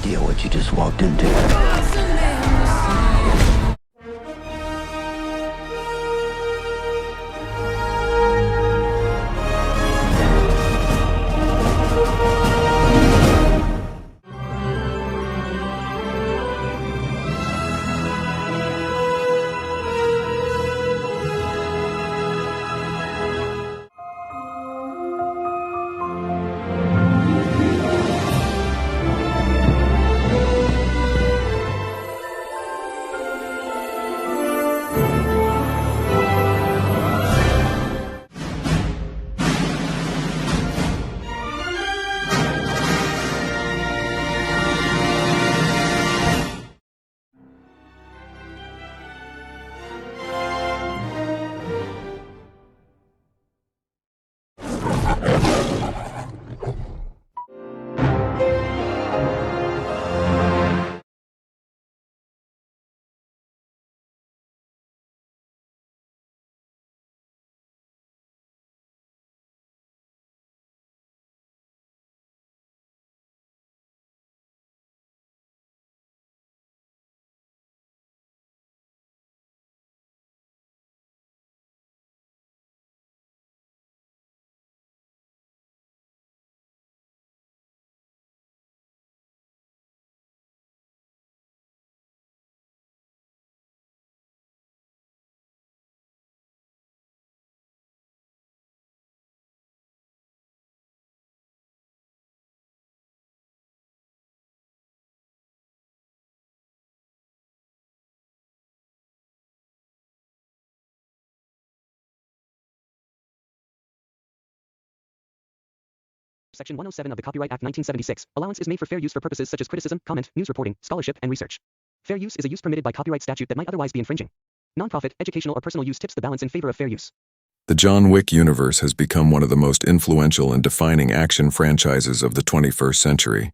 idea what you just walked into. Section 107 of the Copyright Act 1976, allowance is made for fair use for purposes such as criticism, comment, news reporting, scholarship, and research. Fair use is a use permitted by copyright statute that might otherwise be infringing. Nonprofit, educational, or personal use tips the balance in favor of fair use. The John Wick universe has become one of the most influential and defining action franchises of the 21st century.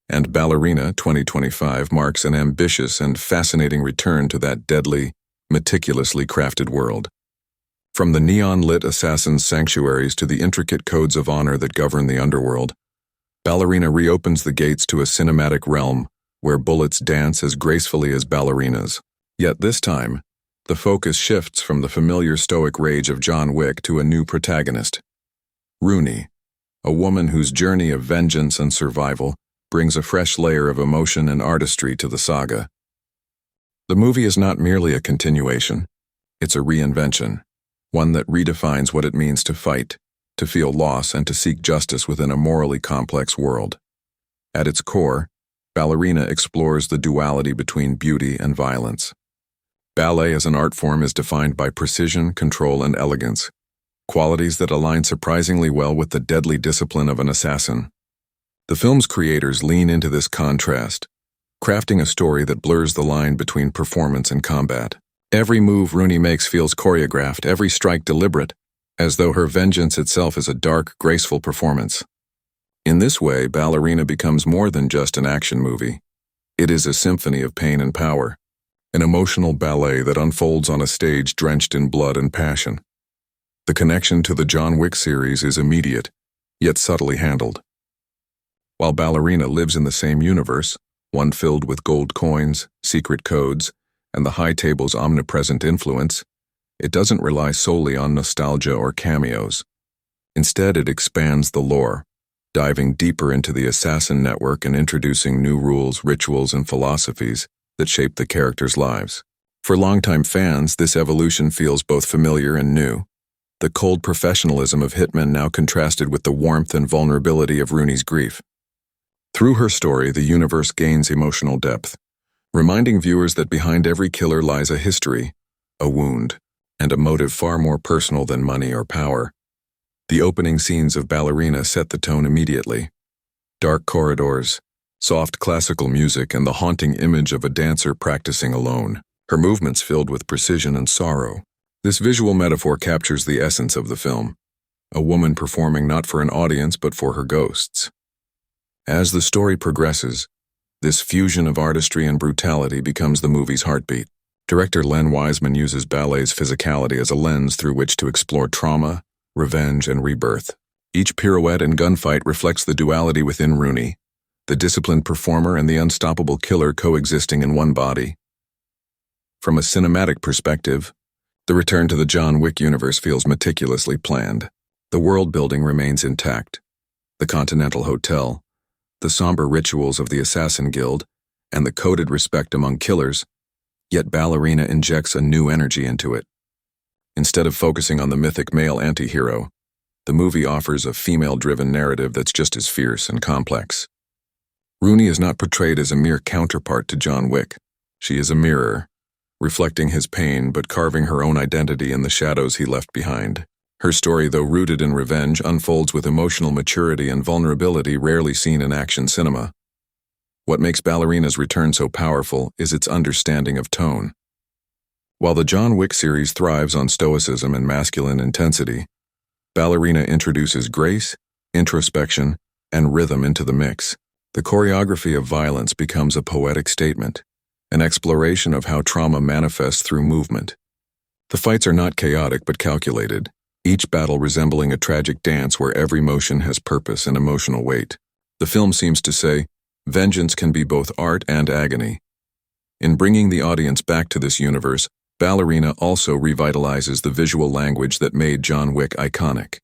And Ballerina 2025 marks an ambitious and fascinating return to that deadly, meticulously crafted world. From the neon-lit assassin's sanctuaries to the intricate codes of honor that govern the underworld, Ballerina reopens the gates to a cinematic realm where bullets dance as gracefully as ballerinas. Yet this time, the focus shifts from the familiar stoic rage of John Wick to a new protagonist. Rooney, a woman whose journey of vengeance and survival brings a fresh layer of emotion and artistry to the saga. The movie is not merely a continuation, it's a reinvention. One that redefines what it means to fight, to feel loss, and to seek justice within a morally complex world. At its core, Ballerina explores the duality between beauty and violence. Ballet as an art form is defined by precision, control, and elegance, qualities that align surprisingly well with the deadly discipline of an assassin. The film's creators lean into this contrast, crafting a story that blurs the line between performance and combat. Every move Rooney makes feels choreographed, every strike deliberate, as though her vengeance itself is a dark, graceful performance. In this way, Ballerina becomes more than just an action movie. It is a symphony of pain and power, an emotional ballet that unfolds on a stage drenched in blood and passion. The connection to the John Wick series is immediate, yet subtly handled. While Ballerina lives in the same universe, one filled with gold coins, secret codes, and the high table's omnipresent influence, it doesn't rely solely on nostalgia or cameos. Instead, it expands the lore, diving deeper into the assassin network and introducing new rules, rituals, and philosophies that shape the characters' lives. For longtime fans, this evolution feels both familiar and new. The cold professionalism of Hitman now contrasted with the warmth and vulnerability of Rooney's grief. Through her story, the universe gains emotional depth, reminding viewers that behind every killer lies a history, a wound, and a motive far more personal than money or power. The opening scenes of Ballerina set the tone immediately. Dark corridors, soft classical music, and the haunting image of a dancer practicing alone, her movements filled with precision and sorrow. This visual metaphor captures the essence of the film, a woman performing not for an audience but for her ghosts. As the story progresses, this fusion of artistry and brutality becomes the movie's heartbeat. Director Len Wiseman uses ballet's physicality as a lens through which to explore trauma, revenge, and rebirth. Each pirouette and gunfight reflects the duality within Rooney, the disciplined performer and the unstoppable killer coexisting in one body. From a cinematic perspective, the return to the John Wick universe feels meticulously planned. The world building remains intact. The Continental Hotel, the somber rituals of the Assassin Guild, and the coded respect among killers, yet Ballerina injects a new energy into it. Instead of focusing on the mythic male anti-hero, the movie offers a female-driven narrative that's just as fierce and complex. Rooney is not portrayed as a mere counterpart to John Wick. She is a mirror, reflecting his pain but carving her own identity in the shadows he left behind. Her story, though rooted in revenge, unfolds with emotional maturity and vulnerability rarely seen in action cinema. What makes Ballerina's return so powerful is its understanding of tone. While the John Wick series thrives on stoicism and masculine intensity, Ballerina introduces grace, introspection, and rhythm into the mix. The choreography of violence becomes a poetic statement, an exploration of how trauma manifests through movement. The fights are not chaotic but calculated, each battle resembling a tragic dance where every motion has purpose and emotional weight. The film seems to say, vengeance can be both art and agony. In bringing the audience back to this universe, Ballerina also revitalizes the visual language that made John Wick iconic.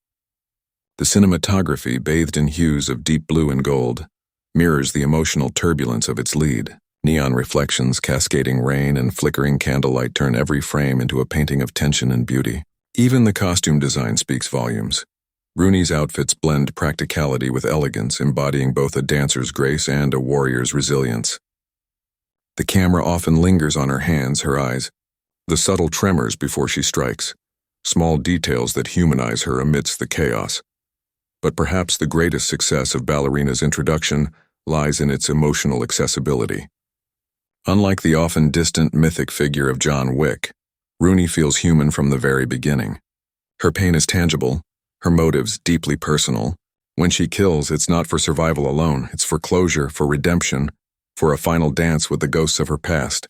The cinematography, bathed in hues of deep blue and gold, mirrors the emotional turbulence of its lead. Neon reflections, cascading rain, and flickering candlelight turn every frame into a painting of tension and beauty. Even the costume design speaks volumes. Rooney's outfits blend practicality with elegance, embodying both a dancer's grace and a warrior's resilience. The camera often lingers on her hands, her eyes, the subtle tremors before she strikes, small details that humanize her amidst the chaos. But perhaps the greatest success of Ballerina's introduction lies in its emotional accessibility. Unlike the often distant mythic figure of John Wick, Rooney feels human from the very beginning. Her pain is tangible, her motives deeply personal. When she kills, it's not for survival alone, it's for closure, for redemption, for a final dance with the ghosts of her past.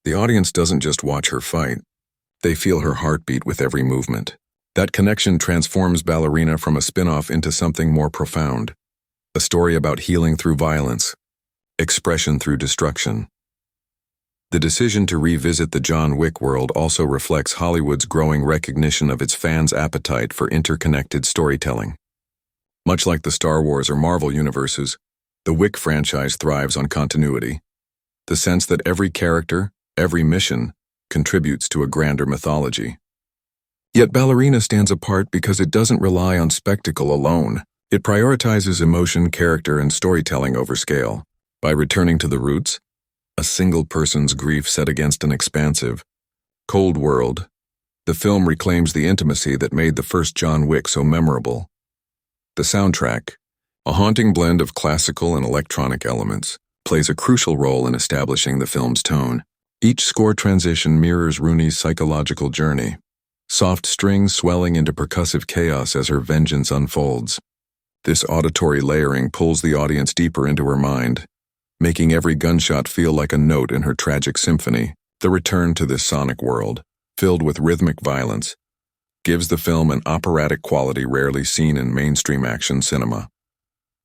The audience doesn't just watch her fight, they feel her heartbeat with every movement. That connection transforms Ballerina from a spin-off into something more profound, a story about healing through violence, expression through destruction. The decision to revisit the John Wick world also reflects Hollywood's growing recognition of its fans' appetite for interconnected storytelling. Much like the Star Wars or Marvel universes, the Wick franchise thrives on continuity, the sense that every character, every mission, contributes to a grander mythology. Yet Ballerina stands apart because it doesn't rely on spectacle alone. It prioritizes emotion, character, and storytelling over scale. By returning to the roots, a single person's grief set against an expansive, cold world, the film reclaims the intimacy that made the first John Wick so memorable. The soundtrack, a haunting blend of classical and electronic elements, plays a crucial role in establishing the film's tone. Each score transition mirrors Rooney's psychological journey, soft strings swelling into percussive chaos as her vengeance unfolds. This auditory layering pulls the audience deeper into her mind, making every gunshot feel like a note in her tragic symphony. The return to this sonic world, filled with rhythmic violence, gives the film an operatic quality rarely seen in mainstream action cinema.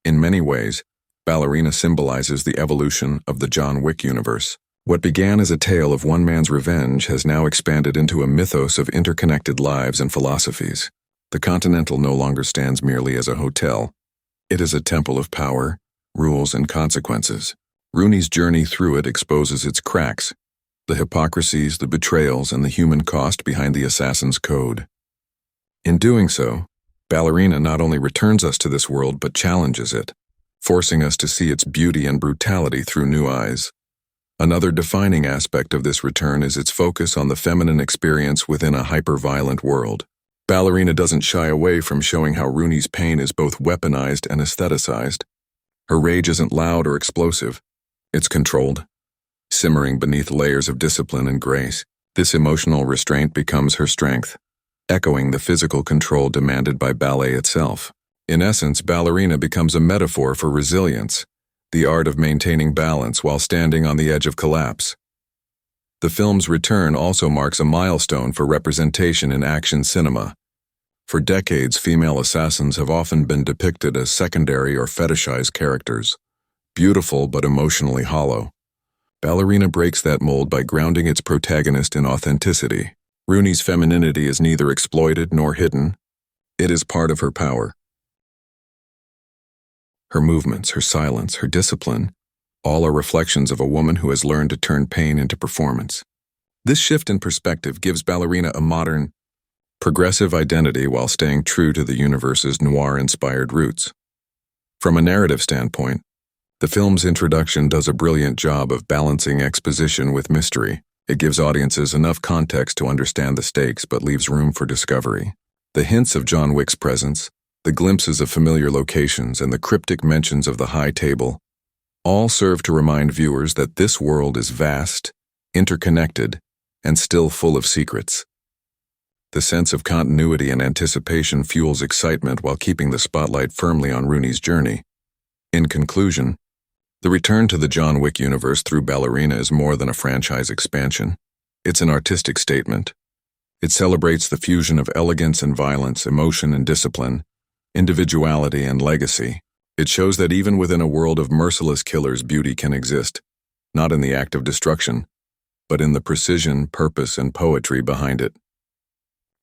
In many ways, Ballerina symbolizes the evolution of the John Wick universe. What began as a tale of one man's revenge has now expanded into a mythos of interconnected lives and philosophies. The Continental no longer stands merely as a hotel. It is a temple of power, rules, and consequences. Rooney's journey through it exposes its cracks, the hypocrisies, the betrayals, and the human cost behind the assassin's code. In doing so, Ballerina not only returns us to this world but challenges it, forcing us to see its beauty and brutality through new eyes. Another defining aspect of this return is its focus on the feminine experience within a hyper-violent world. Ballerina doesn't shy away from showing how Rooney's pain is both weaponized and aestheticized. Her rage isn't loud or explosive. It's controlled, simmering beneath layers of discipline and grace. This emotional restraint becomes her strength, echoing the physical control demanded by ballet itself. In essence, Ballerina becomes a metaphor for resilience, the art of maintaining balance while standing on the edge of collapse. The film's return also marks a milestone for representation in action cinema. For decades, female assassins have often been depicted as secondary or fetishized characters. beautiful but emotionally hollow. Ballerina breaks that mold by grounding its protagonist in authenticity. Rooney's femininity is neither exploited nor hidden. It is part of her power. Her movements, her silence, her discipline, all are reflections of a woman who has learned to turn pain into performance. This shift in perspective gives Ballerina a modern, progressive identity while staying true to the universe's noir-inspired roots. From a narrative standpoint, the film's introduction does a brilliant job of balancing exposition with mystery. It gives audiences enough context to understand the stakes but leaves room for discovery. The hints of John Wick's presence, the glimpses of familiar locations, and the cryptic mentions of the High Table all serve to remind viewers that this world is vast, interconnected, and still full of secrets. The sense of continuity and anticipation fuels excitement while keeping the spotlight firmly on Rooney's journey. In conclusion, the return to the John Wick universe through Ballerina is more than a franchise expansion. It's an artistic statement. It celebrates the fusion of elegance and violence, emotion and discipline, individuality and legacy. It shows that even within a world of merciless killers, beauty can exist, not in the act of destruction, but in the precision, purpose, and poetry behind it.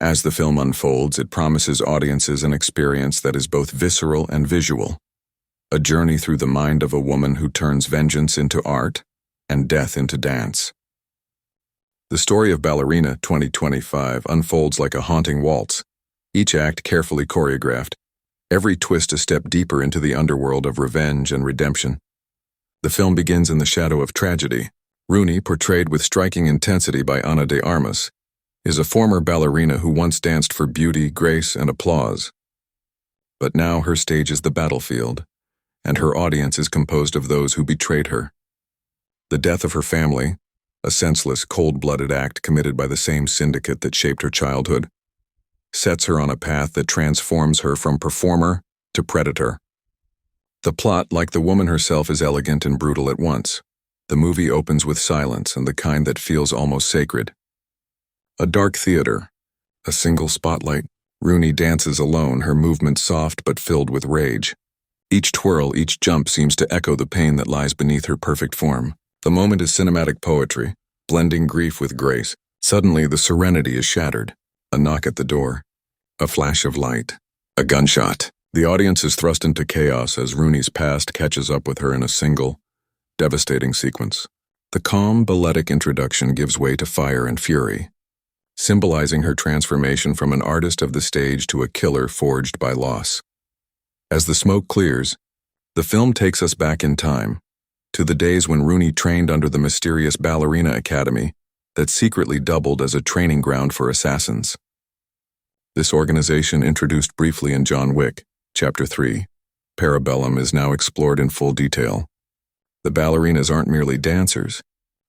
As the film unfolds, it promises audiences an experience that is both visceral and visual, a journey through the mind of a woman who turns vengeance into art and death into dance. The story of Ballerina 2025 unfolds like a haunting waltz, each act carefully choreographed, every twist a step deeper into the underworld of revenge and redemption. The film begins in the shadow of tragedy. Rooney, portrayed with striking intensity by Ana de Armas, is a former ballerina who once danced for beauty, grace, and applause. But now her stage is the battlefield, and her audience is composed of those who betrayed her. The death of her family, a senseless, cold-blooded act committed by the same syndicate that shaped her childhood, sets her on a path that transforms her from performer to predator. The plot, like the woman herself, is elegant and brutal at once. The movie opens with silence, and the kind that feels almost sacred. A dark theater, a single spotlight. Rooney dances alone, her movements soft but filled with rage. Each twirl, each jump seems to echo the pain that lies beneath her perfect form. The moment is cinematic poetry, blending grief with grace. Suddenly, the serenity is shattered. A knock at the door. A flash of light. A gunshot. The audience is thrust into chaos as Rooney's past catches up with her in a single, devastating sequence. The calm, balletic introduction gives way to fire and fury, symbolizing her transformation from an artist of the stage to a killer forged by loss. As the smoke clears, the film takes us back in time, to the days when Rooney trained under the mysterious Ballerina Academy that secretly doubled as a training ground for assassins. This organization, introduced briefly in John Wick, Chapter 3, Parabellum, is now explored in full detail. The ballerinas aren't merely dancers,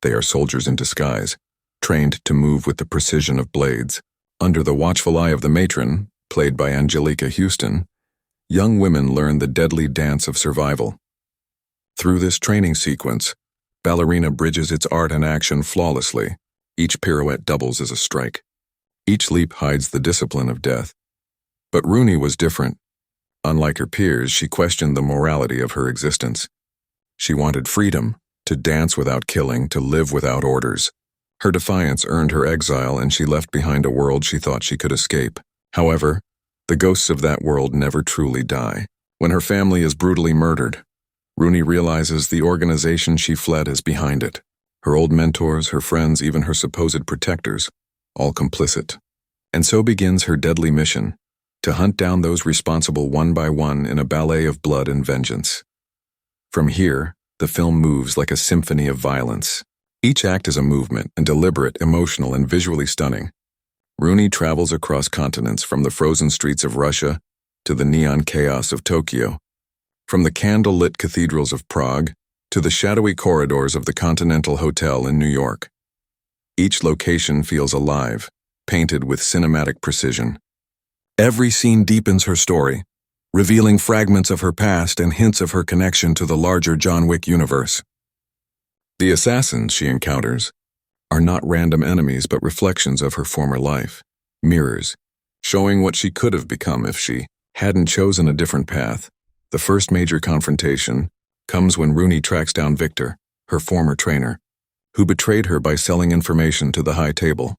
they are soldiers in disguise, trained to move with the precision of blades. Under the watchful eye of the matron, played by Angelica Houston, young women learn the deadly dance of survival. Through this training sequence, Ballerina bridges its art and action flawlessly. Each pirouette doubles as a strike. Each leap hides the discipline of death. But Rooney was different. Unlike her peers, she questioned the morality of her existence. She wanted freedom, to dance without killing, to live without orders. Her defiance earned her exile, and she left behind a world she thought she could escape. However, the ghosts of that world never truly die. When her family is brutally murdered, Rooney realizes the organization she fled is behind it. Her old mentors, her friends, even her supposed protectors, all complicit. And so begins her deadly mission, to hunt down those responsible one by one in a ballet of blood and vengeance. From here, the film moves like a symphony of violence. Each act is a movement, and deliberate, emotional, and visually stunning. Rooney travels across continents, from the frozen streets of Russia to the neon chaos of Tokyo, from the candle-lit cathedrals of Prague to the shadowy corridors of the Continental Hotel in New York. Each location feels alive, painted with cinematic precision. Every scene deepens her story, revealing fragments of her past and hints of her connection to the larger John Wick universe. The assassins she encounters are not random enemies but reflections of her former life, mirrors, showing what she could have become if she hadn't chosen a different path. The first major confrontation, comes when Rooney tracks down Victor, her former trainer, who betrayed her by selling information to the high table.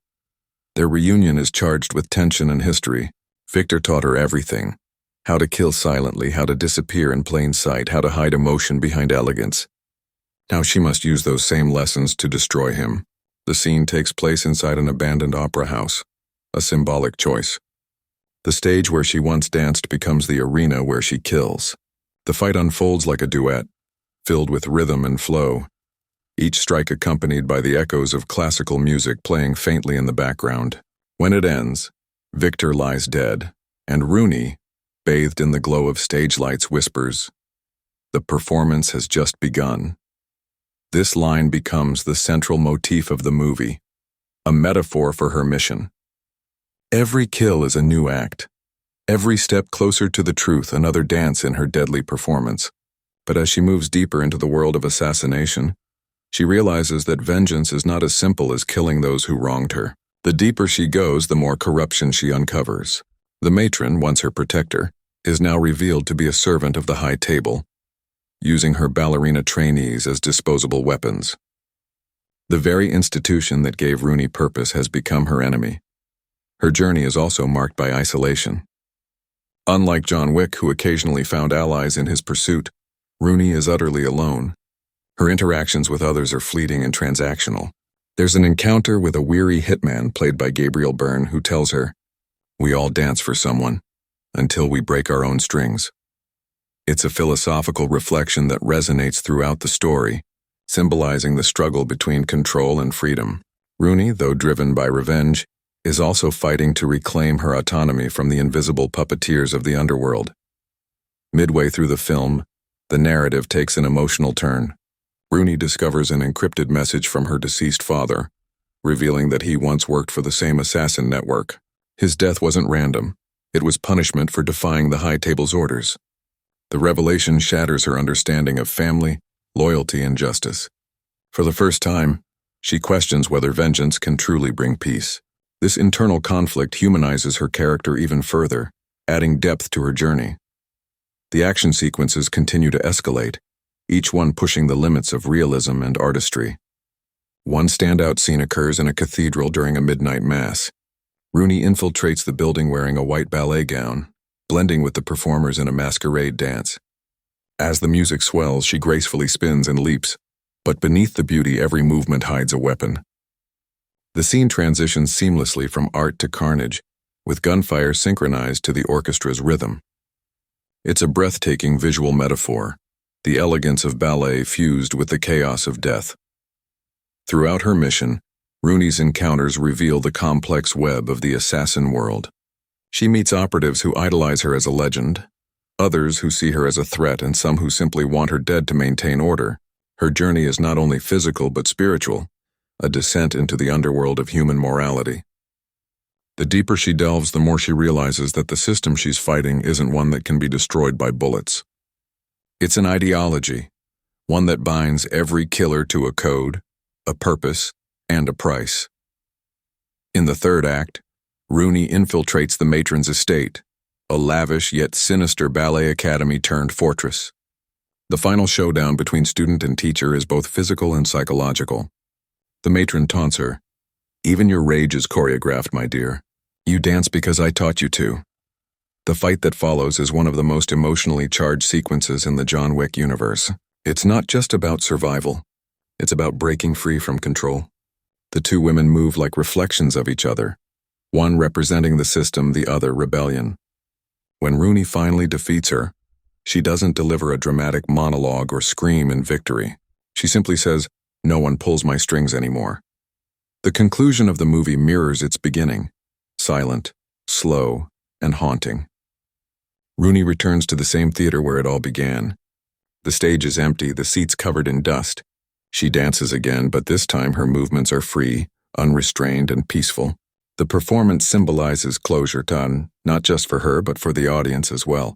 Their reunion is charged with tension and history. Victor taught her everything: how to kill silently, how to disappear in plain sight, how to hide emotion behind elegance. Now she must use those same lessons to destroy him. The scene takes place inside an abandoned opera house, a symbolic choice. The stage where she once danced becomes the arena where she kills. The fight unfolds like a duet, filled with rhythm and flow, each strike accompanied by the echoes of classical music playing faintly in the background. When it ends, Victor lies dead, and Rooney, bathed in the glow of stage lights, whispers, "The performance has just begun." This line becomes the central motif of the movie, a metaphor for her mission. Every kill is a new act, every step closer to the truth, another dance in her deadly performance. But as she moves deeper into the world of assassination, she realizes that vengeance is not as simple as killing those who wronged her. The deeper she goes, the more corruption she uncovers. The matron, once her protector, is now revealed to be a servant of the high table, using her ballerina trainees as disposable weapons. The very institution that gave Rooney purpose has become her enemy. Her journey is also marked by isolation. Unlike John Wick, who occasionally found allies in his pursuit, Rooney is utterly alone. Her interactions with others are fleeting and transactional. There's an encounter with a weary hitman played by Gabriel Byrne who tells her, "We all dance for someone, until we break our own strings." It's a philosophical reflection that resonates throughout the story, symbolizing the struggle between control and freedom. Rooney, though driven by revenge, is also fighting to reclaim her autonomy from the invisible puppeteers of the underworld. Midway through the film, the narrative takes an emotional turn. Rooney discovers an encrypted message from her deceased father, revealing that he once worked for the same assassin network. His death wasn't random. It was punishment for defying the high table's orders. The revelation shatters her understanding of family, loyalty, and justice. For the first time, she questions whether vengeance can truly bring peace. This internal conflict humanizes her character even further, adding depth to her journey. The action sequences continue to escalate, each one pushing the limits of realism and artistry. One standout scene occurs in a cathedral during a midnight mass. Rooney infiltrates the building wearing a white ballet gown, blending with the performers in a masquerade dance. As the music swells, she gracefully spins and leaps, but beneath the beauty, every movement hides a weapon. The scene transitions seamlessly from art to carnage, with gunfire synchronized to the orchestra's rhythm. It's a breathtaking visual metaphor, the elegance of ballet fused with the chaos of death. Throughout her mission, Rooney's encounters reveal the complex web of the assassin world. She meets operatives who idolize her as a legend, others who see her as a threat, and some who simply want her dead to maintain order. Her journey is not only physical but spiritual, a descent into the underworld of human morality. The deeper she delves, the more she realizes that the system she's fighting isn't one that can be destroyed by bullets. It's an ideology, one that binds every killer to a code, a purpose, and a price. In the third act, Rooney infiltrates the matron's estate, a lavish yet sinister ballet academy turned fortress. The final showdown between student and teacher is both physical and psychological. The matron taunts her, "Even your rage is choreographed, my dear. You dance because I taught you to." The fight that follows is one of the most emotionally charged sequences in the John Wick universe. It's not just about survival. It's about breaking free from control. The two women move like reflections of each other, one representing the system, the other rebellion. When Rooney finally defeats her, she doesn't deliver a dramatic monologue or scream in victory. She simply says, "No one pulls my strings anymore." The conclusion of the movie mirrors its beginning, silent, slow, and haunting. Rooney returns to the same theater where it all began. The stage is empty, the seats covered in dust. She dances again, but this time her movements are free, unrestrained, and peaceful. The performance symbolizes closure, not just for her, but for the audience as well.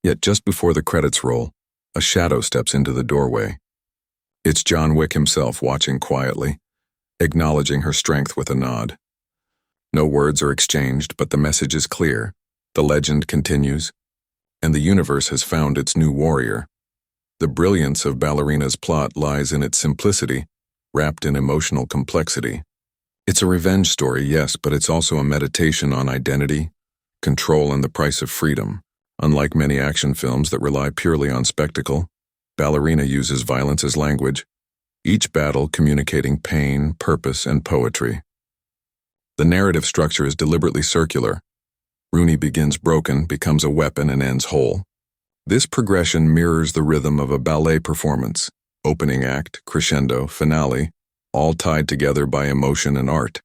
Yet just before the credits roll, a shadow steps into the doorway. It's John Wick himself watching quietly, acknowledging her strength with a nod. No words are exchanged, but the message is clear. The legend continues, and the universe has found its new warrior. The brilliance of Ballerina's plot lies in its simplicity, wrapped in emotional complexity. It's a revenge story, yes, but it's also a meditation on identity, control, and the price of freedom. Unlike many action films that rely purely on spectacle, Ballerina uses violence as language, each battle communicating pain, purpose, and poetry. The narrative structure is deliberately circular. Rooney begins broken, becomes a weapon, and ends whole. This progression mirrors the rhythm of a ballet performance, opening act, crescendo, finale, all tied together by emotion and art.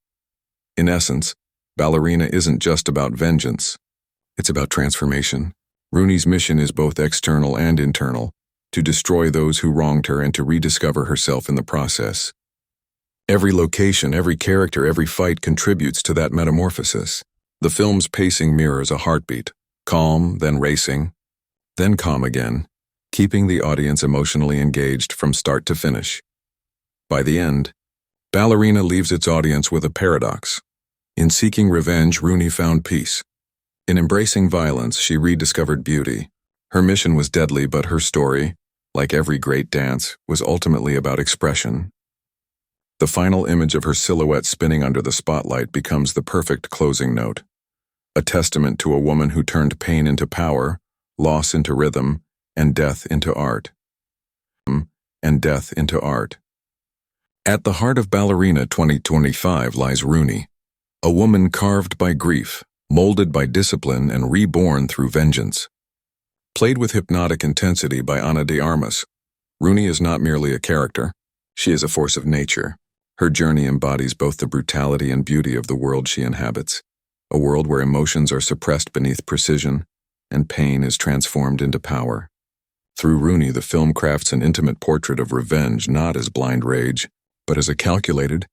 In essence, Ballerina isn't just about vengeance. It's about transformation. Rooney's mission is both external and internal, to destroy those who wronged her and to rediscover herself in the process. Every location, every character, every fight contributes to that metamorphosis. The film's pacing mirrors a heartbeat, calm, then racing, then calm again, keeping the audience emotionally engaged from start to finish. By the end, Ballerina leaves its audience with a paradox. In seeking revenge, Rooney found peace. In embracing violence, she rediscovered beauty. Her mission was deadly, but her story, like every great dance, was ultimately about expression. The final image of her silhouette spinning under the spotlight becomes the perfect closing note, a testament to a woman who turned pain into power, loss into rhythm, and death into art. At the heart of Ballerina 2025 lies Rooney, a woman carved by grief, molded by discipline, and reborn through vengeance. Played with hypnotic intensity by Ana de Armas, Rooney is not merely a character, she is a force of nature. Her journey embodies both the brutality and beauty of the world she inhabits, a world where emotions are suppressed beneath precision, and pain is transformed into power. Through Rooney, the film crafts an intimate portrait of revenge not as blind rage, but as a calculated,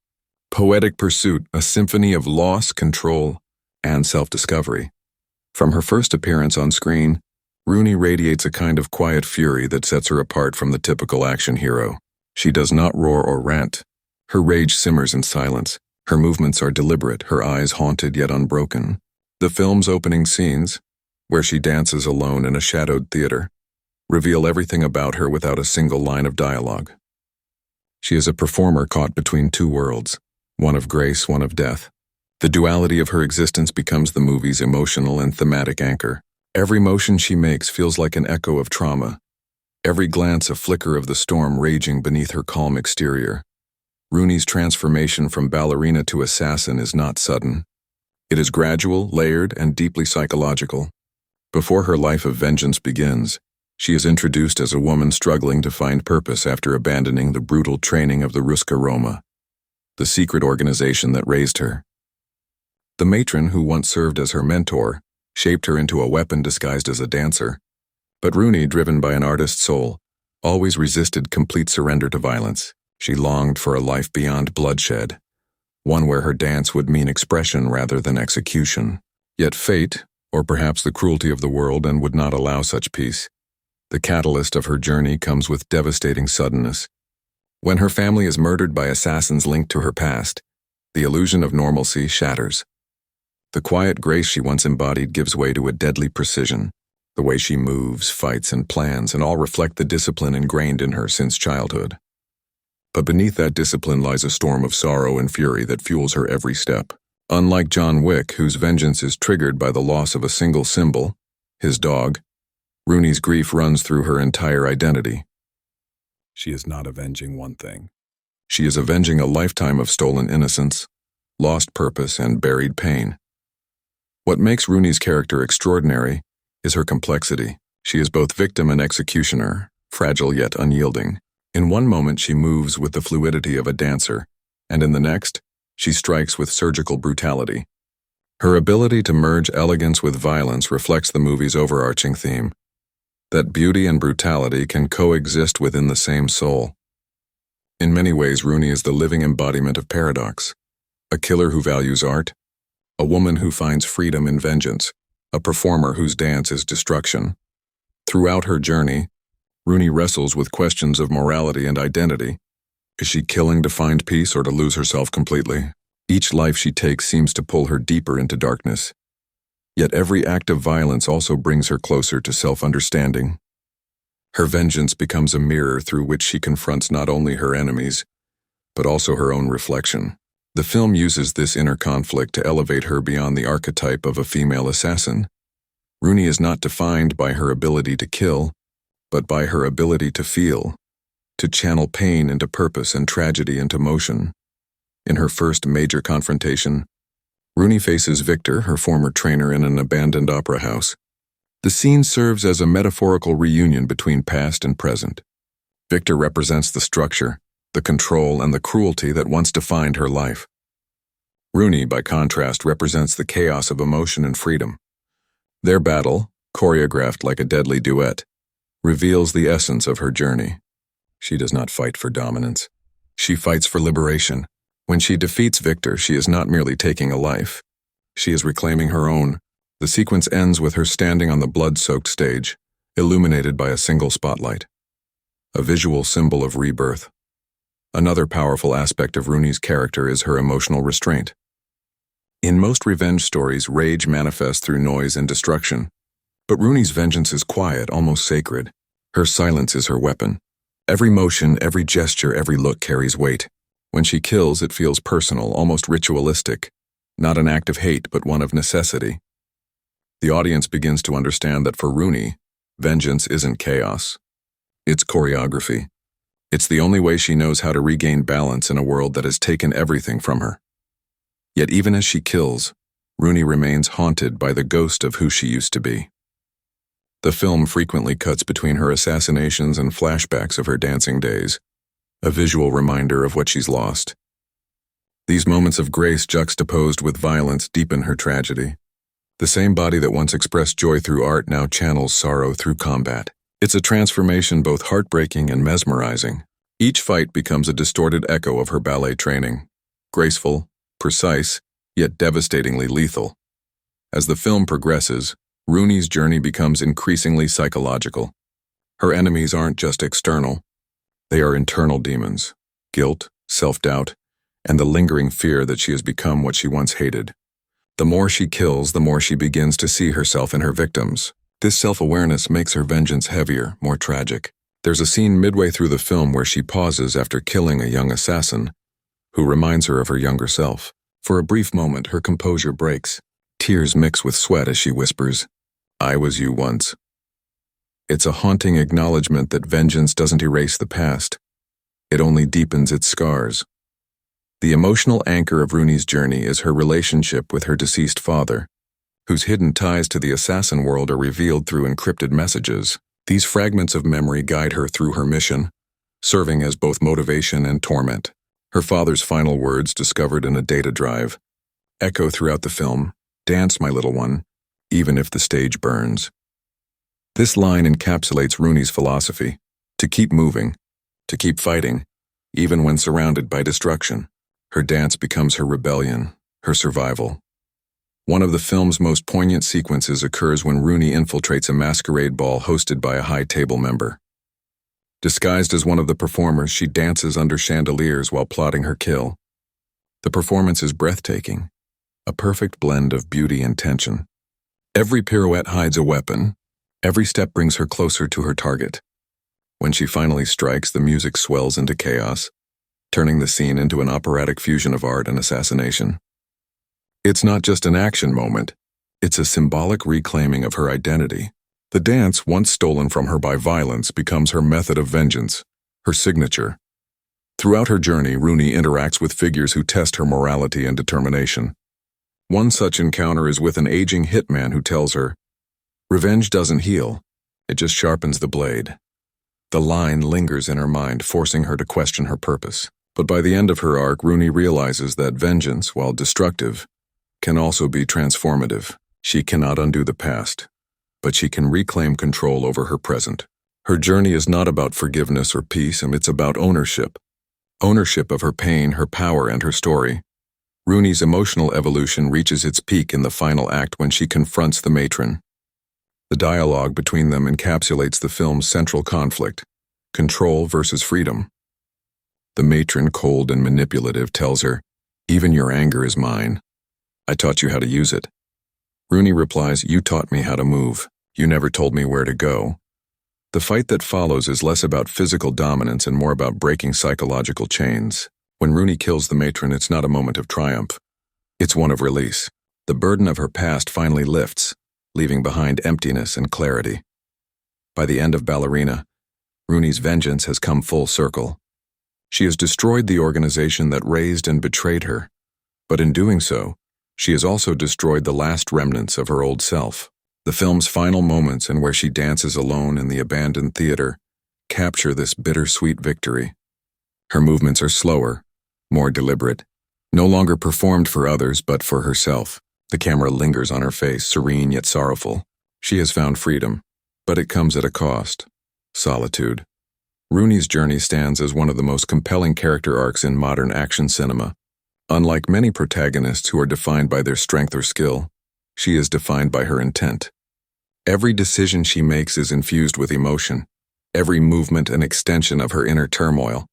poetic pursuit, a symphony of loss, control, and self-discovery. From her first appearance on screen, Rooney radiates a kind of quiet fury that sets her apart from the typical action hero. She does not roar or rant. Her rage simmers in silence. Her movements are deliberate, her eyes haunted yet unbroken. The film's opening scenes, where she dances alone in a shadowed theater, reveal everything about her without a single line of dialogue. She is a performer caught between two worlds, one of grace, one of death. The duality of her existence becomes the movie's emotional and thematic anchor. Every motion she makes feels like an echo of trauma. Every glance a flicker of the storm raging beneath her calm exterior. Rooney's transformation from ballerina to assassin is not sudden. It is gradual, layered, and deeply psychological. Before her life of vengeance begins, she is introduced as a woman struggling to find purpose after abandoning the brutal training of the Ruska Roma, the secret organization that raised her. The matron who once served as her mentor shaped her into a weapon disguised as a dancer. But Rooney, driven by an artist's soul, always resisted complete surrender to violence. She longed for a life beyond bloodshed, one where her dance would mean expression rather than execution. Yet fate, or perhaps the cruelty of the world, and would not allow such peace. The catalyst of her journey comes with devastating suddenness. When her family is murdered by assassins linked to her past, the illusion of normalcy shatters. The quiet grace she once embodied gives way to a deadly precision. The way she moves, fights, and plans, and all reflect the discipline ingrained in her since childhood. But beneath that discipline lies a storm of sorrow and fury that fuels her every step. Unlike John Wick, whose vengeance is triggered by the loss of a single symbol, his dog, Rooney's grief runs through her entire identity. She is not avenging one thing. She is avenging a lifetime of stolen innocence, lost purpose, and buried pain. What makes Rooney's character extraordinary is her complexity. She is both victim and executioner, fragile yet unyielding. In one moment she moves with the fluidity of a dancer, and in the next, she strikes with surgical brutality. Her ability to merge elegance with violence reflects the movie's overarching theme, that beauty and brutality can coexist within the same soul. In many ways, Rooney is the living embodiment of paradox, a killer who values art, a woman who finds freedom in vengeance, a performer whose dance is destruction. Throughout her journey, Rooney wrestles with questions of morality and identity. Is she killing to find peace or to lose herself completely? Each life she takes seems to pull her deeper into darkness. Yet every act of violence also brings her closer to self-understanding. Her vengeance becomes a mirror through which she confronts not only her enemies, but also her own reflection. The film uses this inner conflict to elevate her beyond the archetype of a female assassin. Rooney is not defined by her ability to kill, but by her ability to feel, to channel pain into purpose and tragedy into motion. In her first major confrontation, Rooney faces Victor, her former trainer, in an abandoned opera house. The scene serves as a metaphorical reunion between past and present. Victor represents the structure, the control, and the cruelty that once defined her life. Rooney, by contrast, represents the chaos of emotion and freedom. Their battle, choreographed like a deadly duet, reveals the essence of her journey. She does not fight for dominance. She fights for liberation. When she defeats Victor, she is not merely taking a life. She is reclaiming her own. The sequence ends with her standing on the blood-soaked stage, illuminated by a single spotlight. A visual symbol of rebirth. Another powerful aspect of Rooney's character is her emotional restraint. In most revenge stories, rage manifests through noise and destruction. But Rooney's vengeance is quiet, almost sacred. Her silence is her weapon. Every motion, every gesture, every look carries weight. When she kills, it feels personal, almost ritualistic. Not an act of hate, but one of necessity. The audience begins to understand that for Rooney, vengeance isn't chaos. It's choreography. It's the only way she knows how to regain balance in a world that has taken everything from her. Yet even as she kills, Rooney remains haunted by the ghost of who she used to be. The film frequently cuts between her assassinations and flashbacks of her dancing days, a visual reminder of what she's lost. These moments of grace juxtaposed with violence deepen her tragedy. The same body that once expressed joy through art now channels sorrow through combat. It's a transformation both heartbreaking and mesmerizing. Each fight becomes a distorted echo of her ballet training, graceful, precise, yet devastatingly lethal. As the film progresses, Rooney's journey becomes increasingly psychological. Her enemies aren't just external. They are internal demons, guilt, self-doubt, and the lingering fear that she has become what she once hated. The more she kills, the more she begins to see herself in her victims. This self-awareness makes her vengeance heavier, more tragic. There's a scene midway through the film where she pauses after killing a young assassin, who reminds her of her younger self. For a brief moment, her composure breaks. Tears mix with sweat as she whispers, "I was you once." It's a haunting acknowledgement that vengeance doesn't erase the past. It only deepens its scars. The emotional anchor of Rooney's journey is her relationship with her deceased father, whose hidden ties to the assassin world are revealed through encrypted messages. These fragments of memory guide her through her mission, serving as both motivation and torment. Her father's final words, discovered in a data drive, echo throughout the film, "Dance, my little one, even if the stage burns." This line encapsulates Rooney's philosophy: to keep moving, to keep fighting, even when surrounded by destruction. Her dance becomes her rebellion, her survival. One of the film's most poignant sequences occurs when Rooney infiltrates a masquerade ball hosted by a high table member. Disguised as one of the performers, she dances under chandeliers while plotting her kill. The performance is breathtaking, a perfect blend of beauty and tension. Every pirouette hides a weapon. Every step brings her closer to her target. When she finally strikes, the music swells into chaos, turning the scene into an operatic fusion of art and assassination. It's not just an action moment, it's a symbolic reclaiming of her identity. The dance, once stolen from her by violence, becomes her method of vengeance, her signature. Throughout her journey, Rooney interacts with figures who test her morality and determination. One such encounter is with an aging hitman who tells her, "Revenge doesn't heal, it just sharpens the blade." The line lingers in her mind, forcing her to question her purpose. But by the end of her arc, Rooney realizes that vengeance, while destructive, can also be transformative. She cannot undo the past, but she can reclaim control over her present. Her journey is not about forgiveness or peace, and it's about ownership. Ownership of her pain, her power, and her story. Rooney's emotional evolution reaches its peak in the final act when she confronts the matron. The dialogue between them encapsulates the film's central conflict: control versus freedom. The matron, cold and manipulative, tells her, "Even your anger is mine. I taught you how to use it." Rooney replies, "You taught me how to move. You never told me where to go." The fight that follows is less about physical dominance and more about breaking psychological chains. When Rooney kills the matron, it's not a moment of triumph. It's one of release. The burden of her past finally lifts, leaving behind emptiness and clarity. By the end of Ballerina, Rooney's vengeance has come full circle. She has destroyed the organization that raised and betrayed her, but in doing so, she has also destroyed the last remnants of her old self. The film's final moments, and where she dances alone in the abandoned theater, capture this bittersweet victory. Her movements are slower, more deliberate, no longer performed for others but for herself. The camera lingers on her face, serene yet sorrowful. She has found freedom, but it comes at a cost: solitude. Rooney's journey stands as one of the most compelling character arcs in modern action cinema. Unlike many protagonists who are defined by their strength or skill, she is defined by her intent. Every decision she makes is infused with emotion, every movement an extension of her inner turmoil.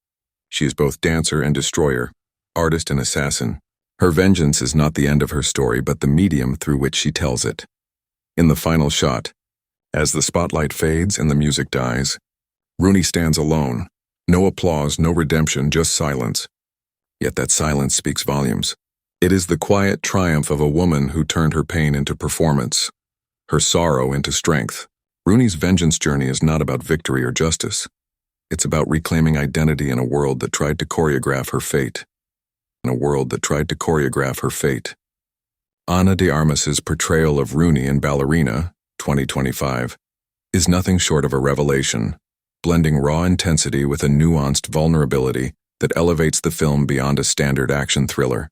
She is both dancer and destroyer, artist and assassin. Her vengeance is not the end of her story, but the medium through which she tells it. In the final shot, as the spotlight fades and the music dies, Rooney stands alone. No applause, no redemption, just silence. Yet that silence speaks volumes. It is the quiet triumph of a woman who turned her pain into performance, her sorrow into strength. Rooney's vengeance journey is not about victory or justice. It's about reclaiming identity in a world that tried to choreograph her fate. Ana de Armas's portrayal of Rooney in Ballerina, 2025, is nothing short of a revelation, blending raw intensity with a nuanced vulnerability that elevates the film beyond a standard action thriller.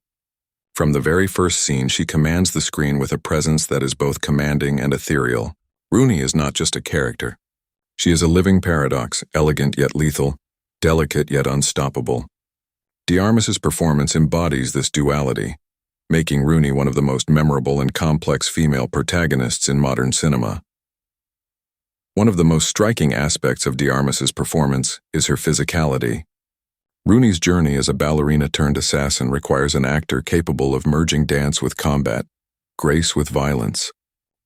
From the very first scene, she commands the screen with a presence that is both commanding and ethereal. Rooney is not just a character. She is a living paradox, elegant yet lethal, delicate yet unstoppable. De Armas's performance embodies this duality, making Rooney one of the most memorable and complex female protagonists in modern cinema. One of the most striking aspects of de Armas's performance is her physicality. Rooney's journey as a ballerina-turned-assassin requires an actor capable of merging dance with combat, grace with violence.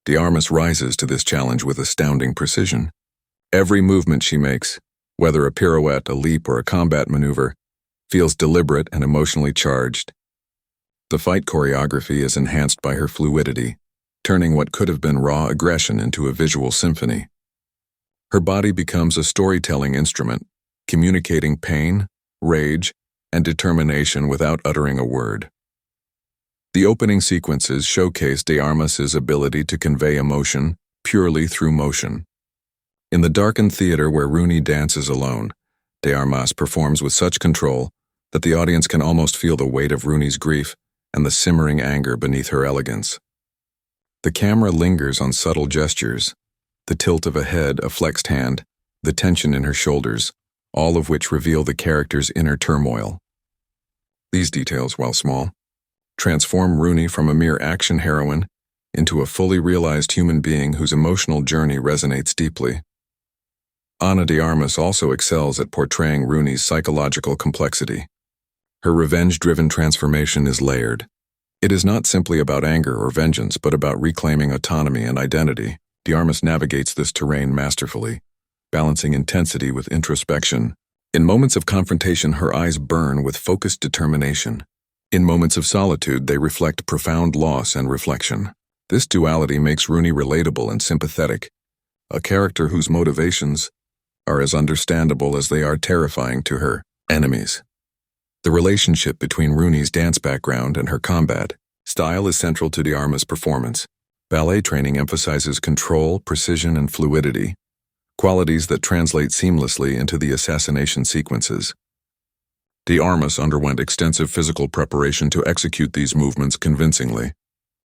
De Armas rises to this challenge with astounding precision. Every movement she makes, whether a pirouette, a leap, or a combat maneuver, feels deliberate and emotionally charged. The fight choreography is enhanced by her fluidity, turning what could have been raw aggression into a visual symphony. Her body becomes a storytelling instrument, communicating pain, rage, and determination without uttering a word. The opening sequences showcase de Armas's ability to convey emotion purely through motion. In the darkened theater where Rooney dances alone, de Armas performs with such control that the audience can almost feel the weight of Rooney's grief and the simmering anger beneath her elegance. The camera lingers on subtle gestures, the tilt of a head, a flexed hand, the tension in her shoulders, all of which reveal the character's inner turmoil. These details, while small, transform Rooney from a mere action heroine into a fully realized human being whose emotional journey resonates deeply. Ana de Armas also excels at portraying Rooney's psychological complexity. Her revenge-driven transformation is layered. It is not simply about anger or vengeance, but about reclaiming autonomy and identity. De Armas navigates this terrain masterfully, balancing intensity with introspection. In moments of confrontation, her eyes burn with focused determination. In moments of solitude, they reflect profound loss and reflection. This duality makes Rooney relatable and sympathetic, a character whose motivations are as understandable as they are terrifying to her enemies. The relationship between Rooney's dance background and her combat style is central to de Armas' performance. Ballet training emphasizes control, precision, and fluidity, qualities that translate seamlessly into the assassination sequences. De Armas underwent extensive physical preparation to execute these movements convincingly.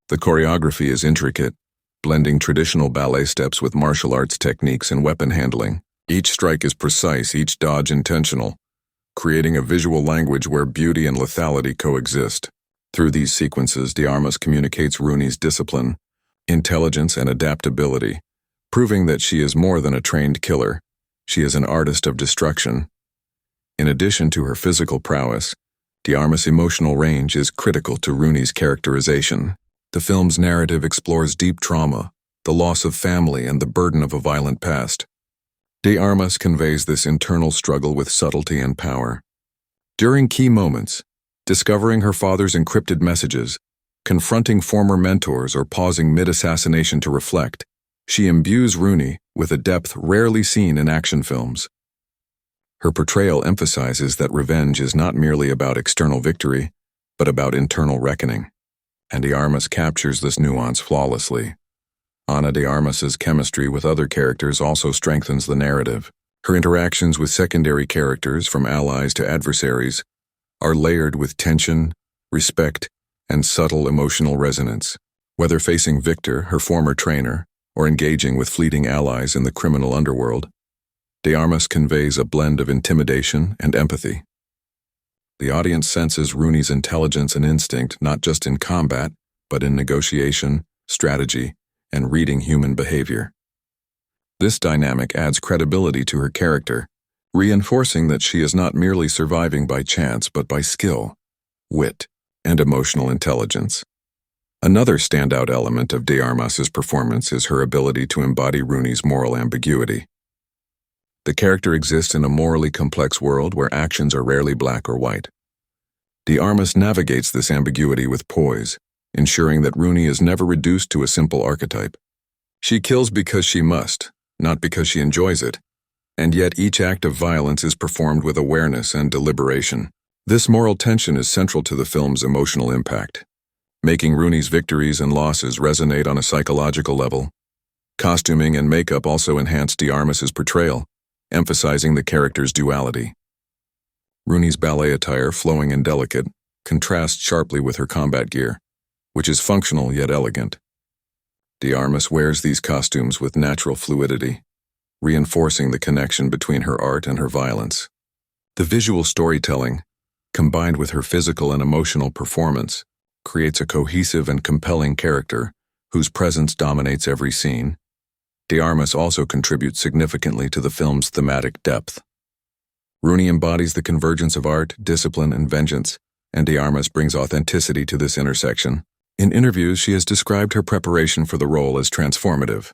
The choreography is intricate, blending traditional ballet steps with martial arts techniques and weapon handling. Each strike is precise, each dodge intentional, creating a visual language where beauty and lethality coexist. Through these sequences, de Armas communicates Rooney's discipline, intelligence, and adaptability, proving that she is more than a trained killer. She is an artist of destruction. In addition to her physical prowess, de Armas' emotional range is critical to Rooney's characterization. The film's narrative explores deep trauma, the loss of family, and the burden of a violent past. De Armas conveys this internal struggle with subtlety and power. During key moments, discovering her father's encrypted messages, confronting former mentors, or pausing mid-assassination to reflect, she imbues Rooney with a depth rarely seen in action films. Her portrayal emphasizes that revenge is not merely about external victory, but about internal reckoning, and de Armas captures this nuance flawlessly. Ana de Armas's chemistry with other characters also strengthens the narrative. Her interactions with secondary characters, from allies to adversaries, are layered with tension, respect, and subtle emotional resonance. Whether facing Victor, her former trainer, or engaging with fleeting allies in the criminal underworld, de Armas conveys a blend of intimidation and empathy. The audience senses Rooney's intelligence and instinct not just in combat, but in negotiation, strategy, and reading human behavior. This dynamic adds credibility to her character, reinforcing that she is not merely surviving by chance but by skill, wit, and emotional intelligence. Another standout element of de Armas's performance is her ability to embody Rooney's moral ambiguity. The character exists in a morally complex world where actions are rarely black or white. De Armas navigates this ambiguity with poise, ensuring that Rooney is never reduced to a simple archetype. She kills because she must, not because she enjoys it, and yet each act of violence is performed with awareness and deliberation. This moral tension is central to the film's emotional impact, making Rooney's victories and losses resonate on a psychological level. Costuming and makeup also enhance de Armas's portrayal, emphasizing the character's duality. Rooney's ballet attire, flowing and delicate, contrasts sharply with her combat gear, which is functional yet elegant. De Armas wears these costumes with natural fluidity, reinforcing the connection between her art and her violence. The visual storytelling, combined with her physical and emotional performance, creates a cohesive and compelling character whose presence dominates every scene. De Armas also contributes significantly to the film's thematic depth. Rooney embodies the convergence of art, discipline, and vengeance, and de Armas brings authenticity to this intersection. In interviews, she has described her preparation for the role as transformative,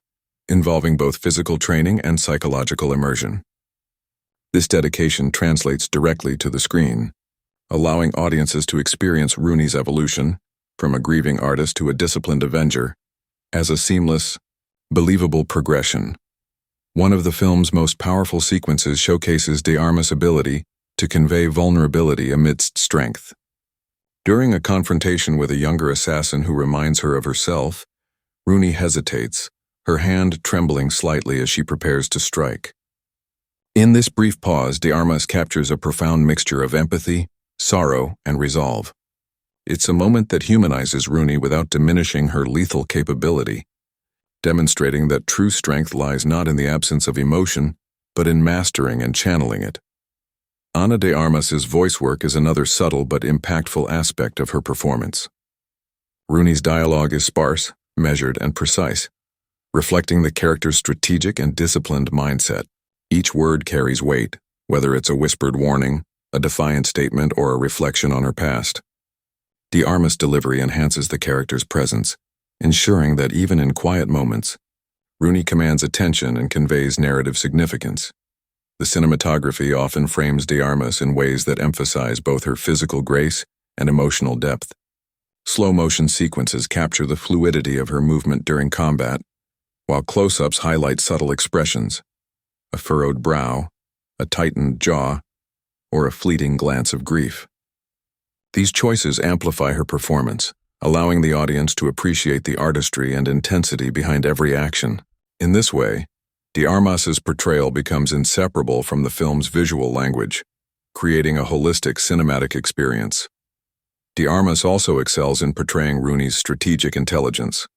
involving both physical training and psychological immersion. This dedication translates directly to the screen, allowing audiences to experience Rooney's evolution, from a grieving artist to a disciplined avenger, as a seamless, believable progression. One of the film's most powerful sequences showcases de Armas' ability to convey vulnerability amidst strength. During a confrontation with a younger assassin who reminds her of herself, Rooney hesitates, her hand trembling slightly as she prepares to strike. In this brief pause, de Armas captures a profound mixture of empathy, sorrow, and resolve. It's a moment that humanizes Rooney without diminishing her lethal capability, demonstrating that true strength lies not in the absence of emotion, but in mastering and channeling it. Ana de Armas's voice work is another subtle but impactful aspect of her performance. Rooney's dialogue is sparse, measured, and precise, reflecting the character's strategic and disciplined mindset. Each word carries weight, whether it's a whispered warning, a defiant statement, or a reflection on her past. De Armas' delivery enhances the character's presence, ensuring that even in quiet moments, Rooney commands attention and conveys narrative significance. The cinematography often frames de Armas in ways that emphasize both her physical grace and emotional depth. Slow-motion sequences capture the fluidity of her movement during combat, while close-ups highlight subtle expressions, a furrowed brow, a tightened jaw, or a fleeting glance of grief. These choices amplify her performance, allowing the audience to appreciate the artistry and intensity behind every action. In this way, de Armas's portrayal becomes inseparable from the film's visual language, creating a holistic cinematic experience. De Armas also excels in portraying Rooney's strategic intelligence.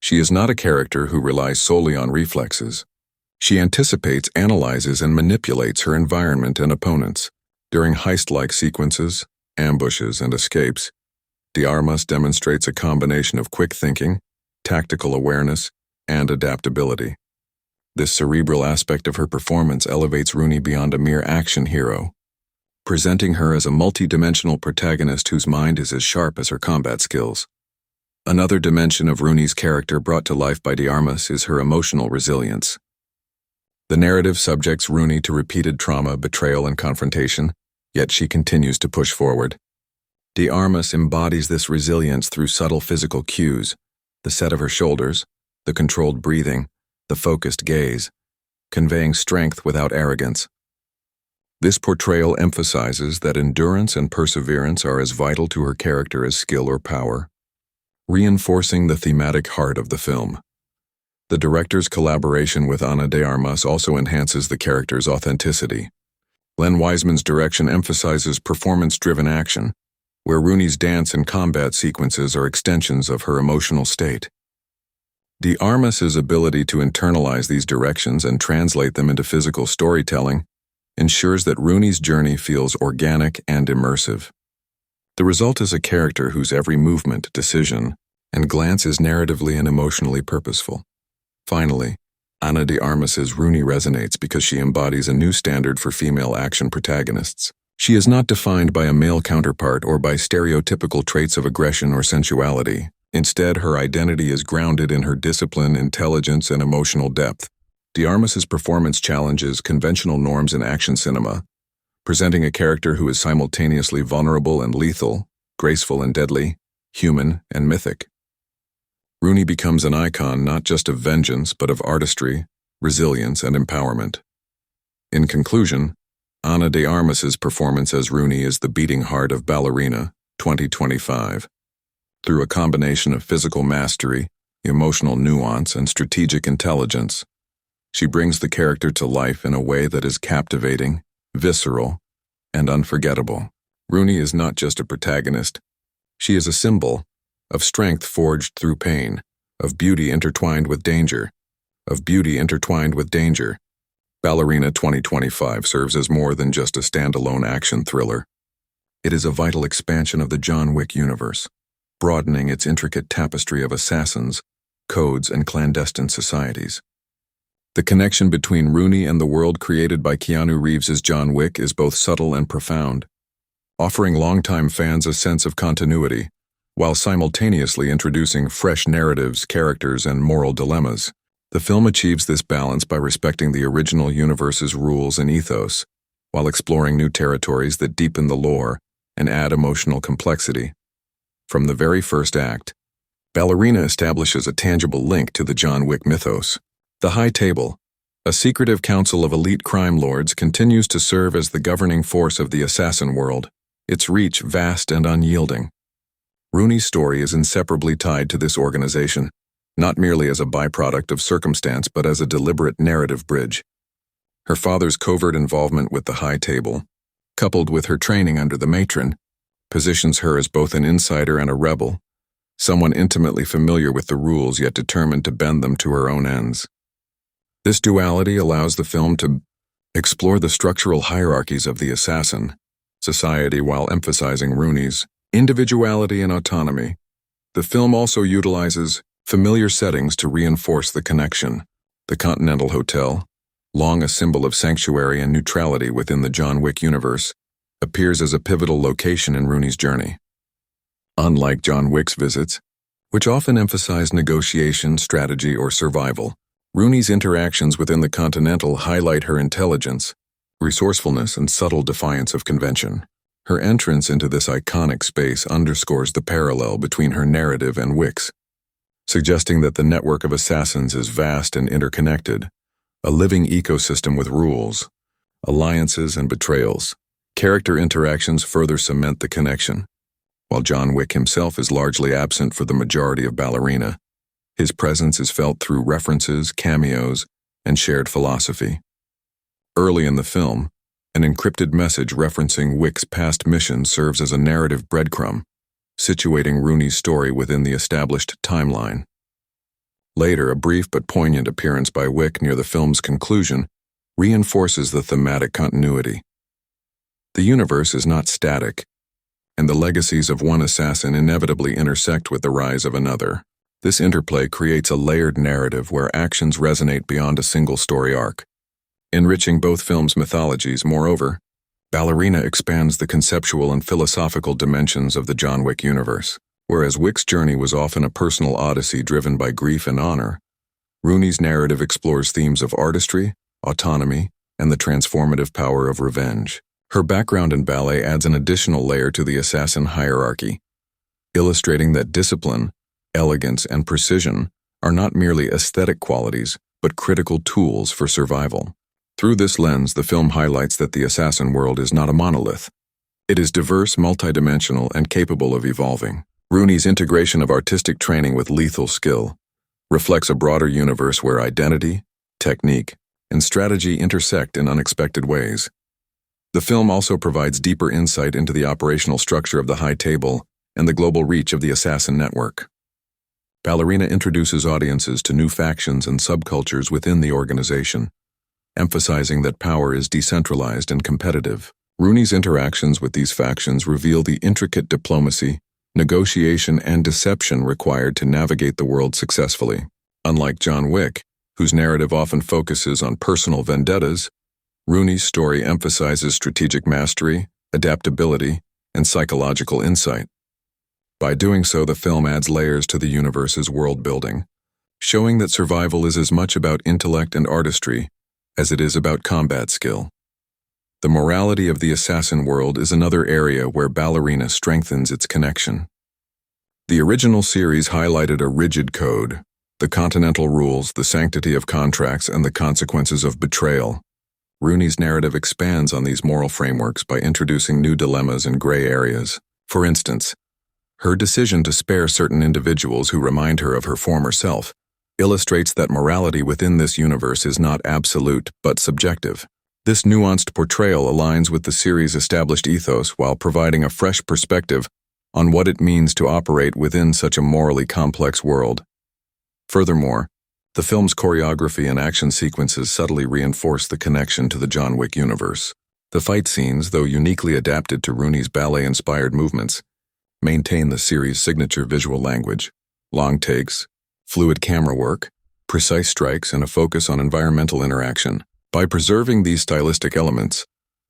She is not a character who relies solely on reflexes. She anticipates, analyzes, and manipulates her environment and opponents. During heist-like sequences, ambushes, and escapes, de Armas demonstrates a combination of quick thinking, tactical awareness, and adaptability. This cerebral aspect of her performance elevates Rooney beyond a mere action hero, presenting her as a multi-dimensional protagonist whose mind is as sharp as her combat skills. Another dimension of Rooney's character brought to life by de Armas is her emotional resilience. The narrative subjects Rooney to repeated trauma, betrayal, and confrontation, yet she continues to push forward. De Armas embodies this resilience through subtle physical cues, the set of her shoulders, the controlled breathing, the focused gaze, conveying strength without arrogance. This portrayal emphasizes that endurance and perseverance are as vital to her character as skill or power, reinforcing the thematic heart of the film. The director's collaboration with Ana de Armas also enhances the character's authenticity. Len Wiseman's direction emphasizes performance-driven action, where Rooney's dance and combat sequences are extensions of her emotional state. De Armas's ability to internalize these directions and translate them into physical storytelling ensures that Rooney's journey feels organic and immersive. The result is a character whose every movement, decision, and glance is narratively and emotionally purposeful. Finally, Ana de Armas's Rooney resonates because she embodies a new standard for female action protagonists. She is not defined by a male counterpart or by stereotypical traits of aggression or sensuality. Instead, her identity is grounded in her discipline, intelligence, and emotional depth. De Armas's performance challenges conventional norms in action cinema, presenting a character who is simultaneously vulnerable and lethal, graceful and deadly, human and mythic. Rooney becomes an icon not just of vengeance but of artistry, resilience, and empowerment. In conclusion, Ana de Armas's performance as Rooney is the beating heart of Ballerina, 2025. Through a combination of physical mastery, emotional nuance, and strategic intelligence, she brings the character to life in a way that is captivating, visceral, and unforgettable. Rooney is not just a protagonist. She is a symbol of strength forged through pain, of beauty intertwined with danger, Ballerina 2025 serves as more than just a standalone action thriller. It is a vital expansion of the John Wick universe, broadening its intricate tapestry of assassins, codes, and clandestine societies. The connection between Rooney and the world created by Keanu Reeves's John Wick is both subtle and profound, offering longtime fans a sense of continuity, while simultaneously introducing fresh narratives, characters, and moral dilemmas. The film achieves this balance by respecting the original universe's rules and ethos, while exploring new territories that deepen the lore and add emotional complexity. From the very first act, Ballerina establishes a tangible link to the John Wick mythos. The High Table, a secretive council of elite crime lords, continues to serve as the governing force of the assassin world, its reach vast and unyielding. Rooney's story is inseparably tied to this organization, not merely as a byproduct of circumstance but as a deliberate narrative bridge. Her father's covert involvement with the High Table, coupled with her training under the matron, positions her as both an insider and a rebel, someone intimately familiar with the rules yet determined to bend them to her own ends. This duality allows the film to explore the structural hierarchies of the assassin society while emphasizing Rooney's individuality and autonomy. The film also utilizes familiar settings to reinforce the connection. The Continental Hotel, long a symbol of sanctuary and neutrality within the John Wick universe, appears as a pivotal location in Rooney's journey. Unlike John Wick's visits, which often emphasize negotiation, strategy, or survival, Rooney's interactions within the Continental highlight her intelligence, resourcefulness, and subtle defiance of convention. Her entrance into this iconic space underscores the parallel between her narrative and Wick's, suggesting that the network of assassins is vast and interconnected, a living ecosystem with rules, alliances, and betrayals. Character interactions further cement the connection. While John Wick himself is largely absent for the majority of Ballerina, his presence is felt through references, cameos, and shared philosophy. Early in the film, an encrypted message referencing Wick's past mission serves as a narrative breadcrumb, situating Rooney's story within the established timeline. Later, a brief but poignant appearance by Wick near the film's conclusion reinforces the thematic continuity. The universe is not static, and the legacies of one assassin inevitably intersect with the rise of another. This interplay creates a layered narrative where actions resonate beyond a single story arc, enriching both films' mythologies. Moreover, Ballerina expands the conceptual and philosophical dimensions of the John Wick universe. Whereas Wick's journey was often a personal odyssey driven by grief and honor, Rooney's narrative explores themes of artistry, autonomy, and the transformative power of revenge. Her background in ballet adds an additional layer to the assassin hierarchy, illustrating that discipline, elegance, and precision are not merely aesthetic qualities, but critical tools for survival. Through this lens, the film highlights that the assassin world is not a monolith. It is diverse, multidimensional, and capable of evolving. Rooney's integration of artistic training with lethal skill reflects a broader universe where identity, technique, and strategy intersect in unexpected ways. The film also provides deeper insight into the operational structure of the High Table and the global reach of the assassin network. Ballerina introduces audiences to new factions and subcultures within the organization, emphasizing that power is decentralized and competitive. Rooney's interactions with these factions reveal the intricate diplomacy, negotiation, and deception required to navigate the world successfully. Unlike John Wick, whose narrative often focuses on personal vendettas, Rooney's story emphasizes strategic mastery, adaptability, and psychological insight. By doing so, the film adds layers to the universe's world-building, showing that survival is as much about intellect and artistry as it is about combat skill. The morality of the assassin world is another area where Ballerina strengthens its connection. The original series highlighted a rigid code, the continental rules, the sanctity of contracts, and the consequences of betrayal. Rooney's narrative expands on these moral frameworks by introducing new dilemmas and gray areas. For instance, her decision to spare certain individuals who remind her of her former self illustrates that morality within this universe is not absolute but subjective. This nuanced portrayal aligns with the series' established ethos while providing a fresh perspective on what it means to operate within such a morally complex world. Furthermore, the film's choreography and action sequences subtly reinforce the connection to the John Wick universe. The fight scenes, though uniquely adapted to Rooney's ballet-inspired movements, maintain the series' signature visual language: long takes, fluid camera work, precise strikes, and a focus on environmental interaction. By preserving these stylistic elements,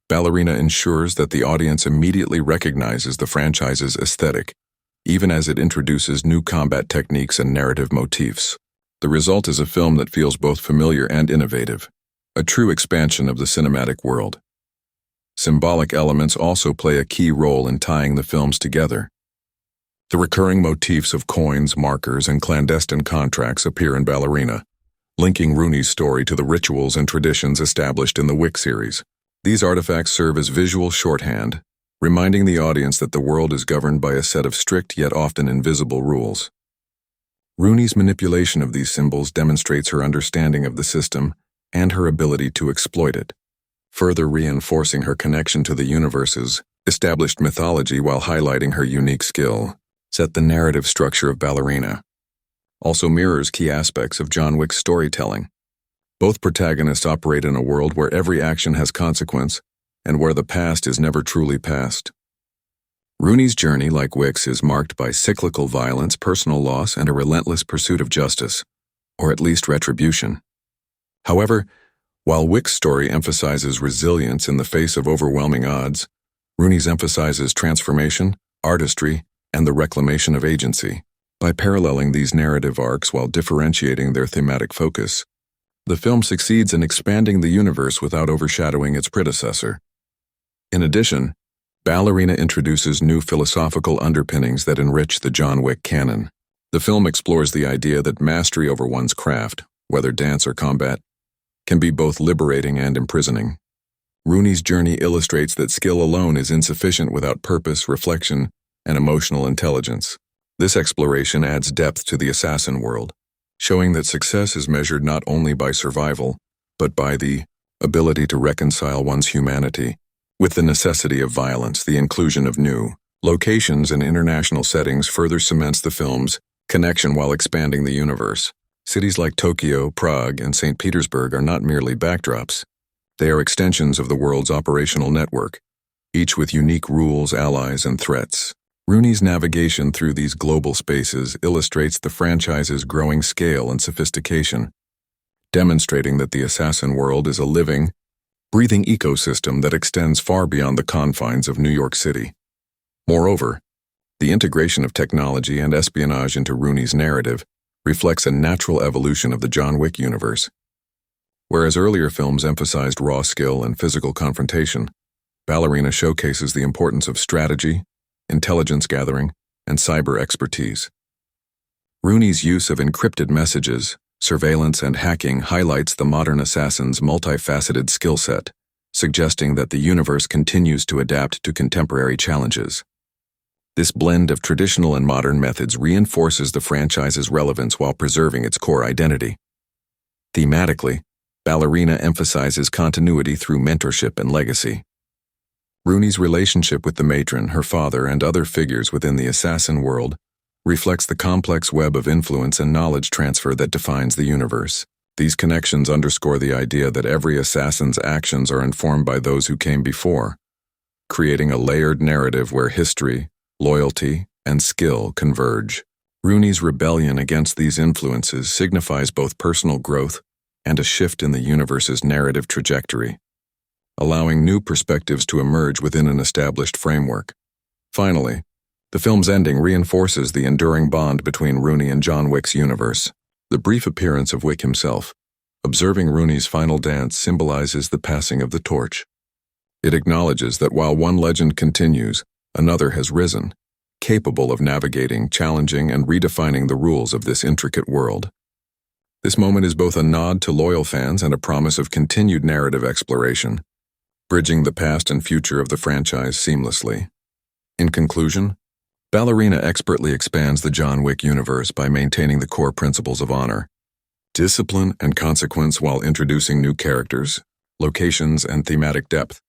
Ballerina ensures that the audience immediately recognizes the franchise's aesthetic, even as it introduces new combat techniques and narrative motifs. The result is a film that feels both familiar and innovative, a true expansion of the cinematic world. Symbolic elements also play a key role in tying the films together. The recurring motifs of coins, markers, and clandestine contracts appear in Ballerina, linking Rooney's story to the rituals and traditions established in the Wick series. These artifacts serve as visual shorthand, reminding the audience that the world is governed by a set of strict yet often invisible rules. Rooney's manipulation of these symbols demonstrates her understanding of the system and her ability to exploit it, further reinforcing her connection to the universe's established mythology while highlighting her unique skill. The narrative structure of Ballerina also mirrors key aspects of John Wick's storytelling. Both protagonists operate in a world where every action has consequence and where the past is never truly past. Rooney's journey, like Wick's, is marked by cyclical violence, personal loss, and a relentless pursuit of justice, or at least retribution. However, while Wick's story emphasizes resilience in the face of overwhelming odds, Rooney's emphasizes transformation, artistry, and the reclamation of agency. By paralleling these narrative arcs while differentiating their thematic focus, the film succeeds in expanding the universe without overshadowing its predecessor. In addition, Ballerina introduces new philosophical underpinnings that enrich the John Wick canon. The film explores the idea that mastery over one's craft, whether dance or combat, can be both liberating and imprisoning. Rooney's journey illustrates that skill alone is insufficient without purpose, reflection, and emotional intelligence. This exploration adds depth to the assassin world, showing that success is measured not only by survival, but by the ability to reconcile one's humanity with the necessity of violence. The inclusion of new locations and international settings further cements the film's connection while expanding the universe. Cities like Tokyo, Prague, and St. Petersburg are not merely backdrops. They are extensions of the world's operational network, each with unique rules, allies, and threats. Rooney's navigation through these global spaces illustrates the franchise's growing scale and sophistication, demonstrating that the assassin world is a living, breathing ecosystem that extends far beyond the confines of New York City. Moreover, the integration of technology and espionage into Rooney's narrative reflects a natural evolution of the John Wick universe. Whereas earlier films emphasized raw skill and physical confrontation, Ballerina showcases the importance of strategy, intelligence gathering, and cyber expertise. Rooney's use of encrypted messages, surveillance, and hacking highlights the modern assassin's multifaceted skill set, suggesting that the universe continues to adapt to contemporary challenges. This blend of traditional and modern methods reinforces the franchise's relevance while preserving its core identity. Thematically, Ballerina emphasizes continuity through mentorship and legacy. Rooney's relationship with the matron, her father, and other figures within the assassin world reflects the complex web of influence and knowledge transfer that defines the universe. These connections underscore the idea that every assassin's actions are informed by those who came before, creating a layered narrative where history, loyalty, and skill converge. Rooney's rebellion against these influences signifies both personal growth and a shift in the universe's narrative trajectory, allowing new perspectives to emerge within an established framework. Finally, the film's ending reinforces the enduring bond between Rooney and John Wick's universe. The brief appearance of Wick himself, observing Rooney's final dance, symbolizes the passing of the torch. It acknowledges that while one legend continues, another has risen, capable of navigating, challenging, and redefining the rules of this intricate world. This moment is both a nod to loyal fans and a promise of continued narrative exploration, bridging the past and future of the franchise seamlessly. In conclusion, Ballerina expertly expands the John Wick universe by maintaining the core principles of honor, discipline, and consequence while introducing new characters, locations, and thematic depth.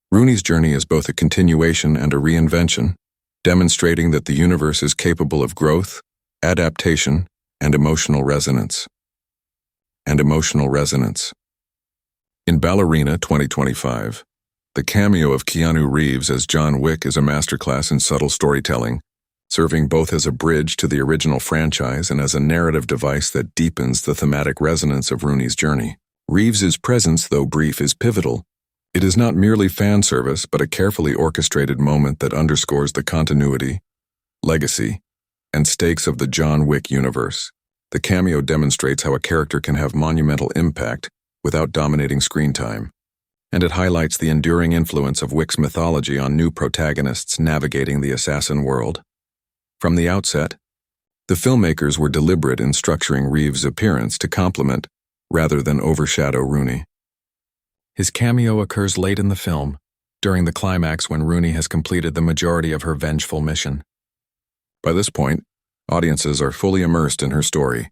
Rooney's journey is both a continuation and a reinvention, demonstrating that the universe is capable of growth, adaptation, and emotional resonance. In Ballerina 2025, the cameo of Keanu Reeves as John Wick is a masterclass in subtle storytelling, serving both as a bridge to the original franchise and as a narrative device that deepens the thematic resonance of Rooney's journey. Reeves's presence, though brief, is pivotal. It is not merely fan service, but a carefully orchestrated moment that underscores the continuity, legacy, and stakes of the John Wick universe. The cameo demonstrates how a character can have monumental impact without dominating screen time, and it highlights the enduring influence of Wick's mythology on new protagonists navigating the assassin world. From the outset, the filmmakers were deliberate in structuring Reeves' appearance to complement, rather than overshadow, Rooney. His cameo occurs late in the film, during the climax when Rooney has completed the majority of her vengeful mission. By this point, audiences are fully immersed in her story,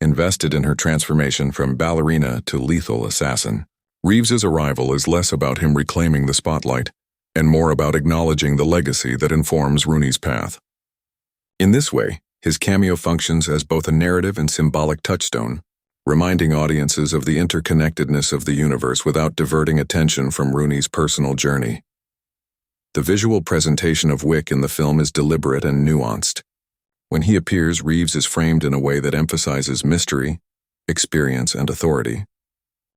invested in her transformation from ballerina to lethal assassin. Reeves's arrival is less about him reclaiming the spotlight, and more about acknowledging the legacy that informs Rooney's path. In this way, his cameo functions as both a narrative and symbolic touchstone, reminding audiences of the interconnectedness of the universe without diverting attention from Rooney's personal journey. The visual presentation of Wick in the film is deliberate and nuanced. When he appears, Reeves is framed in a way that emphasizes mystery, experience, and authority.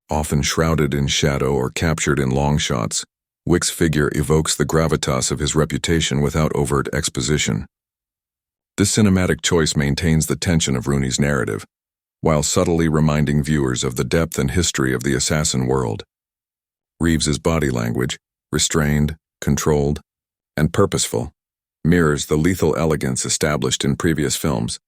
Often shrouded in shadow or captured in long shots, Wick's figure evokes the gravitas of his reputation without overt exposition. This cinematic choice maintains the tension of Rooney's narrative, while subtly reminding viewers of the depth and history of the assassin world. Reeves's body language, restrained, controlled, and purposeful, mirrors the lethal elegance established in previous films,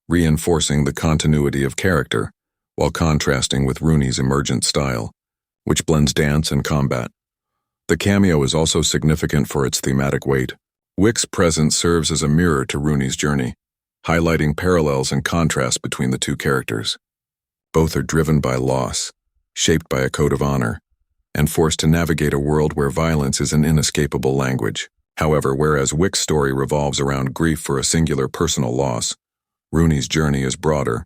reinforcing the continuity of character while contrasting with Rooney's emergent style, which blends dance and combat. The cameo is also significant for its thematic weight. Wick's presence serves as a mirror to Rooney's journey, highlighting parallels and contrasts between the two characters. Both are driven by loss, shaped by a code of honor, and forced to navigate a world where violence is an inescapable language. However, whereas Wick's story revolves around grief for a singular personal loss, Rooney's journey is broader,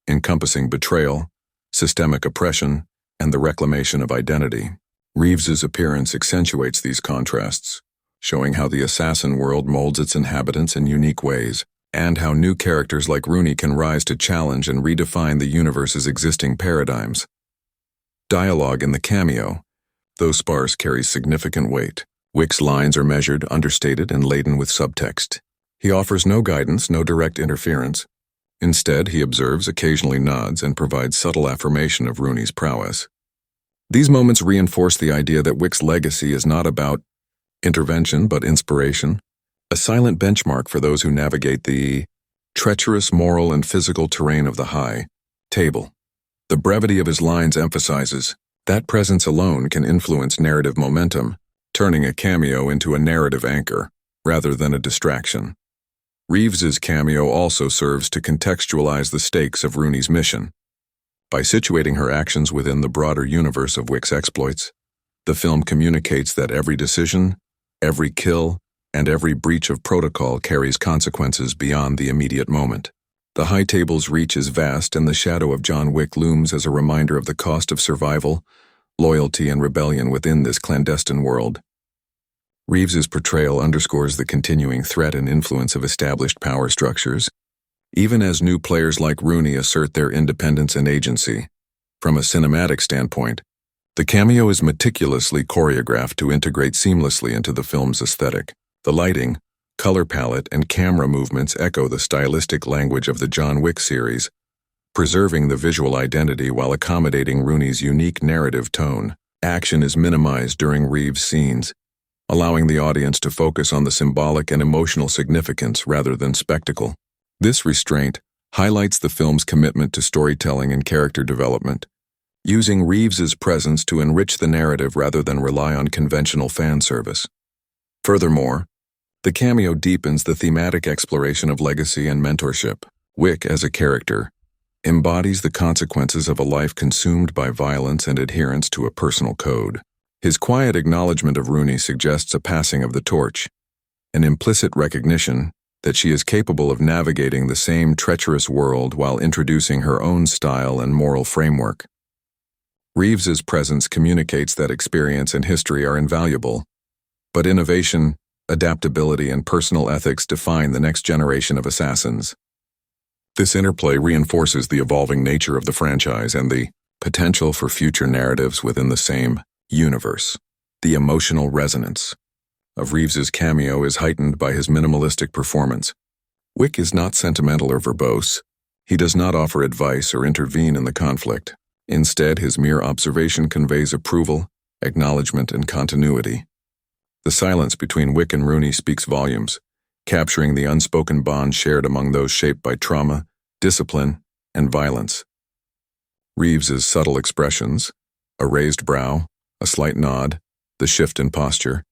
encompassing betrayal, systemic oppression, and the reclamation of identity. Reeves's appearance accentuates these contrasts, showing how the assassin world molds its inhabitants in unique ways, and how new characters like Rooney can rise to challenge and redefine the universe's existing paradigms. Dialogue in the cameo, though sparse, carries significant weight. Wick's lines are measured, understated, and laden with subtext. He offers no guidance, no direct interference. Instead, he observes, occasionally nods, and provides subtle affirmation of Rooney's prowess. These moments reinforce the idea that Wick's legacy is not about intervention but inspiration, a silent benchmark for those who navigate the treacherous moral and physical terrain of the high table. The brevity of his lines emphasizes that presence alone can influence narrative momentum, turning a cameo into a narrative anchor, rather than a distraction. Reeves's cameo also serves to contextualize the stakes of Rooney's mission. By situating her actions within the broader universe of Wick's exploits, the film communicates that every decision, every kill, and every breach of protocol carries consequences beyond the immediate moment. The high table's reach is vast, and the shadow of John Wick looms as a reminder of the cost of survival, loyalty, and rebellion within this clandestine world. Reeves's portrayal underscores the continuing threat and influence of established power structures, even as new players like Rooney assert their independence and agency. From a cinematic standpoint, the cameo is meticulously choreographed to integrate seamlessly into the film's aesthetic. The lighting, color palette, and camera movements echo the stylistic language of the John Wick series, preserving the visual identity while accommodating Rooney's unique narrative tone. Action is minimized during Reeves' scenes, allowing the audience to focus on the symbolic and emotional significance rather than spectacle. This restraint highlights the film's commitment to storytelling and character development, using Reeves's presence to enrich the narrative rather than rely on conventional fan service. Furthermore, the cameo deepens the thematic exploration of legacy and mentorship. Wick, as a character, embodies the consequences of a life consumed by violence and adherence to a personal code. His quiet acknowledgement of Rooney suggests a passing of the torch, an implicit recognition that she is capable of navigating the same treacherous world while introducing her own style and moral framework. Reeves's presence communicates that experience and history are invaluable, but innovation, adaptability, and personal ethics define the next generation of assassins. This interplay reinforces the evolving nature of the franchise and the potential for future narratives within the same universe. The emotional resonance of Reeves's cameo is heightened by his minimalistic performance. Wick is not sentimental or verbose. He does not offer advice or intervene in the conflict. Instead, his mere observation conveys approval, acknowledgement, and continuity. The silence between Wick and Rooney speaks volumes, capturing the unspoken bond shared among those shaped by trauma, discipline, and violence. Reeves's subtle expressions, a raised brow, a slight nod, the shift in posture,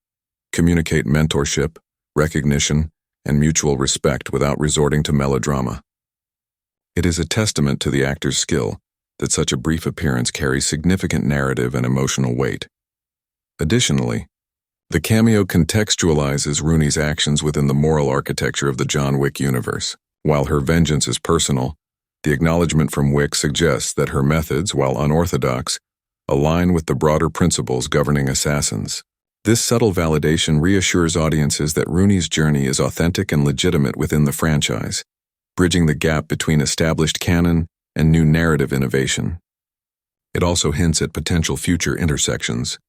communicate mentorship, recognition, and mutual respect without resorting to melodrama. It is a testament to the actor's skill that such a brief appearance carries significant narrative and emotional weight. Additionally, the cameo contextualizes Rooney's actions within the moral architecture of the John Wick universe. While her vengeance is personal, the acknowledgement from Wick suggests that her methods, while unorthodox, align with the broader principles governing assassins. This subtle validation reassures audiences that Rooney's journey is authentic and legitimate within the franchise, bridging the gap between established canon and new narrative innovation. It also hints at potential future intersections,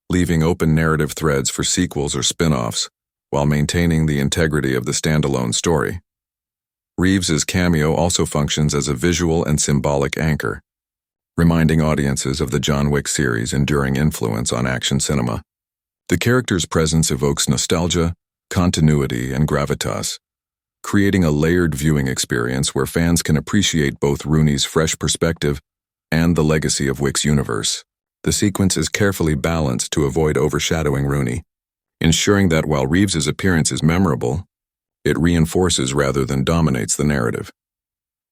leaving open narrative threads for sequels or spin-offs, while maintaining the integrity of the standalone story. Reeves's cameo also functions as a visual and symbolic anchor, reminding audiences of the John Wick series' enduring influence on action cinema. The character's presence evokes nostalgia, continuity, and gravitas, creating a layered viewing experience where fans can appreciate both Rooney's fresh perspective and the legacy of Wick's universe. The sequence is carefully balanced to avoid overshadowing Rooney, ensuring that while Reeves's appearance is memorable, it reinforces rather than dominates the narrative.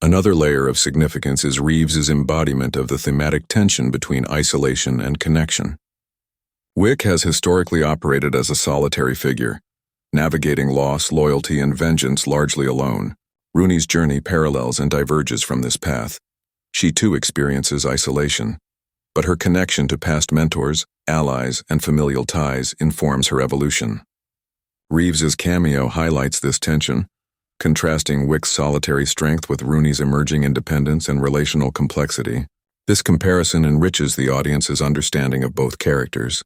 Another layer of significance is Reeves's embodiment of the thematic tension between isolation and connection. Wick has historically operated as a solitary figure, navigating loss, loyalty, and vengeance largely alone. Rooney's journey parallels and diverges from this path. She too experiences isolation, but her connection to past mentors, allies, and familial ties informs her evolution. Reeves's cameo highlights this tension, contrasting Wick's solitary strength with Rooney's emerging independence and relational complexity. This comparison enriches the audience's understanding of both characters,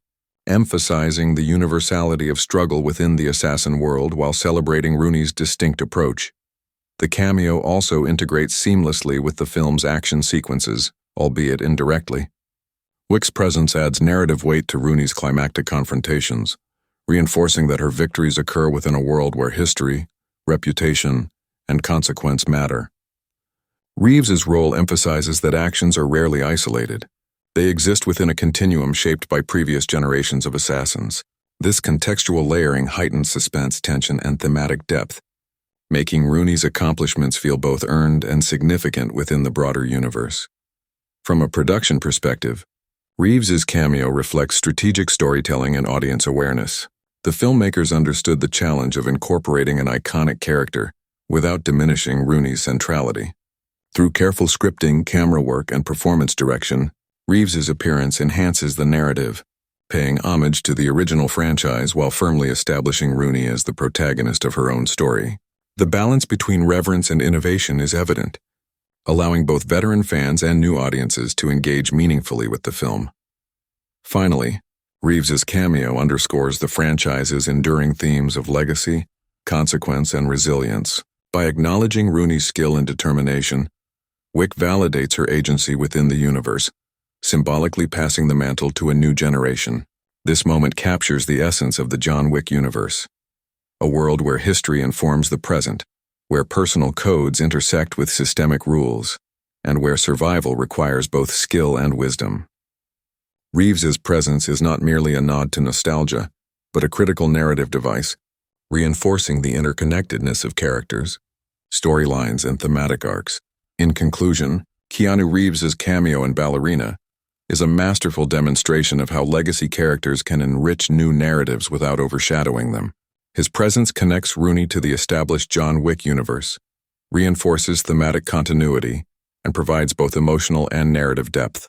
emphasizing the universality of struggle within the assassin world while celebrating Rooney's distinct approach. The cameo also integrates seamlessly with the film's action sequences, albeit indirectly. Wick's presence adds narrative weight to Rooney's climactic confrontations, reinforcing that her victories occur within a world where history, reputation, and consequence matter. Reeves's role emphasizes that actions are rarely isolated. They exist within a continuum shaped by previous generations of assassins. This contextual layering heightens suspense, tension, and thematic depth, making Rooney's accomplishments feel both earned and significant within the broader universe. From a production perspective, Reeves's cameo reflects strategic storytelling and audience awareness. The filmmakers understood the challenge of incorporating an iconic character without diminishing Rooney's centrality. Through careful scripting, camera work, and performance direction, Reeves's appearance enhances the narrative, paying homage to the original franchise while firmly establishing Rooney as the protagonist of her own story. The balance between reverence and innovation is evident, allowing both veteran fans and new audiences to engage meaningfully with the film. Finally, Reeves's cameo underscores the franchise's enduring themes of legacy, consequence, and resilience. By acknowledging Rooney's skill and determination, Wick validates her agency within the universe, symbolically passing the mantle to a new generation. This moment captures the essence of the John Wick universe, a world where history informs the present, where personal codes intersect with systemic rules, and where survival requires both skill and wisdom. Reeves's presence is not merely a nod to nostalgia, but a critical narrative device, reinforcing the interconnectedness of characters, storylines, and thematic arcs. In conclusion, Keanu Reeves's cameo in Ballerina is a masterful demonstration of how legacy characters can enrich new narratives without overshadowing them. His presence connects Rooney to the established John Wick universe, reinforces thematic continuity, and provides both emotional and narrative depth.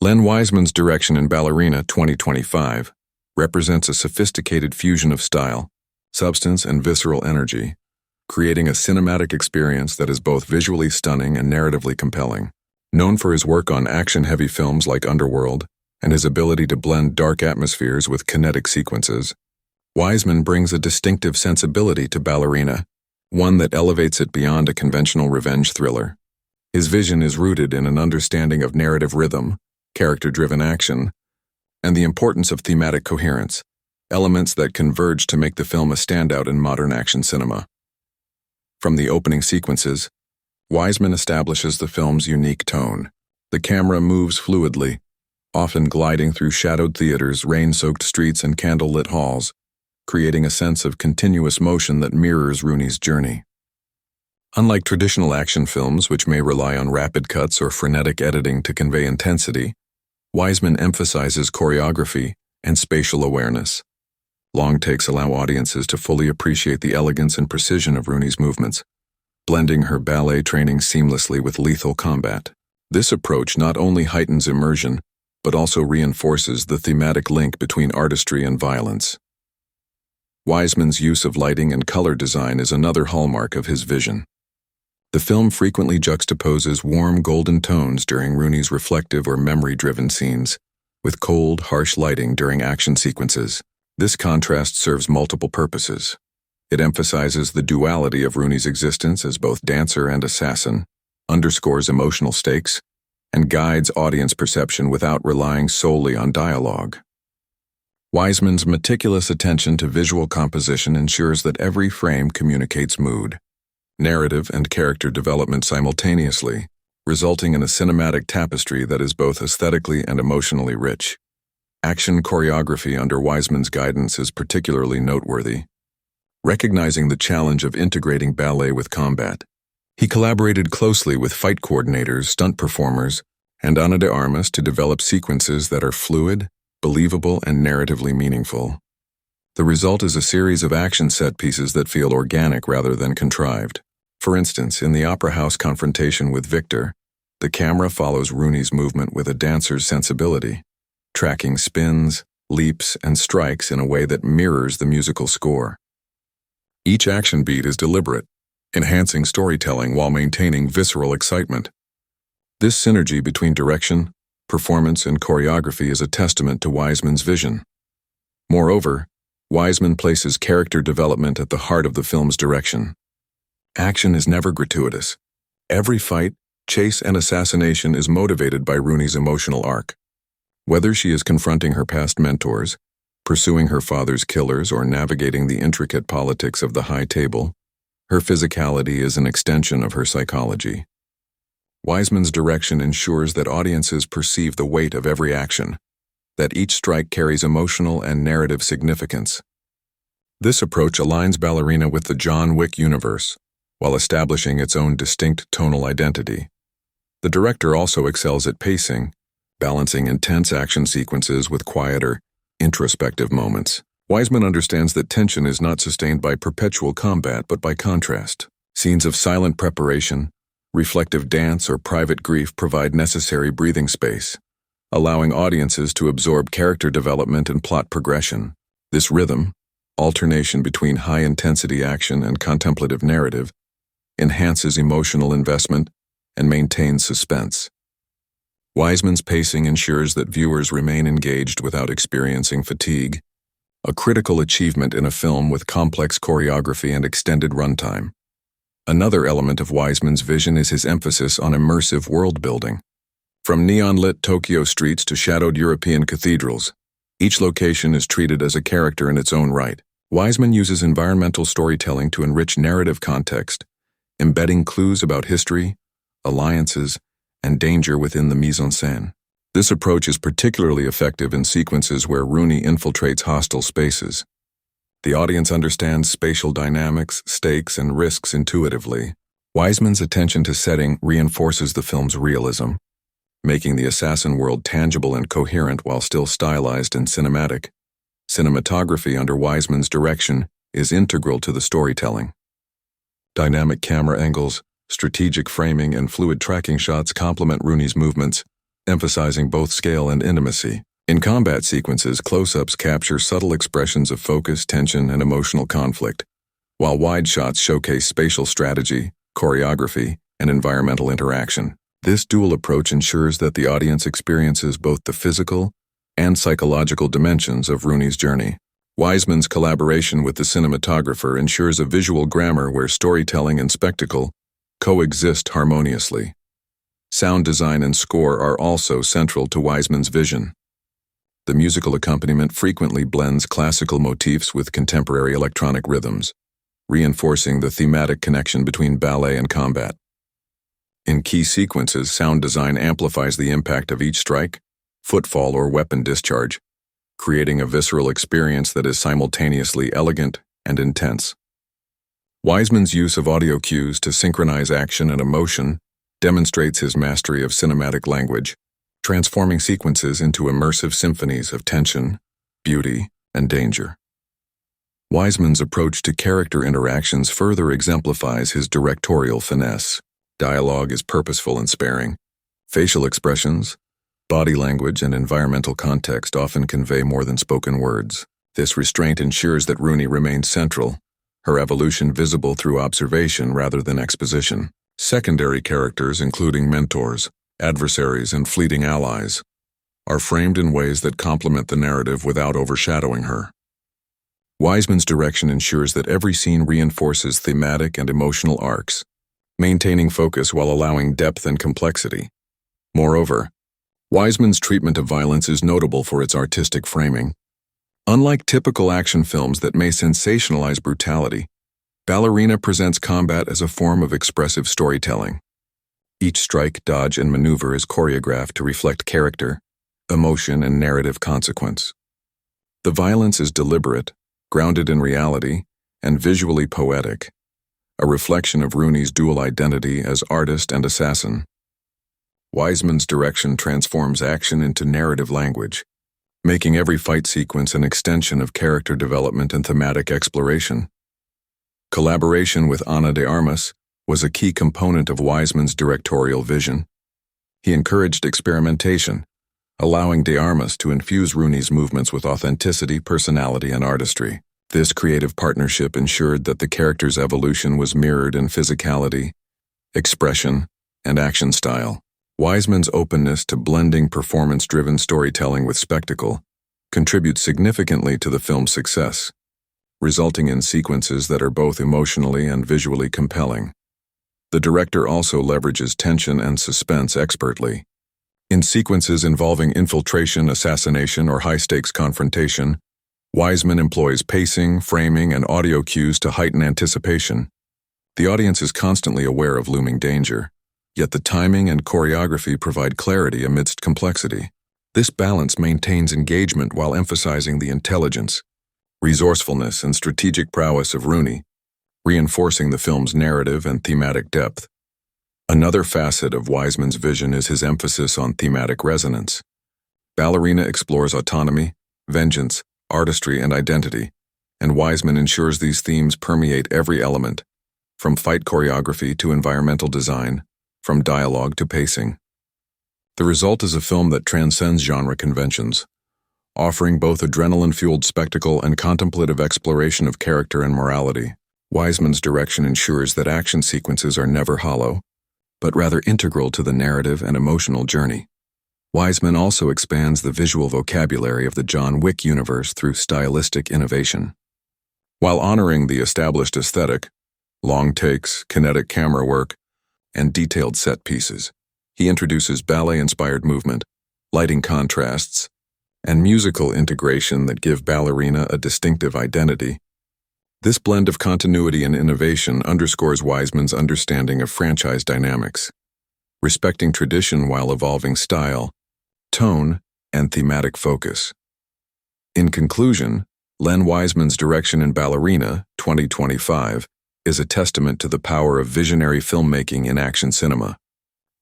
Len Wiseman's direction in Ballerina 2025 represents a sophisticated fusion of style, substance, and visceral energy, creating a cinematic experience that is both visually stunning and narratively compelling. Known for his work on action-heavy films like Underworld and his ability to blend dark atmospheres with kinetic sequences, Wiseman brings a distinctive sensibility to Ballerina, one that elevates it beyond a conventional revenge thriller. His vision is rooted in an understanding of narrative rhythm, character-driven action, and the importance of thematic coherence, elements that converge to make the film a standout in modern action cinema. From the opening sequences, Wiseman establishes the film's unique tone. The camera moves fluidly, often gliding through shadowed theaters, rain-soaked streets, and candlelit halls, creating a sense of continuous motion that mirrors Rooney's journey. Unlike traditional action films, which may rely on rapid cuts or frenetic editing to convey intensity, Wiseman emphasizes choreography and spatial awareness. Long takes allow audiences to fully appreciate the elegance and precision of Rooney's movements, blending her ballet training seamlessly with lethal combat. This approach not only heightens immersion, but also reinforces the thematic link between artistry and violence. Wiseman's use of lighting and color design is another hallmark of his vision. The film frequently juxtaposes warm golden tones during Rooney's reflective or memory-driven scenes, with cold, harsh lighting during action sequences. This contrast serves multiple purposes. It emphasizes the duality of Rooney's existence as both dancer and assassin, underscores emotional stakes, and guides audience perception without relying solely on dialogue. Wiseman's meticulous attention to visual composition ensures that every frame communicates mood, narrative, and character development simultaneously, resulting in a cinematic tapestry that is both aesthetically and emotionally rich. Action choreography under Wiseman's guidance is particularly noteworthy, recognizing the challenge of integrating ballet with combat. He collaborated closely with fight coordinators, stunt performers, and Ana de Armas to develop sequences that are fluid, believable, and narratively meaningful. The result is a series of action set pieces that feel organic rather than contrived. For instance, in the opera house confrontation with Victor, the camera follows Rooney's movement with a dancer's sensibility, tracking spins, leaps, and strikes in a way that mirrors the musical score. Each action beat is deliberate, enhancing storytelling while maintaining visceral excitement. This synergy between direction, performance, and choreography is a testament to Wiseman's vision. Moreover, Wiseman places character development at the heart of the film's direction. Action is never gratuitous. Every fight, chase and assassination is motivated by Rooney's emotional arc. Whether she is confronting her past mentors, pursuing her father's killers, or navigating the intricate politics of the high table, her physicality is an extension of her psychology. Wiseman's direction ensures that audiences perceive the weight of every action, that each strike carries emotional and narrative significance. This approach aligns Ballerina with the John Wick universe, while establishing its own distinct tonal identity. The director also excels at pacing, balancing intense action sequences with quieter, introspective moments. Wiseman understands that tension is not sustained by perpetual combat but by contrast. Scenes of silent preparation, reflective dance, or private grief provide necessary breathing space, allowing audiences to absorb character development and plot progression. This rhythm, alternation between high-intensity action and contemplative narrative, enhances emotional investment and maintains suspense. Wiseman's pacing ensures that viewers remain engaged without experiencing fatigue, a critical achievement in a film with complex choreography and extended runtime. Another element of Wiseman's vision is his emphasis on immersive world-building. From neon-lit Tokyo streets to shadowed European cathedrals, each location is treated as a character in its own right. Wiseman uses environmental storytelling to enrich narrative context, embedding clues about history, alliances, and danger within the mise-en-scène. This approach is particularly effective in sequences where Rooney infiltrates hostile spaces. The audience understands spatial dynamics, stakes, and risks intuitively. Wiseman's attention to setting reinforces the film's realism, making the assassin world tangible and coherent while still stylized and cinematic. Cinematography under Wiseman's direction is integral to the storytelling. Dynamic camera angles, strategic framing, and fluid tracking shots complement Rooney's movements, emphasizing both scale and intimacy. In combat sequences, close-ups capture subtle expressions of focus, tension, and emotional conflict, while wide shots showcase spatial strategy, choreography, and environmental interaction. This dual approach ensures that the audience experiences both the physical and psychological dimensions of Rooney's journey. Wiseman's collaboration with the cinematographer ensures a visual grammar where storytelling and spectacle coexist harmoniously. Sound design and score are also central to Wiseman's vision. The musical accompaniment frequently blends classical motifs with contemporary electronic rhythms, reinforcing the thematic connection between ballet and combat. In key sequences, sound design amplifies the impact of each strike, footfall, or weapon discharge, creating a visceral experience that is simultaneously elegant and intense. Wiseman's use of audio cues to synchronize action and emotion demonstrates his mastery of cinematic language, transforming sequences into immersive symphonies of tension, beauty, and danger. Wiseman's approach to character interactions further exemplifies his directorial finesse. Dialogue is purposeful and sparing. Facial expressions, body language, and environmental context often convey more than spoken words. This restraint ensures that Rooney remains central, her evolution visible through observation rather than exposition. Secondary characters, including mentors, adversaries, and fleeting allies, are framed in ways that complement the narrative without overshadowing her. Wiseman's direction ensures that every scene reinforces thematic and emotional arcs, maintaining focus while allowing depth and complexity. Moreover, Wiseman's treatment of violence is notable for its artistic framing. Unlike typical action films that may sensationalize brutality, Ballerina presents combat as a form of expressive storytelling. Each strike, dodge, and maneuver is choreographed to reflect character, emotion, and narrative consequence. The violence is deliberate, grounded in reality, and visually poetic, a reflection of Rooney's dual identity as artist and assassin. Wiseman's direction transforms action into narrative language, making every fight sequence an extension of character development and thematic exploration. Collaboration with Ana de Armas was a key component of Wiseman's directorial vision. He encouraged experimentation, allowing de Armas to infuse Rooney's movements with authenticity, personality, and artistry. This creative partnership ensured that the character's evolution was mirrored in physicality, expression, and action style. Wiseman's openness to blending performance-driven storytelling with spectacle contributes significantly to the film's success, resulting in sequences that are both emotionally and visually compelling. The director also leverages tension and suspense expertly. In sequences involving infiltration, assassination, or high-stakes confrontation, Wiseman employs pacing, framing, and audio cues to heighten anticipation. The audience is constantly aware of looming danger, yet the timing and choreography provide clarity amidst complexity. This balance maintains engagement while emphasizing the intelligence, resourcefulness, and strategic prowess of Rooney, reinforcing the film's narrative and thematic depth. Another facet of Wiseman's vision is his emphasis on thematic resonance. Ballerina explores autonomy, vengeance, artistry, and identity, and Wiseman ensures these themes permeate every element, from fight choreography to environmental design, from dialogue to pacing. The result is a film that transcends genre conventions, offering both adrenaline-fueled spectacle and contemplative exploration of character and morality. Wiseman's direction ensures that action sequences are never hollow, but rather integral to the narrative and emotional journey. Wiseman also expands the visual vocabulary of the John Wick universe through stylistic innovation. While honoring the established aesthetic, long takes, kinetic camera work, and detailed set pieces, he introduces ballet-inspired movement, lighting contrasts, and musical integration that give Ballerina a distinctive identity. This blend of continuity and innovation underscores Wiseman's understanding of franchise dynamics, respecting tradition while evolving style, tone, and thematic focus. In conclusion, Len Wiseman's direction in Ballerina, 2025, is a testament to the power of visionary filmmaking in action cinema.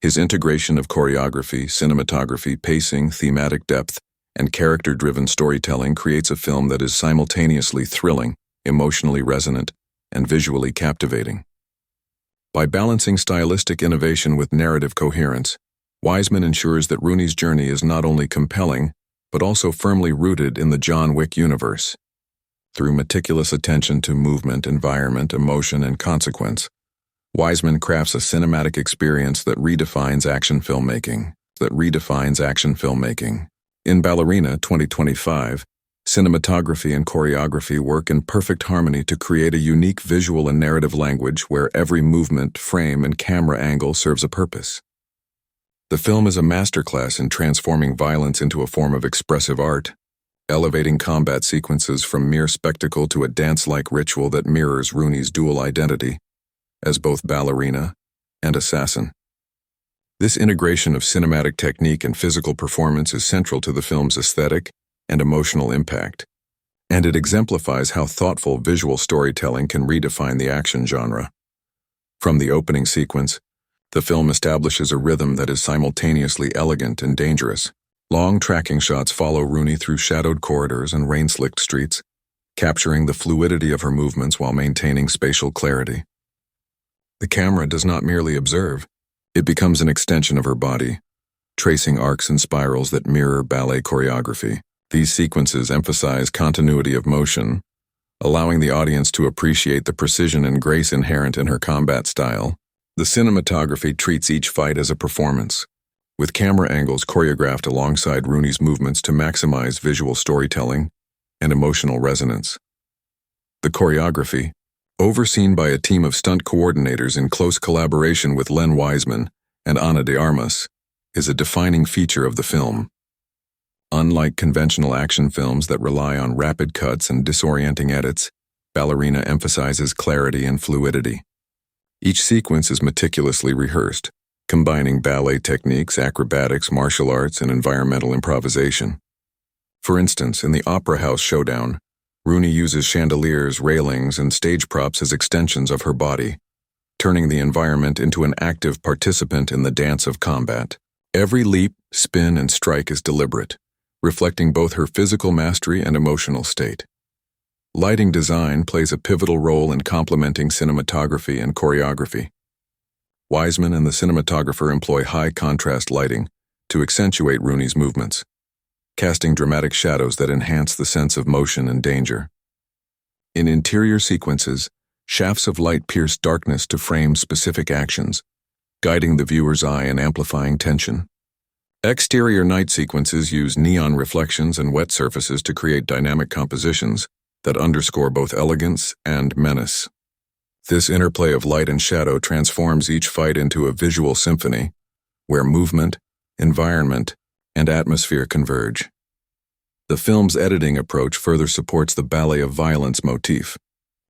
His integration of choreography, cinematography, pacing, thematic depth, and character-driven storytelling creates a film that is simultaneously thrilling, emotionally resonant, and visually captivating. By balancing stylistic innovation with narrative coherence, Wiseman ensures that Rooney's journey is not only compelling, but also firmly rooted in the John Wick universe. Through meticulous attention to movement, environment, emotion, and consequence, Wiseman crafts a cinematic experience that redefines action filmmaking. In Ballerina 2025, cinematography and choreography work in perfect harmony to create a unique visual and narrative language where every movement, frame, and camera angle serves a purpose. The film is a masterclass in transforming violence into a form of expressive art, elevating combat sequences from mere spectacle to a dance-like ritual that mirrors Rooney's dual identity as both ballerina and assassin. This integration of cinematic technique and physical performance is central to the film's aesthetic and emotional impact, and it exemplifies how thoughtful visual storytelling can redefine the action genre. From the opening sequence, the film establishes a rhythm that is simultaneously elegant and dangerous. Long tracking shots follow Rooney through shadowed corridors and rain-slicked streets, capturing the fluidity of her movements while maintaining spatial clarity. The camera does not merely observe, it becomes an extension of her body, tracing arcs and spirals that mirror ballet choreography. These sequences emphasize continuity of motion, allowing the audience to appreciate the precision and grace inherent in her combat style. The cinematography treats each fight as a performance, with camera angles choreographed alongside Rooney's movements to maximize visual storytelling and emotional resonance. The choreography, overseen by a team of stunt coordinators in close collaboration with Len Wiseman and Ana de Armas, is a defining feature of the film. Unlike conventional action films that rely on rapid cuts and disorienting edits, Ballerina emphasizes clarity and fluidity. Each sequence is meticulously rehearsed, combining ballet techniques, acrobatics, martial arts, and environmental improvisation. For instance, in the Opera House showdown, Rooney uses chandeliers, railings, and stage props as extensions of her body, turning the environment into an active participant in the dance of combat. Every leap, spin, and strike is deliberate, reflecting both her physical mastery and emotional state. Lighting design plays a pivotal role in complementing cinematography and choreography. Wiseman and the cinematographer employ high-contrast lighting to accentuate Rooney's movements, casting dramatic shadows that enhance the sense of motion and danger. In interior sequences, shafts of light pierce darkness to frame specific actions, guiding the viewer's eye and amplifying tension. Exterior night sequences use neon reflections and wet surfaces to create dynamic compositions that underscore both elegance and menace. This interplay of light and shadow transforms each fight into a visual symphony, where movement, environment, and atmosphere converge. The film's editing approach further supports the ballet of violence motif.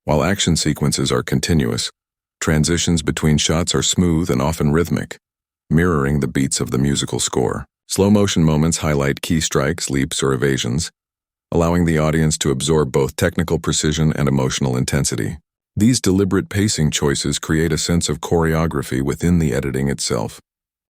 While action sequences are continuous, transitions between shots are smooth and often rhythmic, mirroring the beats of the musical score. Slow-motion moments highlight key strikes, leaps, or evasions, allowing the audience to absorb both technical precision and emotional intensity. These deliberate pacing choices create a sense of choreography within the editing itself,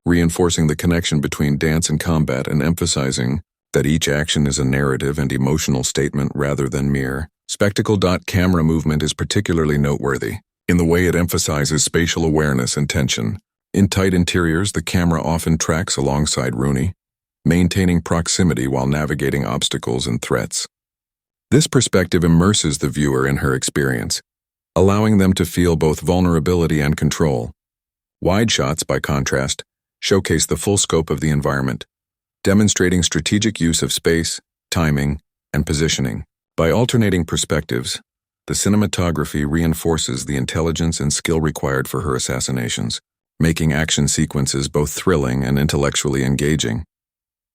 reinforcing the connection between dance and combat and emphasizing that each action is a narrative and emotional statement rather than mere spectacle. Camera movement is particularly noteworthy in the way it emphasizes spatial awareness and tension. In tight interiors, the camera often tracks alongside Rooney, maintaining proximity while navigating obstacles and threats. This perspective immerses the viewer in her experience, allowing them to feel both vulnerability and control. Wide shots, by contrast, showcase the full scope of the environment, demonstrating strategic use of space, timing, and positioning. By alternating perspectives, the cinematography reinforces the intelligence and skill required for her assassinations, making action sequences both thrilling and intellectually engaging.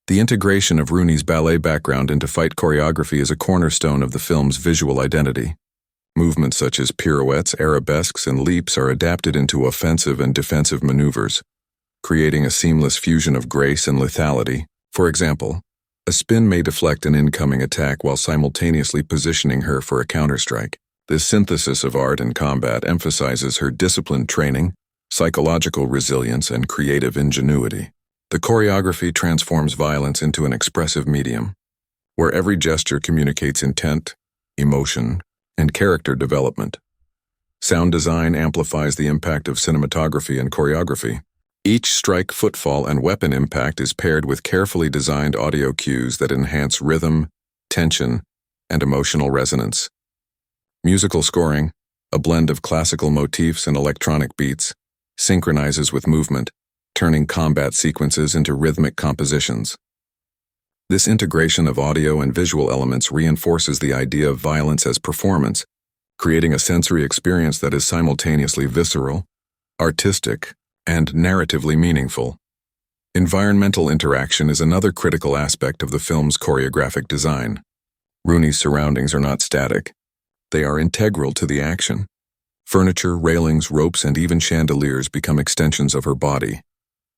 The integration of Rooney's ballet background into fight choreography is a cornerstone of the film's visual identity. Movements such as pirouettes, arabesques, and leaps are adapted into offensive and defensive maneuvers, creating a seamless fusion of grace and lethality. For example, a spin may deflect an incoming attack while simultaneously positioning her for a counterstrike. This synthesis of art and combat emphasizes her disciplined training, psychological resilience, and creative ingenuity. The choreography transforms violence into an expressive medium, where every gesture communicates intent, emotion, and character development. Sound design amplifies the impact of cinematography and choreography. Each strike, footfall, and weapon impact is paired with carefully designed audio cues that enhance rhythm, tension, and emotional resonance. Musical scoring, a blend of classical motifs and electronic beats, synchronizes with movement, turning combat sequences into rhythmic compositions. This integration of audio and visual elements reinforces the idea of violence as performance, creating a sensory experience that is simultaneously visceral, artistic, and narratively meaningful. Environmental interaction is another critical aspect of the film's choreographic design. Rooney's surroundings are not static. They are integral to the action. Furniture, railings, ropes, and even chandeliers become extensions of her body,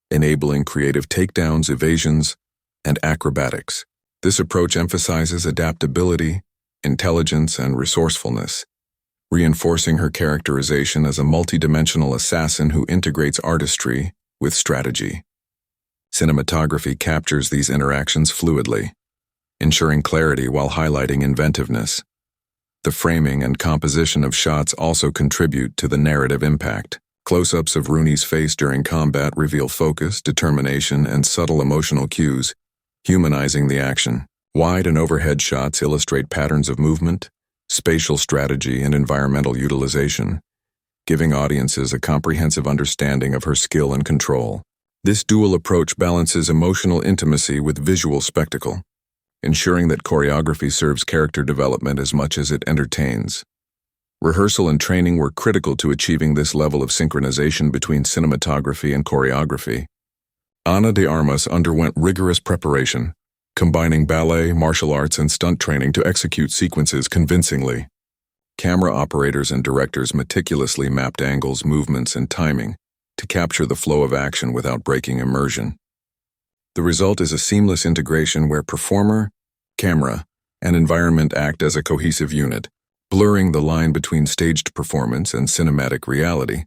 enabling creative takedowns, evasions, and acrobatics. This approach emphasizes adaptability, intelligence, and resourcefulness, reinforcing her characterization as a multidimensional assassin who integrates artistry with strategy. Cinematography captures these interactions fluidly, ensuring clarity while highlighting inventiveness. The framing and composition of shots also contribute to the narrative impact. Close-ups of Rooney's face during combat reveal focus, determination, and subtle emotional cues, humanizing the action. Wide and overhead shots illustrate patterns of movement, spatial strategy, and environmental utilization, giving audiences a comprehensive understanding of her skill and control. This dual approach balances emotional intimacy with visual spectacle, ensuring that choreography serves character development as much as it entertains. Rehearsal and training were critical to achieving this level of synchronization between cinematography and choreography. Ana de Armas underwent rigorous preparation, combining ballet, martial arts, and stunt training to execute sequences convincingly. Camera operators and directors meticulously mapped angles, movements, and timing to capture the flow of action without breaking immersion. The result is a seamless integration where performer, camera, and environment act as a cohesive unit, blurring the line between staged performance and cinematic reality.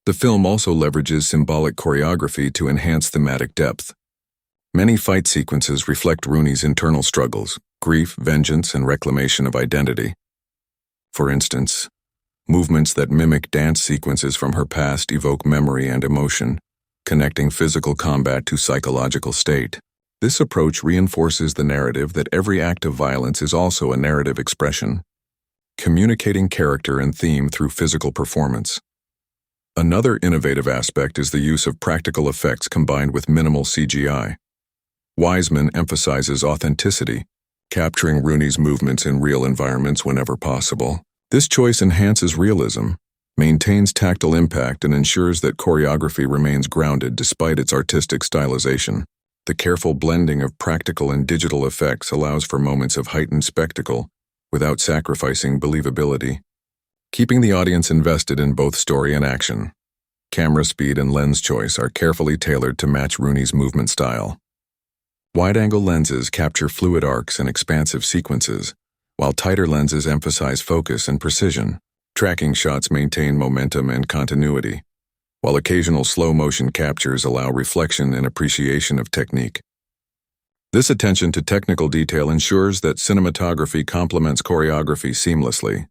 The film also leverages symbolic choreography to enhance thematic depth. Many fight sequences reflect Rooney's internal struggles, grief, vengeance, and reclamation of identity. For instance, movements that mimic dance sequences from her past evoke memory and emotion, connecting physical combat to psychological state. This approach reinforces the narrative that every act of violence is also a narrative expression, communicating character and theme through physical performance. Another innovative aspect is the use of practical effects combined with minimal CGI. Wiseman emphasizes authenticity, capturing Rooney's movements in real environments whenever possible. This choice enhances realism, maintains tactile impact, and ensures that choreography remains grounded despite its artistic stylization. The careful blending of practical and digital effects allows for moments of heightened spectacle without sacrificing believability, keeping the audience invested in both story and action. Camera speed and lens choice are carefully tailored to match Rooney's movement style. Wide-angle lenses capture fluid arcs and expansive sequences, while tighter lenses emphasize focus and precision. Tracking shots maintain momentum and continuity, while occasional slow-motion captures allow reflection and appreciation of technique. This attention to technical detail ensures that cinematography complements choreography seamlessly,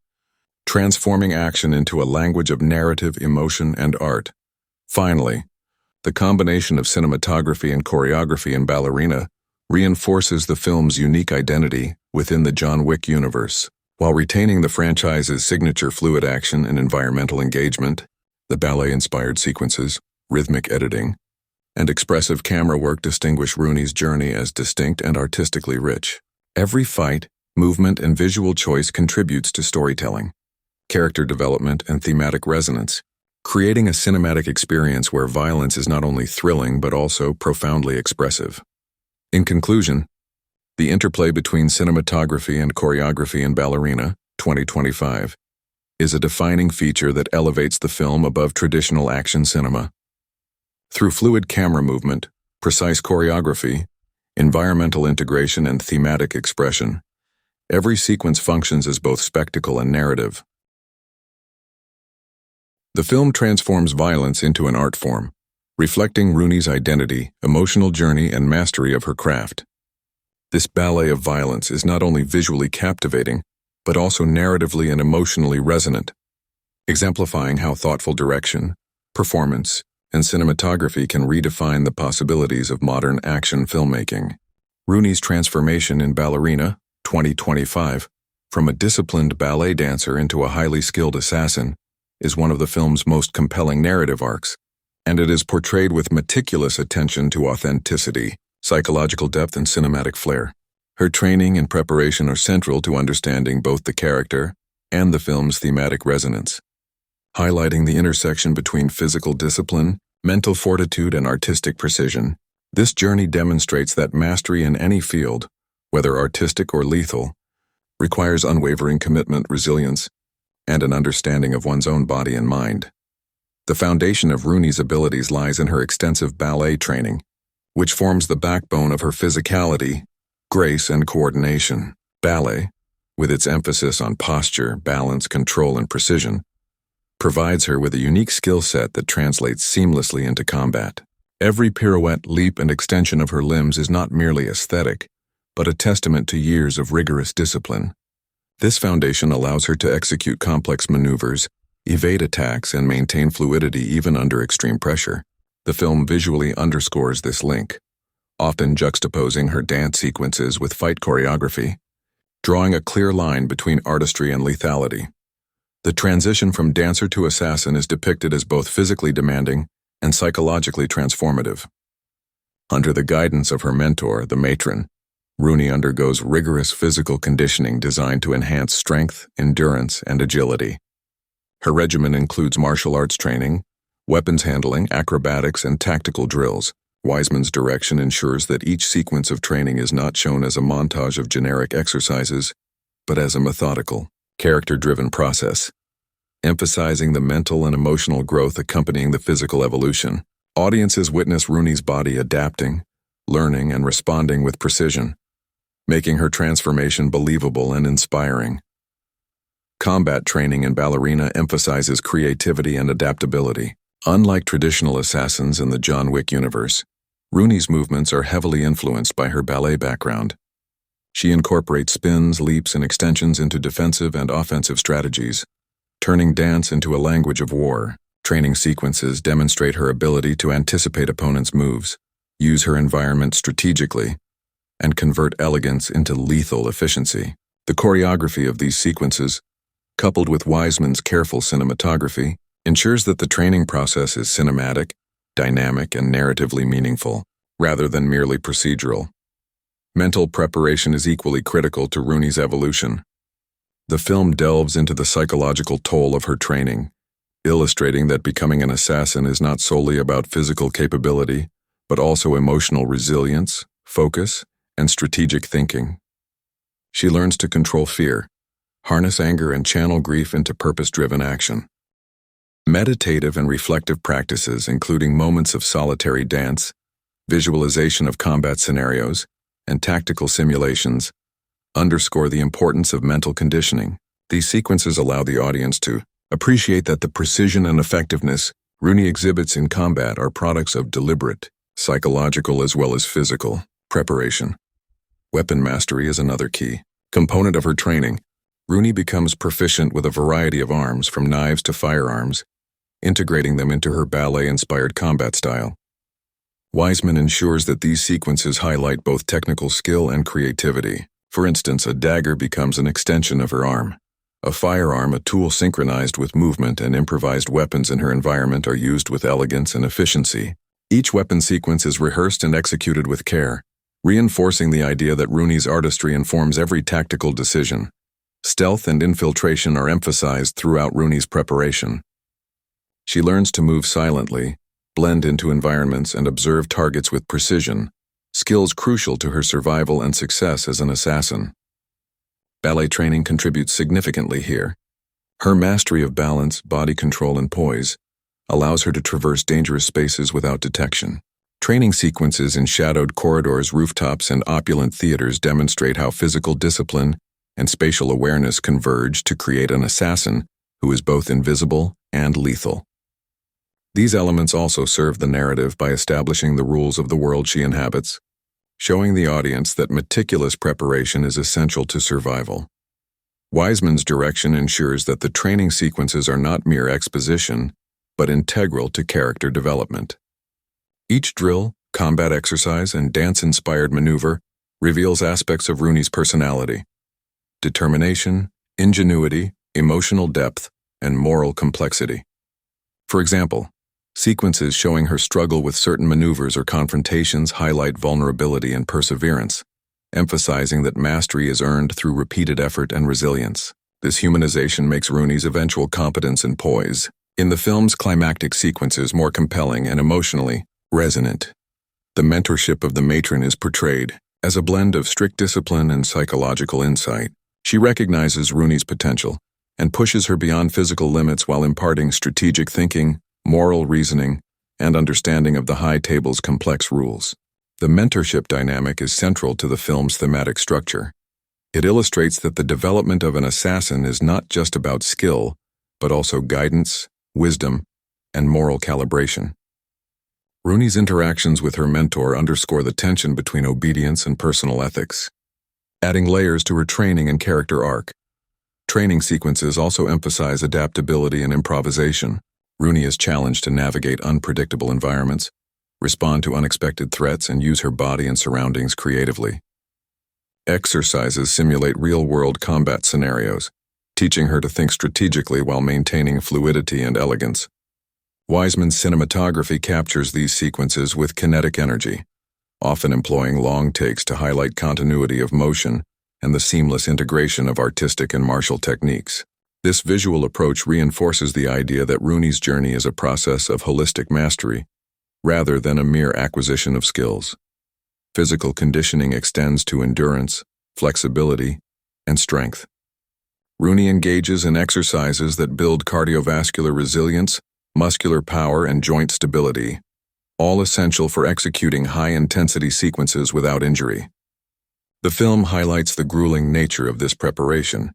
transforming action into a language of narrative, emotion, and art. Finally, the combination of cinematography and choreography in Ballerina reinforces the film's unique identity within the John Wick universe. While retaining the franchise's signature fluid action and environmental engagement, the ballet-inspired sequences, rhythmic editing, and expressive camera work distinguish Rooney's journey as distinct and artistically rich. Every fight, movement, and visual choice contributes to storytelling, character development, and thematic resonance, creating a cinematic experience where violence is not only thrilling but also profoundly expressive. In conclusion, the interplay between cinematography and choreography in Ballerina, 2025, is a defining feature that elevates the film above traditional action cinema. Through fluid camera movement, precise choreography, environmental integration, and thematic expression, every sequence functions as both spectacle and narrative. The film transforms violence into an art form, reflecting Rooney's identity, emotional journey, and mastery of her craft. This ballet of violence is not only visually captivating, but also narratively and emotionally resonant, exemplifying how thoughtful direction, performance, and cinematography can redefine the possibilities of modern action filmmaking. Rooney's transformation in Ballerina, 2025, from a disciplined ballet dancer into a highly skilled assassin, is one of the film's most compelling narrative arcs, and it is portrayed with meticulous attention to authenticity, psychological depth, and cinematic flair. Her training and preparation are central to understanding both the character and the film's thematic resonance, highlighting the intersection between physical discipline, mental fortitude, and artistic precision. This journey demonstrates that mastery in any field, whether artistic or lethal, requires unwavering commitment, resilience, and an understanding of one's own body and mind. The foundation of Rooney's abilities lies in her extensive ballet training, which forms the backbone of her physicality, grace, and coordination. Ballet, with its emphasis on posture, balance, control, and precision, provides her with a unique skill set that translates seamlessly into combat. Every pirouette, leap, and extension of her limbs is not merely aesthetic, but a testament to years of rigorous discipline. This foundation allows her to execute complex maneuvers, evade attacks, and maintain fluidity even under extreme pressure. The film visually underscores this link, often juxtaposing her dance sequences with fight choreography, drawing a clear line between artistry and lethality. The transition from dancer to assassin is depicted as both physically demanding and psychologically transformative. Under the guidance of her mentor, the matron, Rooney undergoes rigorous physical conditioning designed to enhance strength, endurance, and agility. Her regimen includes martial arts training, weapons handling, acrobatics, and tactical drills. Wiseman's direction ensures that each sequence of training is not shown as a montage of generic exercises, but as a methodical, character-driven process, emphasizing the mental and emotional growth accompanying the physical evolution. Audiences witness Rooney's body adapting, learning, and responding with precision, making her transformation believable and inspiring. Combat training in Ballerina emphasizes creativity and adaptability. Unlike traditional assassins in the John Wick universe, Rooney's movements are heavily influenced by her ballet background. She incorporates spins, leaps, and extensions into defensive and offensive strategies, turning dance into a language of war. Training sequences demonstrate her ability to anticipate opponents' moves, use her environment strategically, and convert elegance into lethal efficiency. The choreography of these sequences, coupled with Wiseman's careful cinematography, ensures that the training process is cinematic, dynamic, and narratively meaningful, rather than merely procedural. Mental preparation is equally critical to Rooney's evolution. The film delves into the psychological toll of her training, illustrating that becoming an assassin is not solely about physical capability, but also emotional resilience, focus, and strategic thinking. She learns to control fear, harness anger, and channel grief into purpose-driven action. Meditative and reflective practices, including moments of solitary dance, visualization of combat scenarios, and tactical simulations, underscore the importance of mental conditioning. These sequences allow the audience to appreciate that the precision and effectiveness Rooney exhibits in combat are products of deliberate, psychological as well as physical, preparation. Weapon mastery is another key component of her training. Rooney becomes proficient with a variety of arms, from knives to firearms, integrating them into her ballet-inspired combat style. Wiseman ensures that these sequences highlight both technical skill and creativity. For instance, a dagger becomes an extension of her arm. A firearm, a tool synchronized with movement, and improvised weapons in her environment are used with elegance and efficiency. Each weapon sequence is rehearsed and executed with care, reinforcing the idea that Rooney's artistry informs every tactical decision. Stealth and infiltration are emphasized throughout Rooney's preparation. She learns to move silently, blend into environments, and observe targets with precision, skills crucial to her survival and success as an assassin. Ballet training contributes significantly here. Her mastery of balance, body control, and poise allows her to traverse dangerous spaces without detection. Training sequences in shadowed corridors, rooftops, and opulent theaters demonstrate how physical discipline and spatial awareness converge to create an assassin who is both invisible and lethal. These elements also serve the narrative by establishing the rules of the world she inhabits, showing the audience that meticulous preparation is essential to survival. Wiseman's direction ensures that the training sequences are not mere exposition, but integral to character development. Each drill, combat exercise, and dance-inspired maneuver reveals aspects of Rooney's personality: determination, ingenuity, emotional depth, and moral complexity. For example, sequences showing her struggle with certain maneuvers or confrontations highlight vulnerability and perseverance, emphasizing that mastery is earned through repeated effort and resilience. This humanization makes Rooney's eventual competence and poise in the film's climactic sequences more compelling and emotionally resonant. The mentorship of the matron is portrayed as a blend of strict discipline and psychological insight. She recognizes Rooney's potential and pushes her beyond physical limits while imparting strategic thinking, moral reasoning, and understanding of the high table's complex rules. The mentorship dynamic is central to the film's thematic structure. It illustrates that the development of an assassin is not just about skill, but also guidance, wisdom, and moral calibration. Rooney's interactions with her mentor underscore the tension between obedience and personal ethics, adding layers to her training and character arc. Training sequences also emphasize adaptability and improvisation. Rooney is challenged to navigate unpredictable environments, respond to unexpected threats, and use her body and surroundings creatively. Exercises simulate real-world combat scenarios, teaching her to think strategically while maintaining fluidity and elegance. Wiseman's cinematography captures these sequences with kinetic energy, often employing long takes to highlight continuity of motion and the seamless integration of artistic and martial techniques. This visual approach reinforces the idea that Rooney's journey is a process of holistic mastery, rather than a mere acquisition of skills. Physical conditioning extends to endurance, flexibility, and strength. Rooney engages in exercises that build cardiovascular resilience, muscular power, and joint stability, all essential for executing high-intensity sequences without injury. The film highlights the grueling nature of this preparation,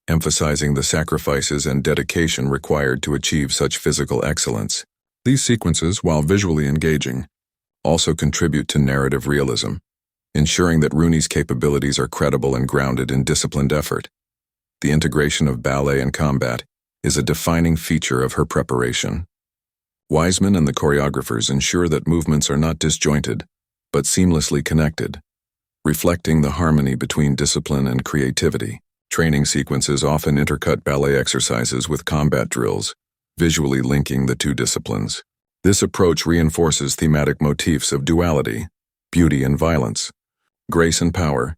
emphasizing the sacrifices and dedication required to achieve such physical excellence. These sequences, while visually engaging, also contribute to narrative realism, ensuring that Rooney's capabilities are credible and grounded in disciplined effort. The integration of ballet and combat is a defining feature of her preparation. Wiseman and the choreographers ensure that movements are not disjointed, but seamlessly connected, reflecting the harmony between discipline and creativity. Training sequences often intercut ballet exercises with combat drills, visually linking the two disciplines. This approach reinforces thematic motifs of duality, beauty and violence, grace and power,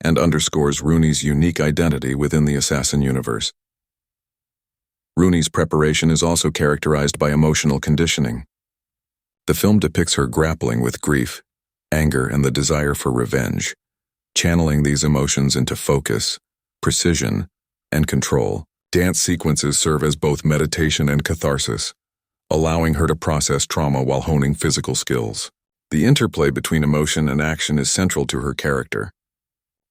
and underscores Rooney's unique identity within the assassin universe. Rooney's preparation is also characterized by emotional conditioning. The film depicts her grappling with grief, anger, and the desire for revenge, channeling these emotions into focus, precision, and control. Dance sequences serve as both meditation and catharsis, allowing her to process trauma while honing physical skills. The interplay between emotion and action is central to her character,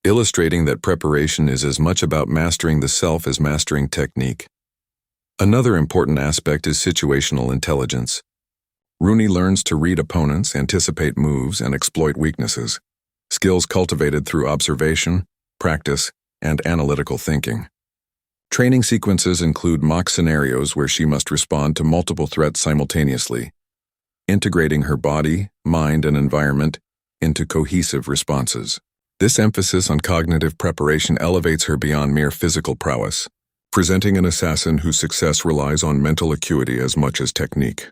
illustrating that preparation is as much about mastering the self as mastering technique. Another important aspect is situational intelligence. Rooney learns to read opponents, anticipate moves, and exploit weaknesses, skills cultivated through observation, practice, and analytical thinking. Training sequences include mock scenarios where she must respond to multiple threats simultaneously, integrating her body, mind, and environment into cohesive responses. This emphasis on cognitive preparation elevates her beyond mere physical prowess, presenting an assassin whose success relies on mental acuity as much as technique.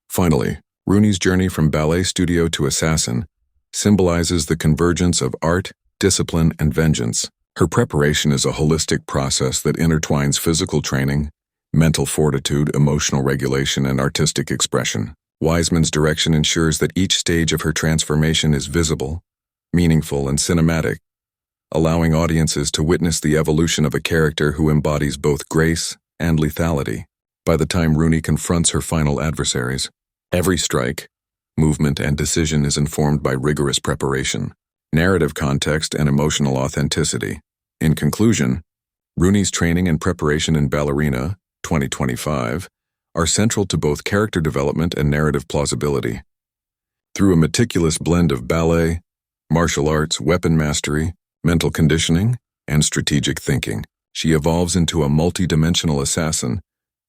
Finally, Rooney's journey from ballet studio to assassin symbolizes the convergence of art, discipline, and vengeance. Her preparation is a holistic process that intertwines physical training, mental fortitude, emotional regulation, and artistic expression. Wiseman's direction ensures that each stage of her transformation is visible, meaningful, and cinematic, allowing audiences to witness the evolution of a character who embodies both grace and lethality. By the time Rooney confronts her final adversaries, every strike, movement, and decision is informed by rigorous preparation, narrative context, and emotional authenticity. In conclusion, Rooney's training and preparation in Ballerina, 2025, are central to both character development and narrative plausibility. Through a meticulous blend of ballet, martial arts, weapon mastery, mental conditioning, and strategic thinking, she evolves into a multi-dimensional assassin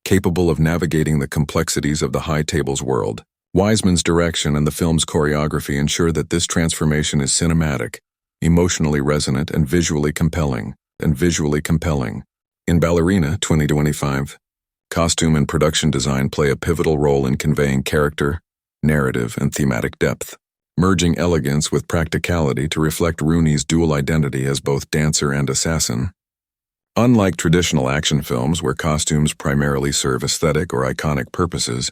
capable of navigating the complexities of the high tables world. Wiseman's direction and the film's choreography ensure that this transformation is cinematic, emotionally resonant, and visually compelling. In Ballerina 2025, costume and production design play a pivotal role in conveying character, narrative, and thematic depth, merging elegance with practicality to reflect Rooney's dual identity as both dancer and assassin. Unlike traditional action films where costumes primarily serve aesthetic or iconic purposes,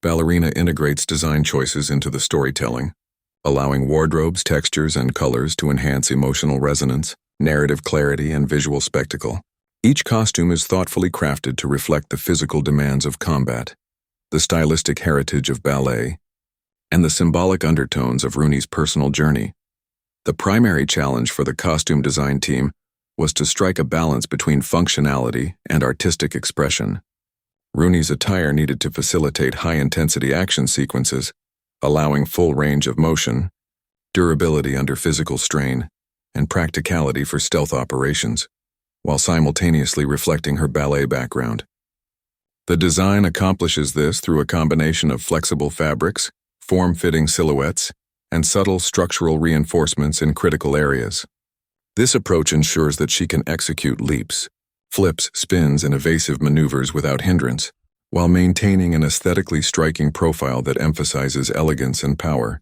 Ballerina integrates design choices into the storytelling, allowing wardrobes, textures, and colors to enhance emotional resonance, narrative clarity, and visual spectacle. Each costume is thoughtfully crafted to reflect the physical demands of combat, the stylistic heritage of ballet, and the symbolic undertones of Rooney's personal journey. The primary challenge for the costume design team was to strike a balance between functionality and artistic expression. Rooney's attire needed to facilitate high-intensity action sequences, allowing full range of motion, durability under physical strain, and practicality for stealth operations, while simultaneously reflecting her ballet background. The design accomplishes this through a combination of flexible fabrics, form-fitting silhouettes, and subtle structural reinforcements in critical areas. This approach ensures that she can execute leaps, flips, spins, and evasive maneuvers without hindrance, while maintaining an aesthetically striking profile that emphasizes elegance and power.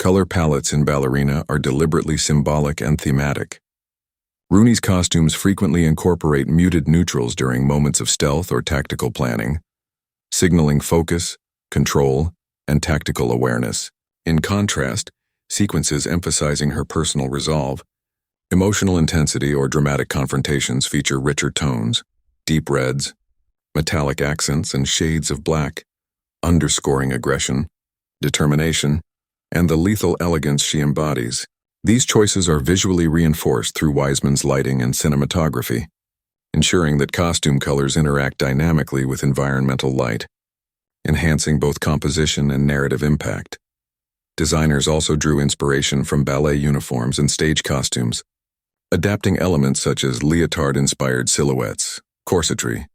Color palettes in Ballerina are deliberately symbolic and thematic. Rooney's costumes frequently incorporate muted neutrals during moments of stealth or tactical planning, signaling focus, control, and tactical awareness. In contrast, sequences emphasizing her personal resolve, emotional intensity, or dramatic confrontations feature richer tones, deep reds, metallic accents, and shades of black, underscoring aggression, determination, and the lethal elegance she embodies. These choices are visually reinforced through Wiseman's lighting and cinematography, ensuring that costume colors interact dynamically with environmental light, enhancing both composition and narrative impact. Designers also drew inspiration from ballet uniforms and stage costumes, adapting elements such as leotard-inspired silhouettes, corsetry,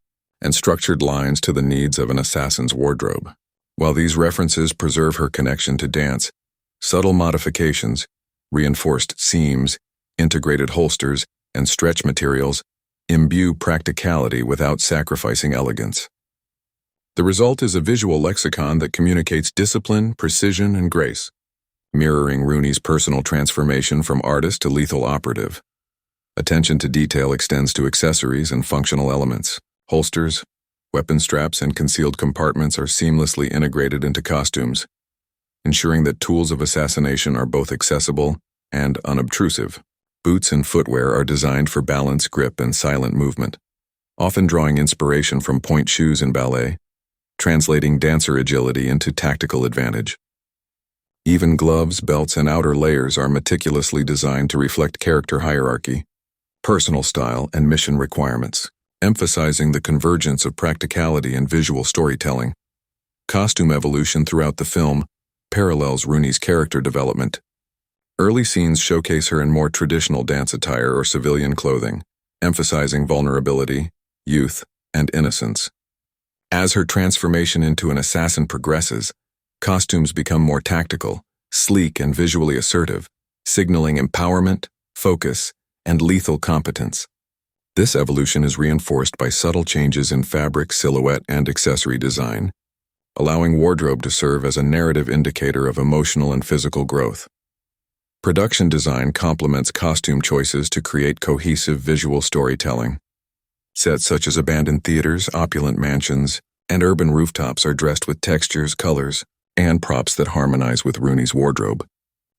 and structured lines to the needs of an assassin's wardrobe. While these references preserve her connection to dance, subtle modifications, reinforced seams, integrated holsters, and stretch materials imbue practicality without sacrificing elegance. The result is a visual lexicon that communicates discipline, precision, and grace, mirroring Rooney's personal transformation from artist to lethal operative. Attention to detail extends to accessories and functional elements. Holsters, Weapon straps and concealed compartments are seamlessly integrated into costumes, ensuring that tools of assassination are both accessible and unobtrusive. Boots and footwear are designed for balance, grip, and silent movement, often drawing inspiration from point shoes in ballet, translating dancer agility into tactical advantage. Even gloves, belts, and outer layers are meticulously designed to reflect character hierarchy, personal style, and mission requirements, emphasizing the convergence of practicality and visual storytelling. Costume evolution throughout the film parallels Rooney's character development. Early scenes showcase her in more traditional dance attire or civilian clothing, emphasizing vulnerability, youth, and innocence. As her transformation into an assassin progresses, costumes become more tactical, sleek, and visually assertive, signaling empowerment, focus, and lethal competence. This evolution is reinforced by subtle changes in fabric, silhouette, and accessory design, allowing wardrobe to serve as a narrative indicator of emotional and physical growth. Production design complements costume choices to create cohesive visual storytelling. Sets such as abandoned theaters, opulent mansions, and urban rooftops are dressed with textures, colors, and props that harmonize with Rooney's wardrobe,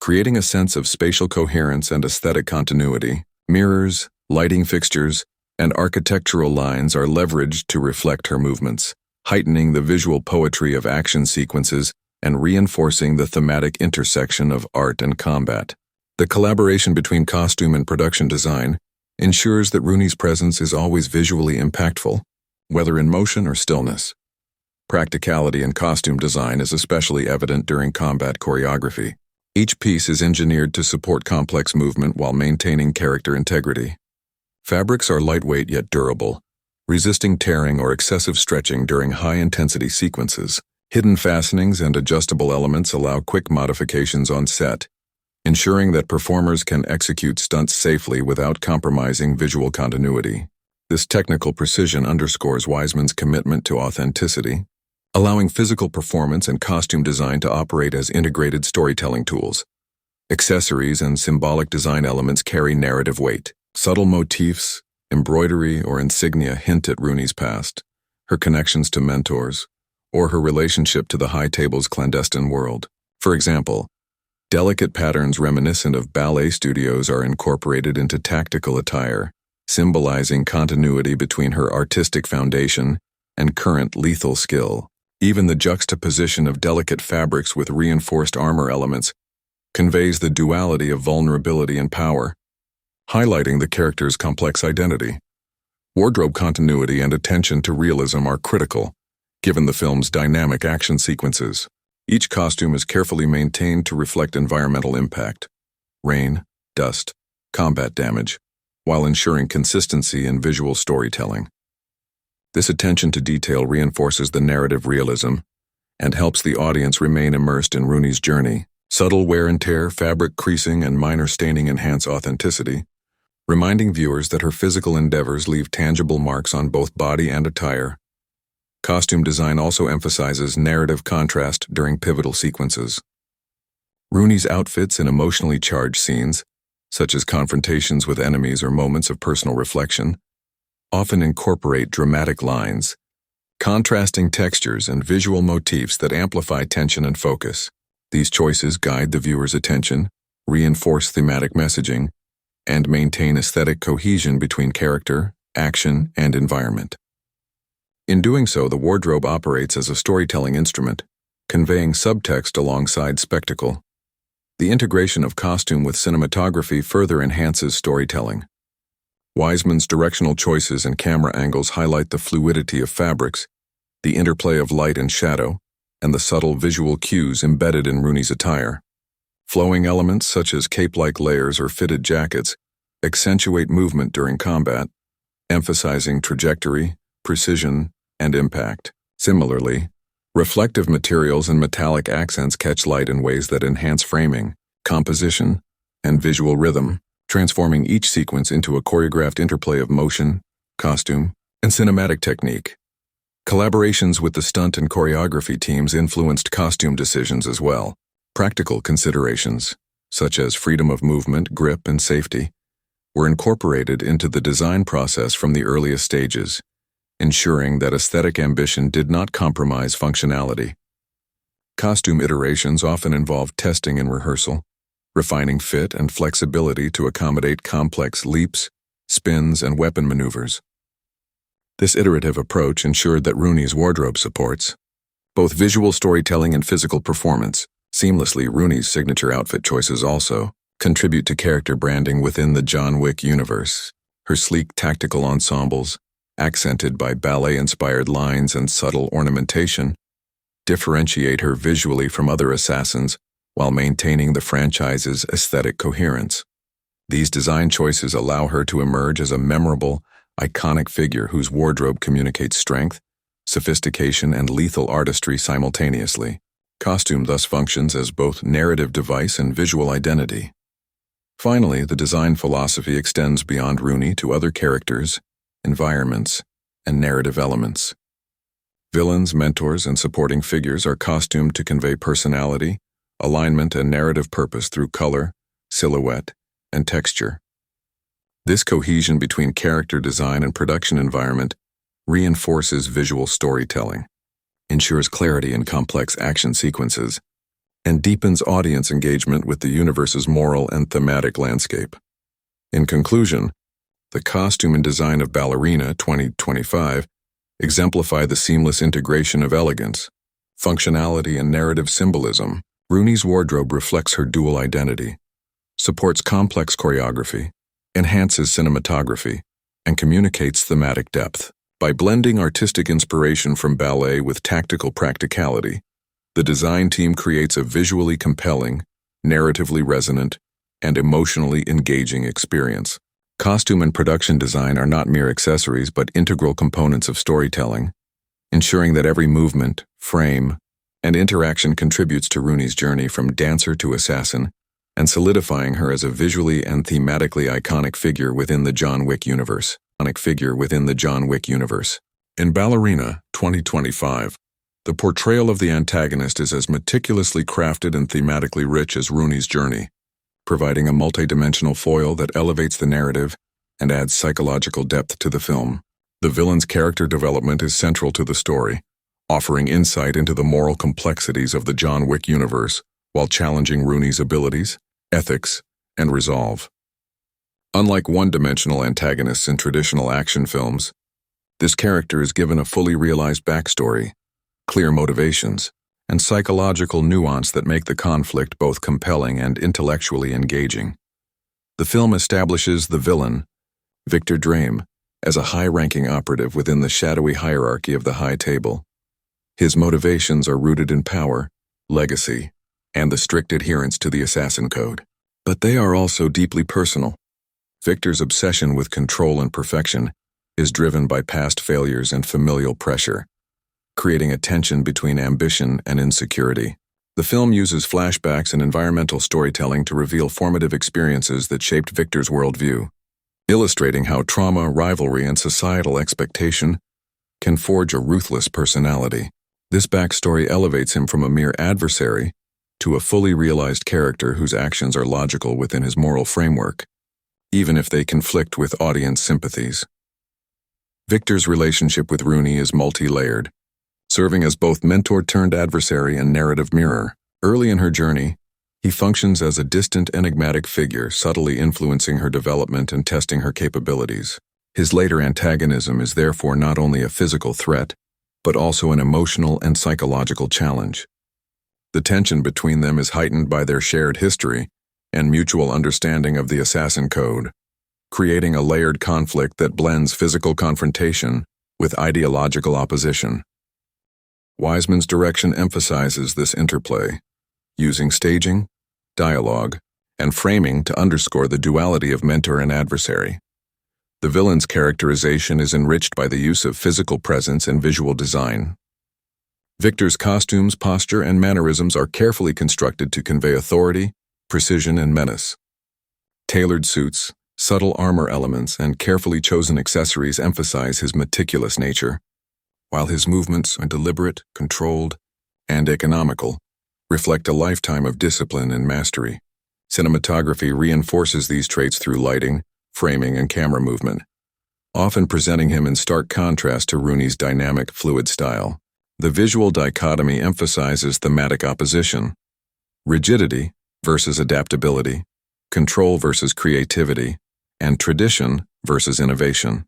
creating a sense of spatial coherence and aesthetic continuity. Mirrors, lighting fixtures, and architectural lines are leveraged to reflect her movements, heightening the visual poetry of action sequences and reinforcing the thematic intersection of art and combat. The collaboration between costume and production design ensures that Rooney's presence is always visually impactful, whether in motion or stillness. Practicality in costume design is especially evident during combat choreography. Each piece is engineered to support complex movement while maintaining character integrity. Fabrics are lightweight yet durable, resisting tearing or excessive stretching during high-intensity sequences. Hidden fastenings and adjustable elements allow quick modifications on set, ensuring that performers can execute stunts safely without compromising visual continuity. This technical precision underscores Wiseman's commitment to authenticity, allowing physical performance and costume design to operate as integrated storytelling tools. Accessories and symbolic design elements carry narrative weight. Subtle motifs, embroidery, or insignia hint at Rooney's past, her connections to mentors, or her relationship to the high table's clandestine world. For example, delicate patterns reminiscent of ballet studios are incorporated into tactical attire, symbolizing continuity between her artistic foundation and current lethal skill. Even the juxtaposition of delicate fabrics with reinforced armor elements conveys the duality of vulnerability and power, highlighting the character's complex identity. Wardrobe continuity and attention to realism are critical, given the film's dynamic action sequences. Each costume is carefully maintained to reflect environmental impact, rain, dust, combat damage, while ensuring consistency in visual storytelling. This attention to detail reinforces the narrative realism and helps the audience remain immersed in Rooney's journey. Subtle wear and tear, fabric creasing, and minor staining enhance authenticity, reminding viewers that her physical endeavors leave tangible marks on both body and attire. Costume design also emphasizes narrative contrast during pivotal sequences. Rooney's outfits in emotionally charged scenes, such as confrontations with enemies or moments of personal reflection, often incorporate dramatic lines, contrasting textures and visual motifs that amplify tension and focus. These choices guide the viewer's attention, reinforce thematic messaging, and maintain aesthetic cohesion between character, action, and environment. In doing so, the wardrobe operates as a storytelling instrument, conveying subtext alongside spectacle. The integration of costume with cinematography further enhances storytelling. Wiseman's directional choices and camera angles highlight the fluidity of fabrics, the interplay of light and shadow, and the subtle visual cues embedded in Rooney's attire. Flowing elements such as cape-like layers or fitted jackets accentuate movement during combat, emphasizing trajectory, precision, and impact. Similarly, reflective materials and metallic accents catch light in ways that enhance framing, composition, and visual rhythm, transforming each sequence into a choreographed interplay of motion, costume, and cinematic technique. Collaborations with the stunt and choreography teams influenced costume decisions as well. Practical considerations, such as freedom of movement, grip, and safety, were incorporated into the design process from the earliest stages, ensuring that aesthetic ambition did not compromise functionality. Costume iterations often involve testing and rehearsal, refining fit and flexibility to accommodate complex leaps, spins, and weapon maneuvers. This iterative approach ensured that Rooney's wardrobe supports both visual storytelling and physical performance. Seamlessly, Rooney's signature outfit choices also contribute to character branding within the John Wick universe. Her sleek tactical ensembles, accented by ballet-inspired lines and subtle ornamentation, differentiate her visually from other assassins while maintaining the franchise's aesthetic coherence. These design choices allow her to emerge as a memorable, iconic figure whose wardrobe communicates strength, sophistication, and lethal artistry simultaneously. Costume thus functions as both narrative device and visual identity. Finally, the design philosophy extends beyond Rooney to other characters, environments, and narrative elements. Villains, mentors, and supporting figures are costumed to convey personality, alignment, and narrative purpose through color, silhouette, and texture. This cohesion between character design and production environment reinforces visual storytelling, ensures clarity in complex action sequences, and deepens audience engagement with the universe's moral and thematic landscape. In conclusion, the costume and design of Ballerina 2025 exemplify the seamless integration of elegance, functionality, and narrative symbolism. Rooney's wardrobe reflects her dual identity, supports complex choreography, enhances cinematography, and communicates thematic depth. By blending artistic inspiration from ballet with tactical practicality, the design team creates a visually compelling, narratively resonant, and emotionally engaging experience. Costume and production design are not mere accessories but integral components of storytelling, ensuring that every movement, frame, and interaction contributes to Rooney's journey from dancer to assassin, and solidifying her as a visually and thematically iconic figure within the John Wick universe. In Ballerina 2025, the portrayal of the antagonist is as meticulously crafted and thematically rich as Rooney's journey, providing a multidimensional foil that elevates the narrative and adds psychological depth to the film. The villain's character development is central to the story, offering insight into the moral complexities of the John Wick universe while challenging Rooney's abilities, ethics, and resolve. Unlike one-dimensional antagonists in traditional action films, this character is given a fully realized backstory, clear motivations, and psychological nuance that make the conflict both compelling and intellectually engaging. The film establishes the villain, Victor Drame, as a high-ranking operative within the shadowy hierarchy of the High Table. His motivations are rooted in power, legacy, and the strict adherence to the Assassin Code. But they are also deeply personal. Victor's obsession with control and perfection is driven by past failures and familial pressure, creating a tension between ambition and insecurity. The film uses flashbacks and environmental storytelling to reveal formative experiences that shaped Victor's worldview, illustrating how trauma, rivalry, and societal expectation can forge a ruthless personality. This backstory elevates him from a mere adversary to a fully realized character whose actions are logical within his moral framework, even if they conflict with audience sympathies. Victor's relationship with Rooney is multi-layered, serving as both mentor-turned-adversary and narrative mirror. Early in her journey, he functions as a distant, enigmatic figure, subtly influencing her development and testing her capabilities. His later antagonism is therefore not only a physical threat, but also an emotional and psychological challenge. The tension between them is heightened by their shared history and mutual understanding of the Assassin Code, creating a layered conflict that blends physical confrontation with ideological opposition. Wiseman's direction emphasizes this interplay, using staging, dialogue, and framing to underscore the duality of mentor and adversary. The villain's characterization is enriched by the use of physical presence and visual design. Victor's costumes, posture, and mannerisms are carefully constructed to convey authority, precision, and menace. Tailored suits, subtle armor elements, and carefully chosen accessories emphasize his meticulous nature, while his movements are deliberate, controlled, and economical, reflect a lifetime of discipline and mastery. Cinematography reinforces these traits through lighting, framing, and camera movement, often presenting him in stark contrast to Rooney's dynamic, fluid style. The visual dichotomy emphasizes thematic opposition: rigidity versus adaptability, control versus creativity, and tradition versus innovation.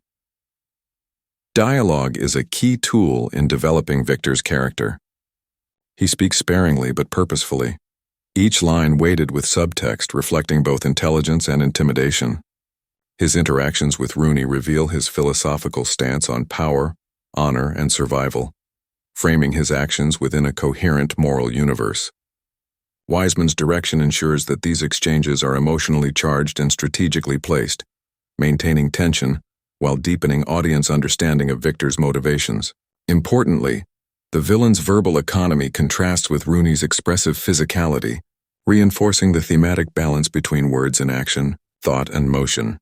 Dialogue is a key tool in developing Victor's character. He speaks sparingly but purposefully, each line weighted with subtext reflecting both intelligence and intimidation. His interactions with Rooney reveal his philosophical stance on power, honor, and survival, framing his actions within a coherent moral universe. Wiseman's direction ensures that these exchanges are emotionally charged and strategically placed, maintaining tension while deepening audience understanding of Victor's motivations. Importantly, the villain's verbal economy contrasts with Rooney's expressive physicality, reinforcing the thematic balance between words and action, thought and motion.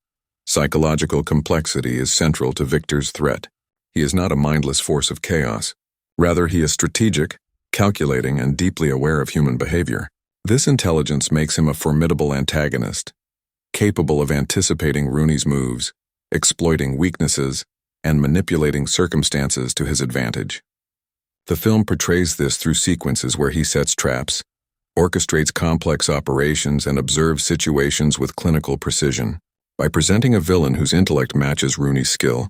Psychological complexity is central to Victor's threat. He is not a mindless force of chaos. Rather, he is strategic, calculating, and deeply aware of human behavior. This intelligence makes him a formidable antagonist, capable of anticipating Rooney's moves, exploiting weaknesses, and manipulating circumstances to his advantage. The film portrays this through sequences where he sets traps, orchestrates complex operations, and observes situations with clinical precision. By presenting a villain whose intellect matches Rooney's skill,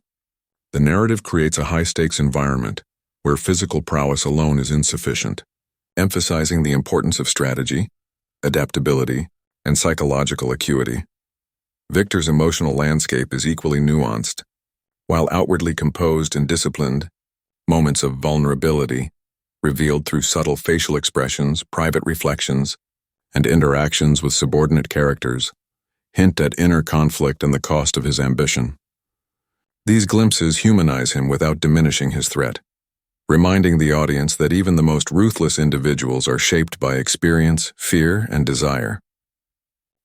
the narrative creates a high-stakes environment where physical prowess alone is insufficient, emphasizing the importance of strategy, adaptability, and psychological acuity. Victor's emotional landscape is equally nuanced. While outwardly composed and disciplined, moments of vulnerability, revealed through subtle facial expressions, private reflections, and interactions with subordinate characters, hint at inner conflict and the cost of his ambition. These glimpses humanize him without diminishing his threat, reminding the audience that even the most ruthless individuals are shaped by experience, fear, and desire.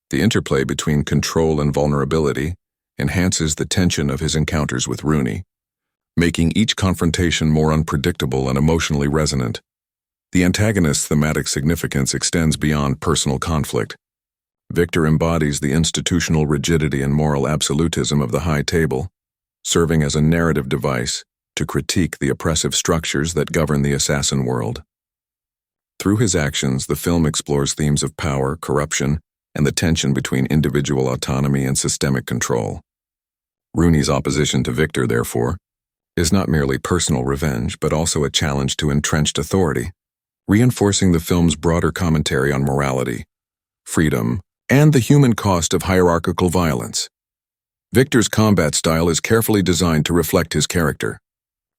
The interplay between control and vulnerability enhances the tension of his encounters with Rooney, making each confrontation more unpredictable and emotionally resonant. The antagonist's thematic significance extends beyond personal conflict. Victor embodies the institutional rigidity and moral absolutism of the high table, serving as a narrative device to critique the oppressive structures that govern the assassin world. Through his actions, the film explores themes of power, corruption, and the tension between individual autonomy and systemic control. Rooney's opposition to Victor, therefore, is not merely personal revenge, but also a challenge to entrenched authority, reinforcing the film's broader commentary on morality, freedom, and the human cost of hierarchical violence. Victor's combat style is carefully designed to reflect his character.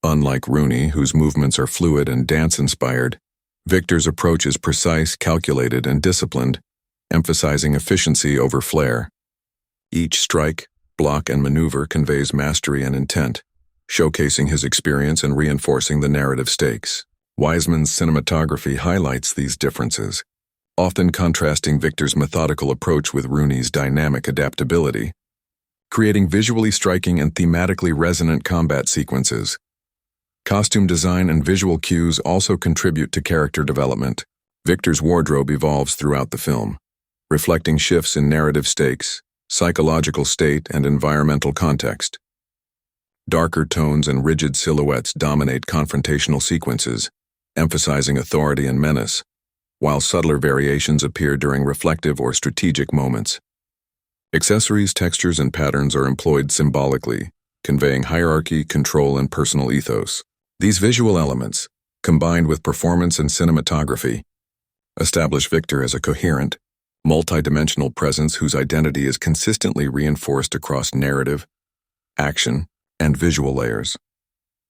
Unlike Rooney, whose movements are fluid and dance-inspired, Victor's approach is precise, calculated, and disciplined, emphasizing efficiency over flair. Each strike, block, and maneuver conveys mastery and intent, showcasing his experience and reinforcing the narrative stakes. Wiseman's cinematography highlights these differences, often contrasting Victor's methodical approach with Rooney's dynamic adaptability, creating visually striking and thematically resonant combat sequences. Costume design and visual cues also contribute to character development. Victor's wardrobe evolves throughout the film, reflecting shifts in narrative stakes, psychological state, and environmental context. Darker tones and rigid silhouettes dominate confrontational sequences, emphasizing authority and menace, while subtler variations appear during reflective or strategic moments. Accessories, textures, and patterns are employed symbolically, conveying hierarchy, control, and personal ethos. These visual elements, combined with performance and cinematography, establish Victor as a coherent, multidimensional presence whose identity is consistently reinforced across narrative, action, and visual layers.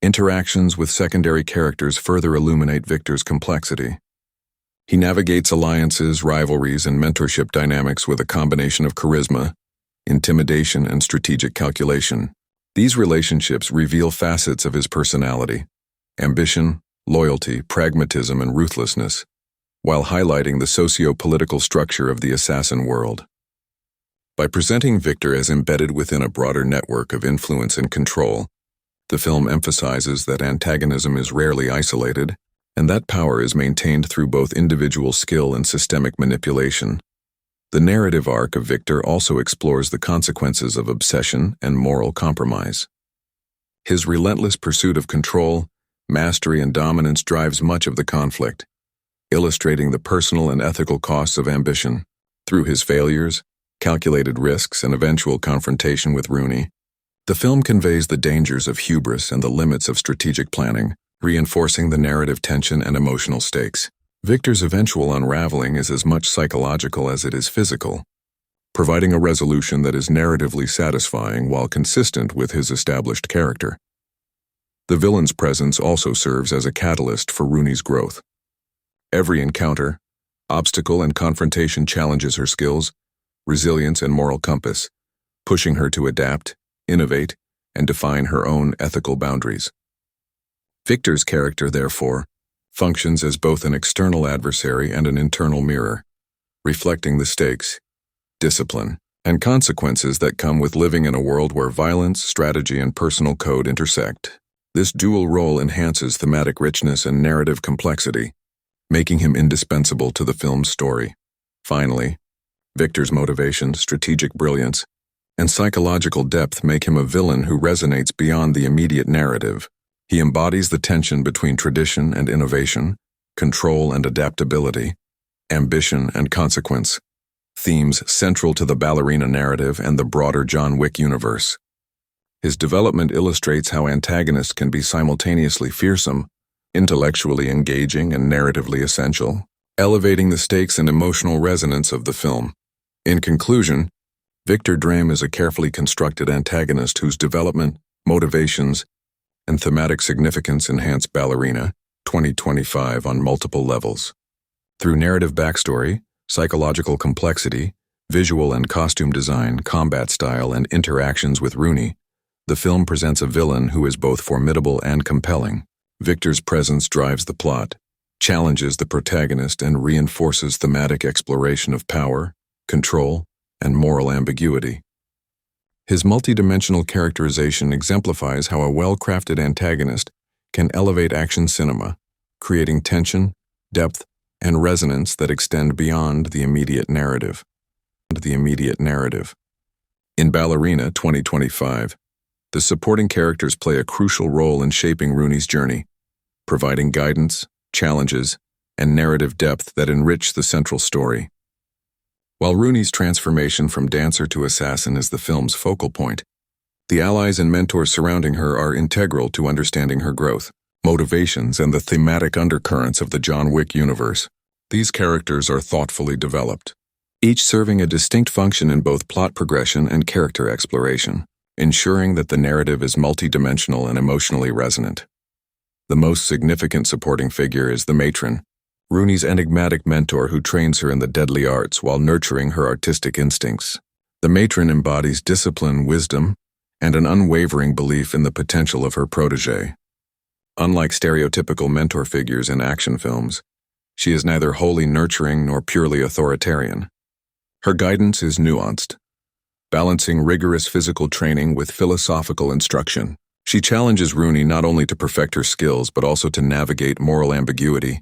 Interactions with secondary characters further illuminate Victor's complexity. He navigates alliances, rivalries, and mentorship dynamics with a combination of charisma, intimidation, and strategic calculation. These relationships reveal facets of his personality: ambition, loyalty, pragmatism, and ruthlessness, while highlighting the socio-political structure of the assassin world. By presenting Victor as embedded within a broader network of influence and control, the film emphasizes that antagonism is rarely isolated, and that power is maintained through both individual skill and systemic manipulation. The narrative arc of Victor also explores the consequences of obsession and moral compromise. His relentless pursuit of control, mastery, and dominance drives much of the conflict, illustrating the personal and ethical costs of ambition. Through his failures, calculated risks, and eventual confrontation with Rooney, the film conveys the dangers of hubris and the limits of strategic planning, reinforcing the narrative tension and emotional stakes. Victor's eventual unraveling is as much psychological as it is physical, providing a resolution that is narratively satisfying while consistent with his established character. The villain's presence also serves as a catalyst for Rooney's growth. Every encounter, obstacle, and confrontation challenges her skills, resilience, and moral compass, pushing her to adapt, innovate, and define her own ethical boundaries. Victor's character, therefore, functions as both an external adversary and an internal mirror, reflecting the stakes, discipline, and consequences that come with living in a world where violence, strategy, and personal code intersect. This dual role enhances thematic richness and narrative complexity, making him indispensable to the film's story. Finally, Victor's motivation, strategic brilliance, and psychological depth make him a villain who resonates beyond the immediate narrative. He embodies the tension between tradition and innovation, control and adaptability, ambition and consequence, themes central to the Ballerina narrative and the broader John Wick universe. His development illustrates how antagonists can be simultaneously fearsome, intellectually engaging, and narratively essential, elevating the stakes and emotional resonance of the film. In conclusion, Victor Drame is a carefully constructed antagonist whose development, motivations, and thematic significance enhance Ballerina 2025 on multiple levels. Through narrative backstory, psychological complexity, visual and costume design, combat style, and interactions with Rooney, the film presents a villain who is both formidable and compelling. Victor's presence drives the plot, challenges the protagonist, and reinforces thematic exploration of power, control, and moral ambiguity. His multidimensional characterization exemplifies how a well-crafted antagonist can elevate action cinema, creating tension, depth, and resonance that extend beyond the immediate narrative. In Ballerina 2025, the supporting characters play a crucial role in shaping Rooney's journey, providing guidance, challenges, and narrative depth that enrich the central story. While Rooney's transformation from dancer to assassin is the film's focal point, the allies and mentors surrounding her are integral to understanding her growth, motivations, and the thematic undercurrents of the John Wick universe. These characters are thoughtfully developed, each serving a distinct function in both plot progression and character exploration, ensuring that the narrative is multidimensional and emotionally resonant. The most significant supporting figure is the matron, Rooney's enigmatic mentor who trains her in the deadly arts while nurturing her artistic instincts. The matron embodies discipline, wisdom, and an unwavering belief in the potential of her protégé. Unlike stereotypical mentor figures in action films, she is neither wholly nurturing nor purely authoritarian. Her guidance is nuanced, balancing rigorous physical training with philosophical instruction. She challenges Rooney not only to perfect her skills but also to navigate moral ambiguity,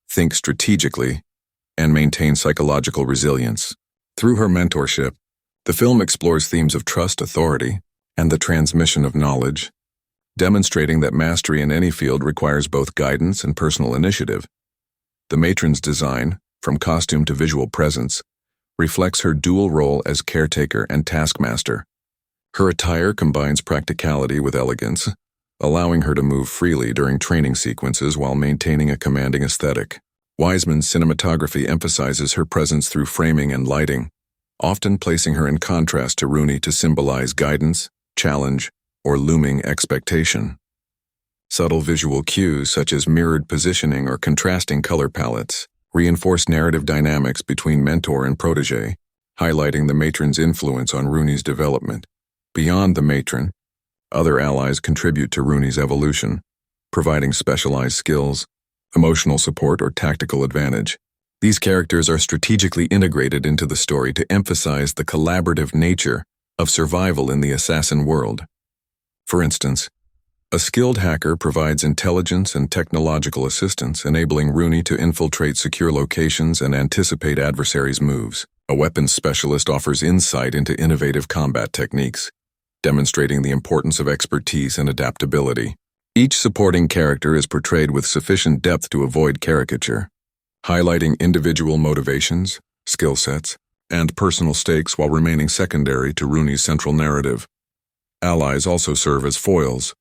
think strategically, and maintain psychological resilience. Through her mentorship, the film explores themes of trust, authority, and the transmission of knowledge, demonstrating that mastery in any field requires both guidance and personal initiative. The matron's design, from costume to visual presence, reflects her dual role as caretaker and taskmaster. Her attire combines practicality with elegance, allowing her to move freely during training sequences while maintaining a commanding aesthetic. Wiseman's cinematography emphasizes her presence through framing and lighting, often placing her in contrast to Rooney to symbolize guidance, challenge, or looming expectation. Subtle visual cues such as mirrored positioning or contrasting color palettes reinforce narrative dynamics between mentor and protégé, highlighting the matron's influence on Rooney's development. Beyond the matron, other allies contribute to Rooney's evolution, providing specialized skills, emotional support, or tactical advantage. These characters are strategically integrated into the story to emphasize the collaborative nature of survival in the assassin world. For instance, a skilled hacker provides intelligence and technological assistance, enabling Rooney to infiltrate secure locations and anticipate adversaries' moves. A weapons specialist offers insight into innovative combat techniques, demonstrating the importance of expertise and adaptability. Each supporting character is portrayed with sufficient depth to avoid caricature, highlighting individual motivations, skill sets, and personal stakes while remaining secondary to Rooney's central narrative. Allies also serve as foils,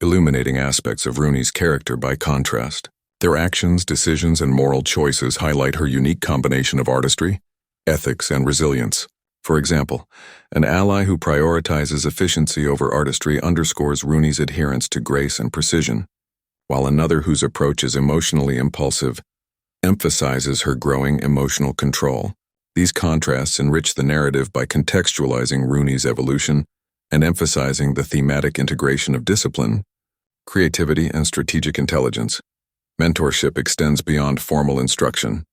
illuminating aspects of Rooney's character by contrast. Their actions, decisions, and moral choices highlight her unique combination of artistry, ethics, and resilience. For example, an ally who prioritizes efficiency over artistry underscores Rooney's adherence to grace and precision, while another whose approach is emotionally impulsive emphasizes her growing emotional control. These contrasts enrich the narrative by contextualizing Rooney's evolution and emphasizing the thematic integration of discipline, creativity, and strategic intelligence. Mentorship extends beyond formal instruction.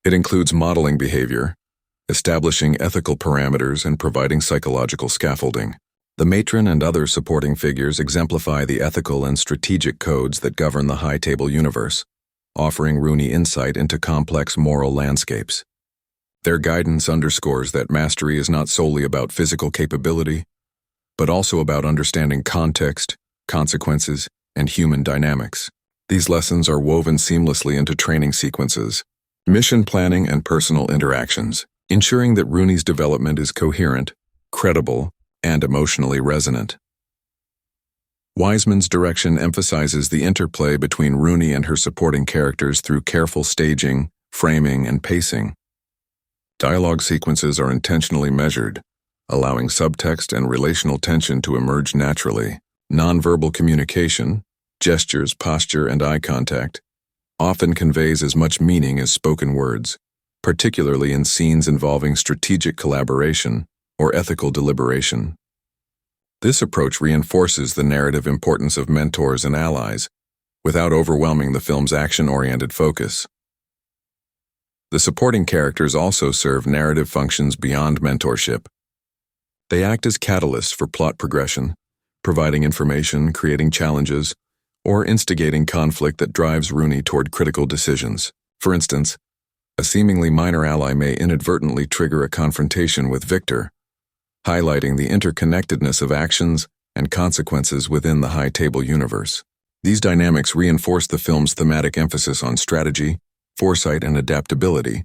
It includes modeling behavior, establishing ethical parameters, and providing psychological scaffolding. The matron and other supporting figures exemplify the ethical and strategic codes that govern the high table universe, offering Rooney insight into complex moral landscapes. Their guidance underscores that mastery is not solely about physical capability, but also about understanding context, consequences, and human dynamics. These lessons are woven seamlessly into training sequences, mission planning, and personal interactions, ensuring that Rooney's development is coherent, credible, and emotionally resonant. Wiseman's direction emphasizes the interplay between Rooney and her supporting characters through careful staging, framing, and pacing. Dialogue sequences are intentionally measured, allowing subtext and relational tension to emerge naturally. Nonverbal communication, gestures, posture, and eye contact, often conveys as much meaning as spoken words, particularly in scenes involving strategic collaboration or ethical deliberation. This approach reinforces the narrative importance of mentors and allies, without overwhelming the film's action-oriented focus. The supporting characters also serve narrative functions beyond mentorship. They act as catalysts for plot progression, providing information, creating challenges, or instigating conflict that drives Rooney toward critical decisions. For instance, a seemingly minor ally may inadvertently trigger a confrontation with Victor, highlighting the interconnectedness of actions and consequences within the high table universe. These dynamics reinforce the film's thematic emphasis on strategy, foresight, and adaptability,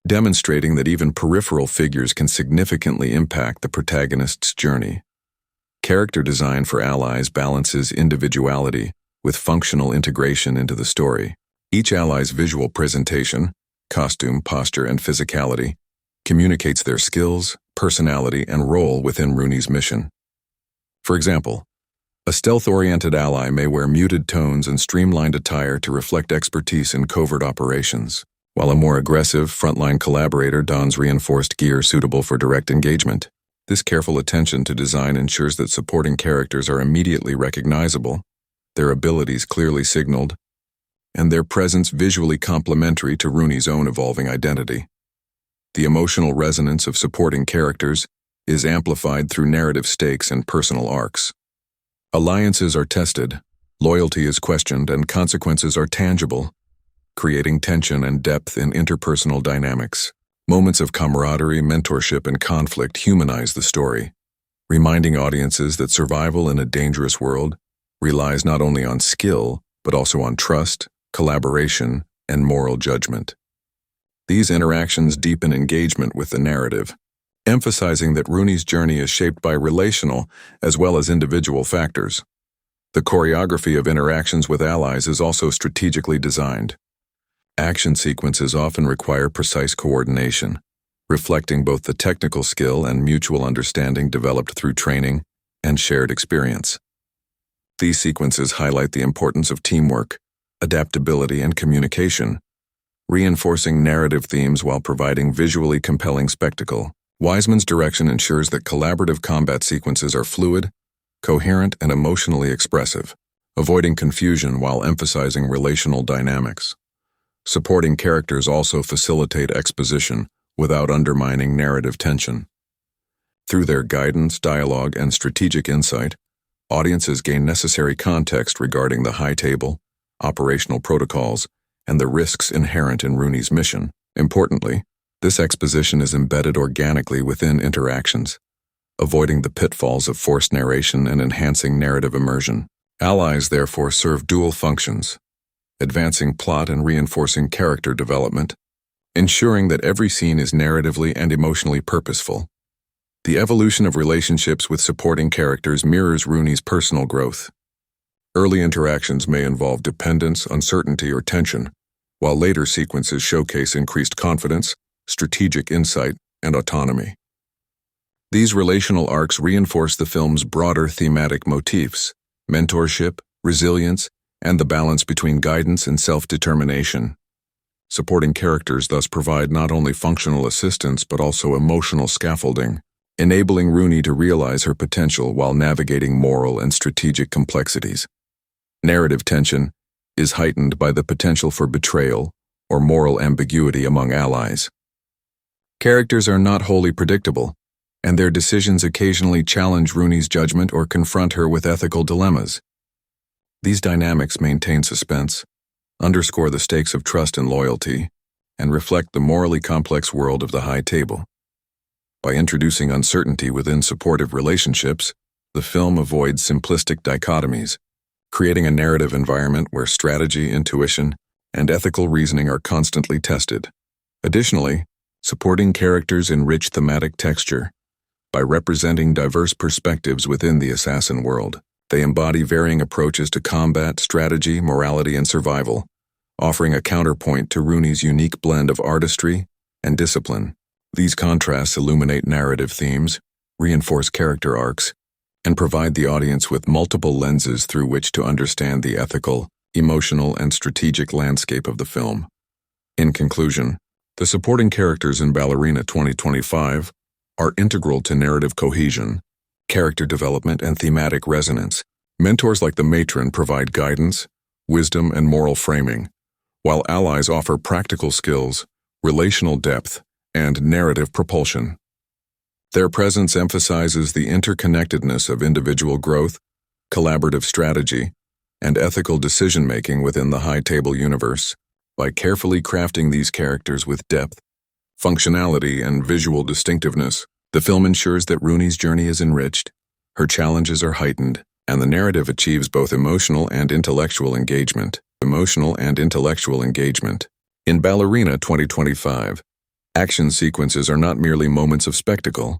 demonstrating that even peripheral figures can significantly impact the protagonist's journey. Character design for allies balances individuality with functional integration into the story. Each ally's visual presentation, costume, posture, and physicality communicates their skills, personality, and role within Rooney's mission. For example, a stealth-oriented ally may wear muted tones and streamlined attire to reflect expertise in covert operations, while a more aggressive, frontline collaborator dons reinforced gear suitable for direct engagement. This careful attention to design ensures that supporting characters are immediately recognizable, their abilities clearly signaled, and their presence visually complementary to Rooney's own evolving identity. The emotional resonance of supporting characters is amplified through narrative stakes and personal arcs. Alliances are tested, loyalty is questioned, and consequences are tangible, creating tension and depth in interpersonal dynamics. Moments of camaraderie, mentorship, and conflict humanize the story, reminding audiences that survival in a dangerous world relies not only on skill, but also on trust, collaboration, and moral judgment. These interactions deepen engagement with the narrative, emphasizing that Rooney's journey is shaped by relational as well as individual factors. The choreography of interactions with allies is also strategically designed. Action sequences often require precise coordination, reflecting both the technical skill and mutual understanding developed through training and shared experience. These sequences highlight the importance of teamwork, adaptability, and communication, reinforcing narrative themes while providing visually compelling spectacle. Wiseman's direction ensures that collaborative combat sequences are fluid, coherent, and emotionally expressive, avoiding confusion while emphasizing relational dynamics. Supporting characters also facilitate exposition without undermining narrative tension. Through their guidance, dialogue, and strategic insight, audiences gain necessary context regarding the high table, operational protocols, and the risks inherent in Rooney's mission. Importantly, this exposition is embedded organically within interactions, avoiding the pitfalls of forced narration and enhancing narrative immersion. Allies therefore serve dual functions, advancing plot and reinforcing character development, ensuring that every scene is narratively and emotionally purposeful. The evolution of relationships with supporting characters mirrors Rooney's personal growth. Early interactions may involve dependence, uncertainty, or tension, while later sequences showcase increased confidence, strategic insight, and autonomy. These relational arcs reinforce the film's broader thematic motifs: mentorship, resilience, and the balance between guidance and self-determination. Supporting characters thus provide not only functional assistance but also emotional scaffolding, enabling Rooney to realize her potential while navigating moral and strategic complexities. Narrative tension is heightened by the potential for betrayal or moral ambiguity among allies. Characters are not wholly predictable, and their decisions occasionally challenge Rooney's judgment or confront her with ethical dilemmas. These dynamics maintain suspense, underscore the stakes of trust and loyalty, and reflect the morally complex world of the High Table. By introducing uncertainty within supportive relationships, the film avoids simplistic dichotomies, creating a narrative environment where strategy, intuition, and ethical reasoning are constantly tested. Additionally, supporting characters enrich thematic texture. By representing diverse perspectives within the assassin world, they embody varying approaches to combat, strategy, morality, and survival, offering a counterpoint to Rooney's unique blend of artistry and discipline. These contrasts illuminate narrative themes, reinforce character arcs, and provide the audience with multiple lenses through which to understand the ethical, emotional, and strategic landscape of the film. In conclusion, the supporting characters in Ballerina 2025 are integral to narrative cohesion, character development, and thematic resonance. Mentors like the matron provide guidance, wisdom, and moral framing, while allies offer practical skills, relational depth, and narrative propulsion. Their presence emphasizes the interconnectedness of individual growth, collaborative strategy, and ethical decision-making within the High Table universe. By carefully crafting these characters with depth, functionality, and visual distinctiveness, the film ensures that Rooney's journey is enriched, her challenges are heightened, and the narrative achieves both emotional and intellectual engagement. In Ballerina 2025, action sequences are not merely moments of spectacle.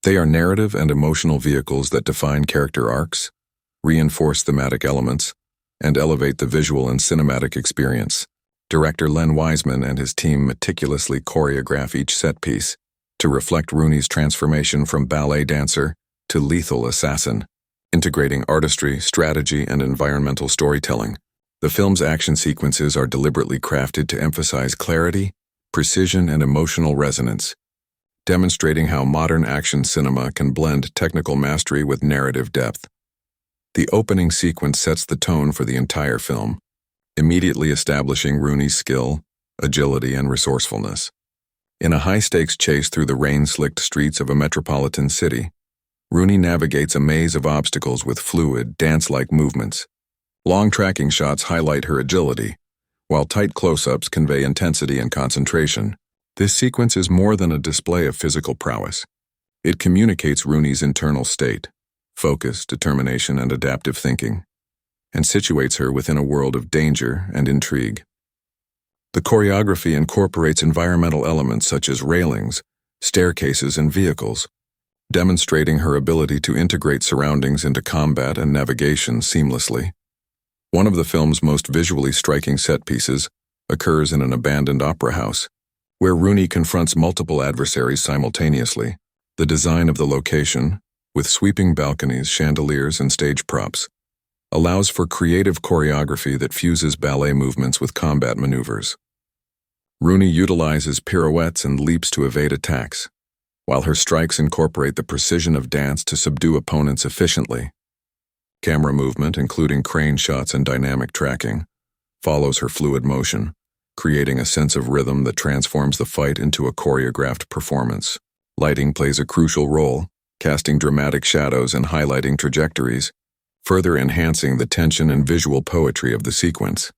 They are narrative and emotional vehicles that define character arcs, reinforce thematic elements, and elevate the visual and cinematic experience. Director Len Wiseman and his team meticulously choreograph each set piece to reflect Rooney's transformation from ballet dancer to lethal assassin, integrating artistry, strategy, and environmental storytelling. The film's action sequences are deliberately crafted to emphasize clarity, precision, and emotional resonance, demonstrating how modern action cinema can blend technical mastery with narrative depth. The opening sequence sets the tone for the entire film, immediately establishing Rooney's skill, agility, and resourcefulness. In a high-stakes chase through the rain-slicked streets of a metropolitan city, Rooney navigates a maze of obstacles with fluid, dance-like movements. Long tracking shots highlight her agility, while tight close-ups convey intensity and concentration. This sequence is more than a display of physical prowess. It communicates Rooney's internal state, focus, determination, and adaptive thinking, and situates her within a world of danger and intrigue. The choreography incorporates environmental elements such as railings, staircases, and vehicles, demonstrating her ability to integrate surroundings into combat and navigation seamlessly. One of the film's most visually striking set pieces occurs in an abandoned opera house, where Rooney confronts multiple adversaries simultaneously. The design of the location, with sweeping balconies, chandeliers, and stage props, allows for creative choreography that fuses ballet movements with combat maneuvers. Rooney utilizes pirouettes and leaps to evade attacks, while her strikes incorporate the precision of dance to subdue opponents efficiently. Camera movement, including crane shots and dynamic tracking, follows her fluid motion, creating a sense of rhythm that transforms the fight into a choreographed performance. Lighting plays a crucial role, casting dramatic shadows and highlighting trajectories, further enhancing the tension and visual poetry of the sequence.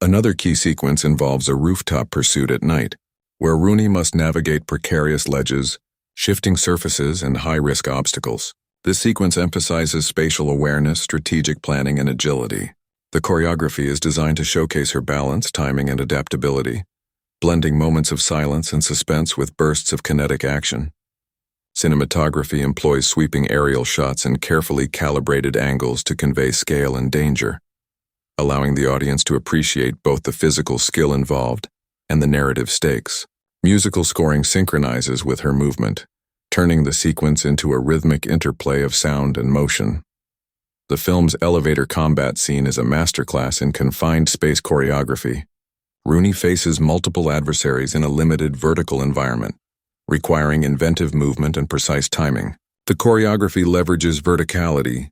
Another key sequence involves a rooftop pursuit at night, where Rooney must navigate precarious ledges, shifting surfaces, and high-risk obstacles. This sequence emphasizes spatial awareness, strategic planning, and agility. The choreography is designed to showcase her balance, timing, and adaptability, blending moments of silence and suspense with bursts of kinetic action. Cinematography employs sweeping aerial shots and carefully calibrated angles to convey scale and danger, allowing the audience to appreciate both the physical skill involved and the narrative stakes. Musical scoring synchronizes with her movement, turning the sequence into a rhythmic interplay of sound and motion. The film's elevator combat scene is a masterclass in confined space choreography. Rooney faces multiple adversaries in a limited vertical environment, requiring inventive movement and precise timing. The choreography leverages verticality,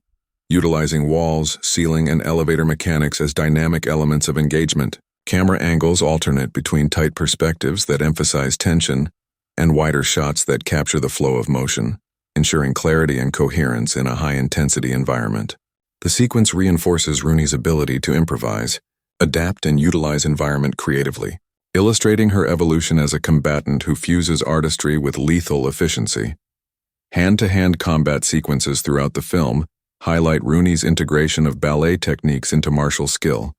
utilizing walls, ceiling, and elevator mechanics as dynamic elements of engagement. Camera angles alternate between tight perspectives that emphasize tension and wider shots that capture the flow of motion, ensuring clarity and coherence in a high-intensity environment. The sequence reinforces Rooney's ability to improvise, adapt, and utilize environment creatively, illustrating her evolution as a combatant who fuses artistry with lethal efficiency. Hand-to-hand combat sequences throughout the film highlight Rooney's integration of ballet techniques into martial skill.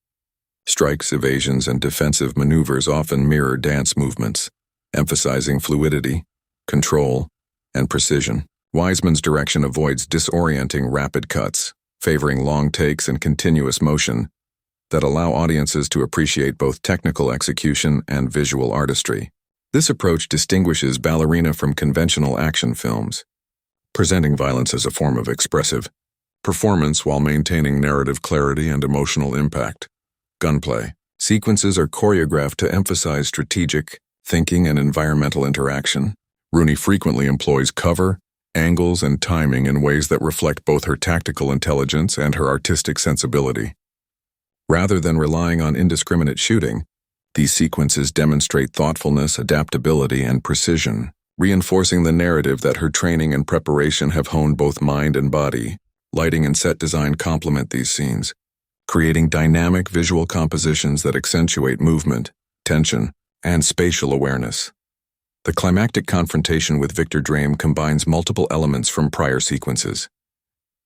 Strikes, evasions, and defensive maneuvers often mirror dance movements, emphasizing fluidity, control, and precision. Wiseman's direction avoids disorienting rapid cuts, favoring long takes and continuous motion that allow audiences to appreciate both technical execution and visual artistry. This approach distinguishes Ballerina from conventional action films, presenting violence as a form of expressive performance while maintaining narrative clarity and emotional impact. Gunplay sequences are choreographed to emphasize strategic thinking and environmental interaction. Rooney frequently employs cover, angles, and timing in ways that reflect both her tactical intelligence and her artistic sensibility. Rather than relying on indiscriminate shooting, these sequences demonstrate thoughtfulness, adaptability, and precision, reinforcing the narrative that her training and preparation have honed both mind and body. Lighting and set design complement these scenes, creating dynamic visual compositions that accentuate movement, tension, and spatial awareness. The climactic confrontation with Victor Drame combines multiple elements from prior sequences: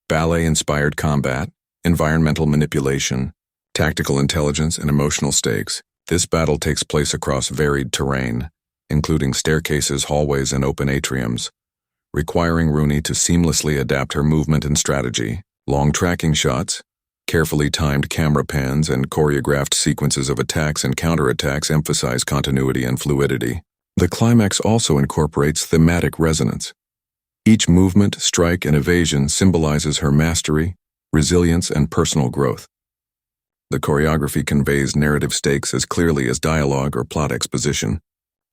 ballet-inspired combat, environmental manipulation, tactical intelligence, and emotional stakes. This battle takes place across varied terrain, including staircases, hallways, and open atriums, requiring Rooney to seamlessly adapt her movement and strategy. Long tracking shots, carefully timed camera pans, and choreographed sequences of attacks and counterattacks emphasize continuity and fluidity. The climax also incorporates thematic resonance. Each movement, strike, and evasion symbolizes her mastery, resilience, and personal growth. The choreography conveys narrative stakes as clearly as dialogue or plot exposition,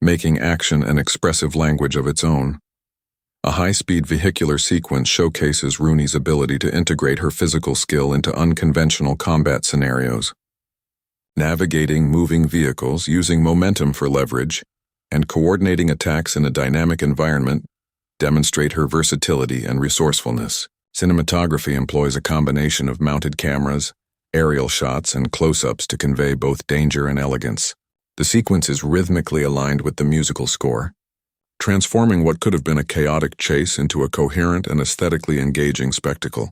making action an expressive language of its own. A high-speed vehicular sequence showcases Rooney's ability to integrate her physical skill into unconventional combat scenarios. Navigating moving vehicles, using momentum for leverage, and coordinating attacks in a dynamic environment demonstrate her versatility and resourcefulness. Cinematography employs a combination of mounted cameras, aerial shots, and close-ups to convey both danger and elegance. The sequence is rhythmically aligned with the musical score, transforming what could have been a chaotic chase into a coherent and aesthetically engaging spectacle.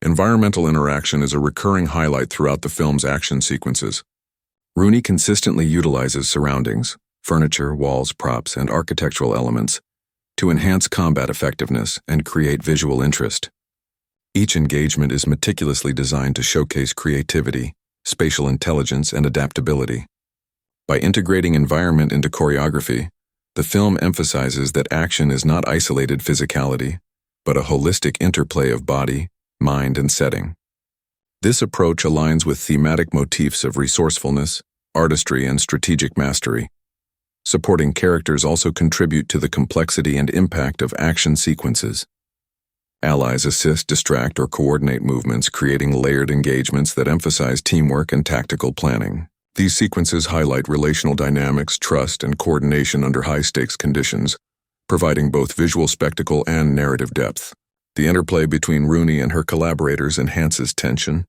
Environmental interaction is a recurring highlight throughout the film's action sequences. Rooney consistently utilizes surroundings, furniture, walls, props, and architectural elements to enhance combat effectiveness and create visual interest. Each engagement is meticulously designed to showcase creativity, spatial intelligence, and adaptability. By integrating environment into choreography, the film emphasizes that action is not isolated physicality, but a holistic interplay of body, mind, and setting. This approach aligns with thematic motifs of resourcefulness, artistry, and strategic mastery. Supporting characters also contribute to the complexity and impact of action sequences. Allies assist, distract, or coordinate movements, creating layered engagements that emphasize teamwork and tactical planning. These sequences highlight relational dynamics, trust, and coordination under high-stakes conditions, providing both visual spectacle and narrative depth. The interplay between Rooney and her collaborators enhances tension,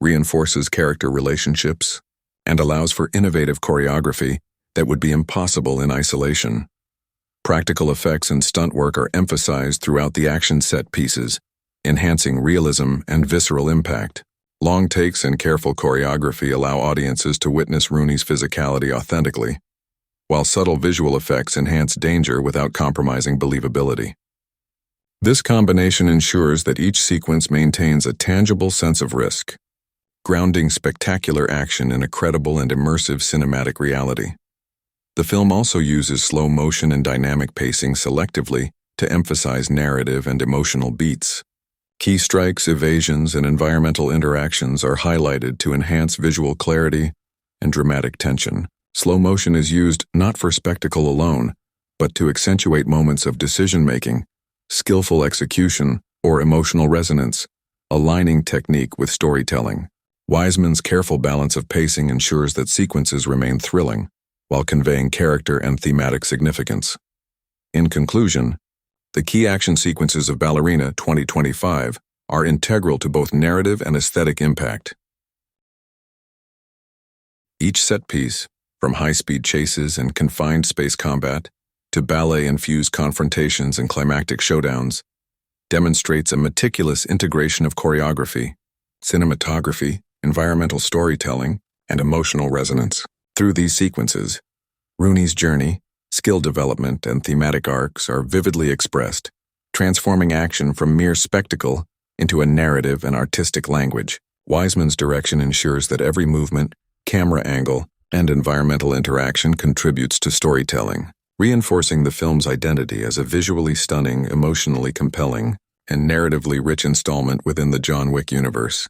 reinforces character relationships, and allows for innovative choreography that would be impossible in isolation. Practical effects and stunt work are emphasized throughout the action set pieces, enhancing realism and visceral impact. Long takes and careful choreography allow audiences to witness Rooney's physicality authentically, while subtle visual effects enhance danger without compromising believability. This combination ensures that each sequence maintains a tangible sense of risk, grounding spectacular action in a credible and immersive cinematic reality. The film also uses slow motion and dynamic pacing selectively to emphasize narrative and emotional beats. Key strikes, evasions, and environmental interactions are highlighted to enhance visual clarity and dramatic tension. Slow motion is used not for spectacle alone, but to accentuate moments of decision-making, skillful execution, or emotional resonance, aligning technique with storytelling. Wiseman's careful balance of pacing ensures that sequences remain thrilling, while conveying character and thematic significance. In conclusion, the key action sequences of Ballerina 2025 are integral to both narrative and aesthetic impact. Each set piece, from high-speed chases and confined space combat to ballet-infused confrontations and climactic showdowns, demonstrates a meticulous integration of choreography, cinematography, environmental storytelling, and emotional resonance. Through these sequences, Rooney's journey, skill development, and thematic arcs are vividly expressed, transforming action from mere spectacle into a narrative and artistic language. Wiseman's direction ensures that every movement, camera angle, and environmental interaction contributes to storytelling, reinforcing the film's identity as a visually stunning, emotionally compelling, and narratively rich installment within the John Wick universe.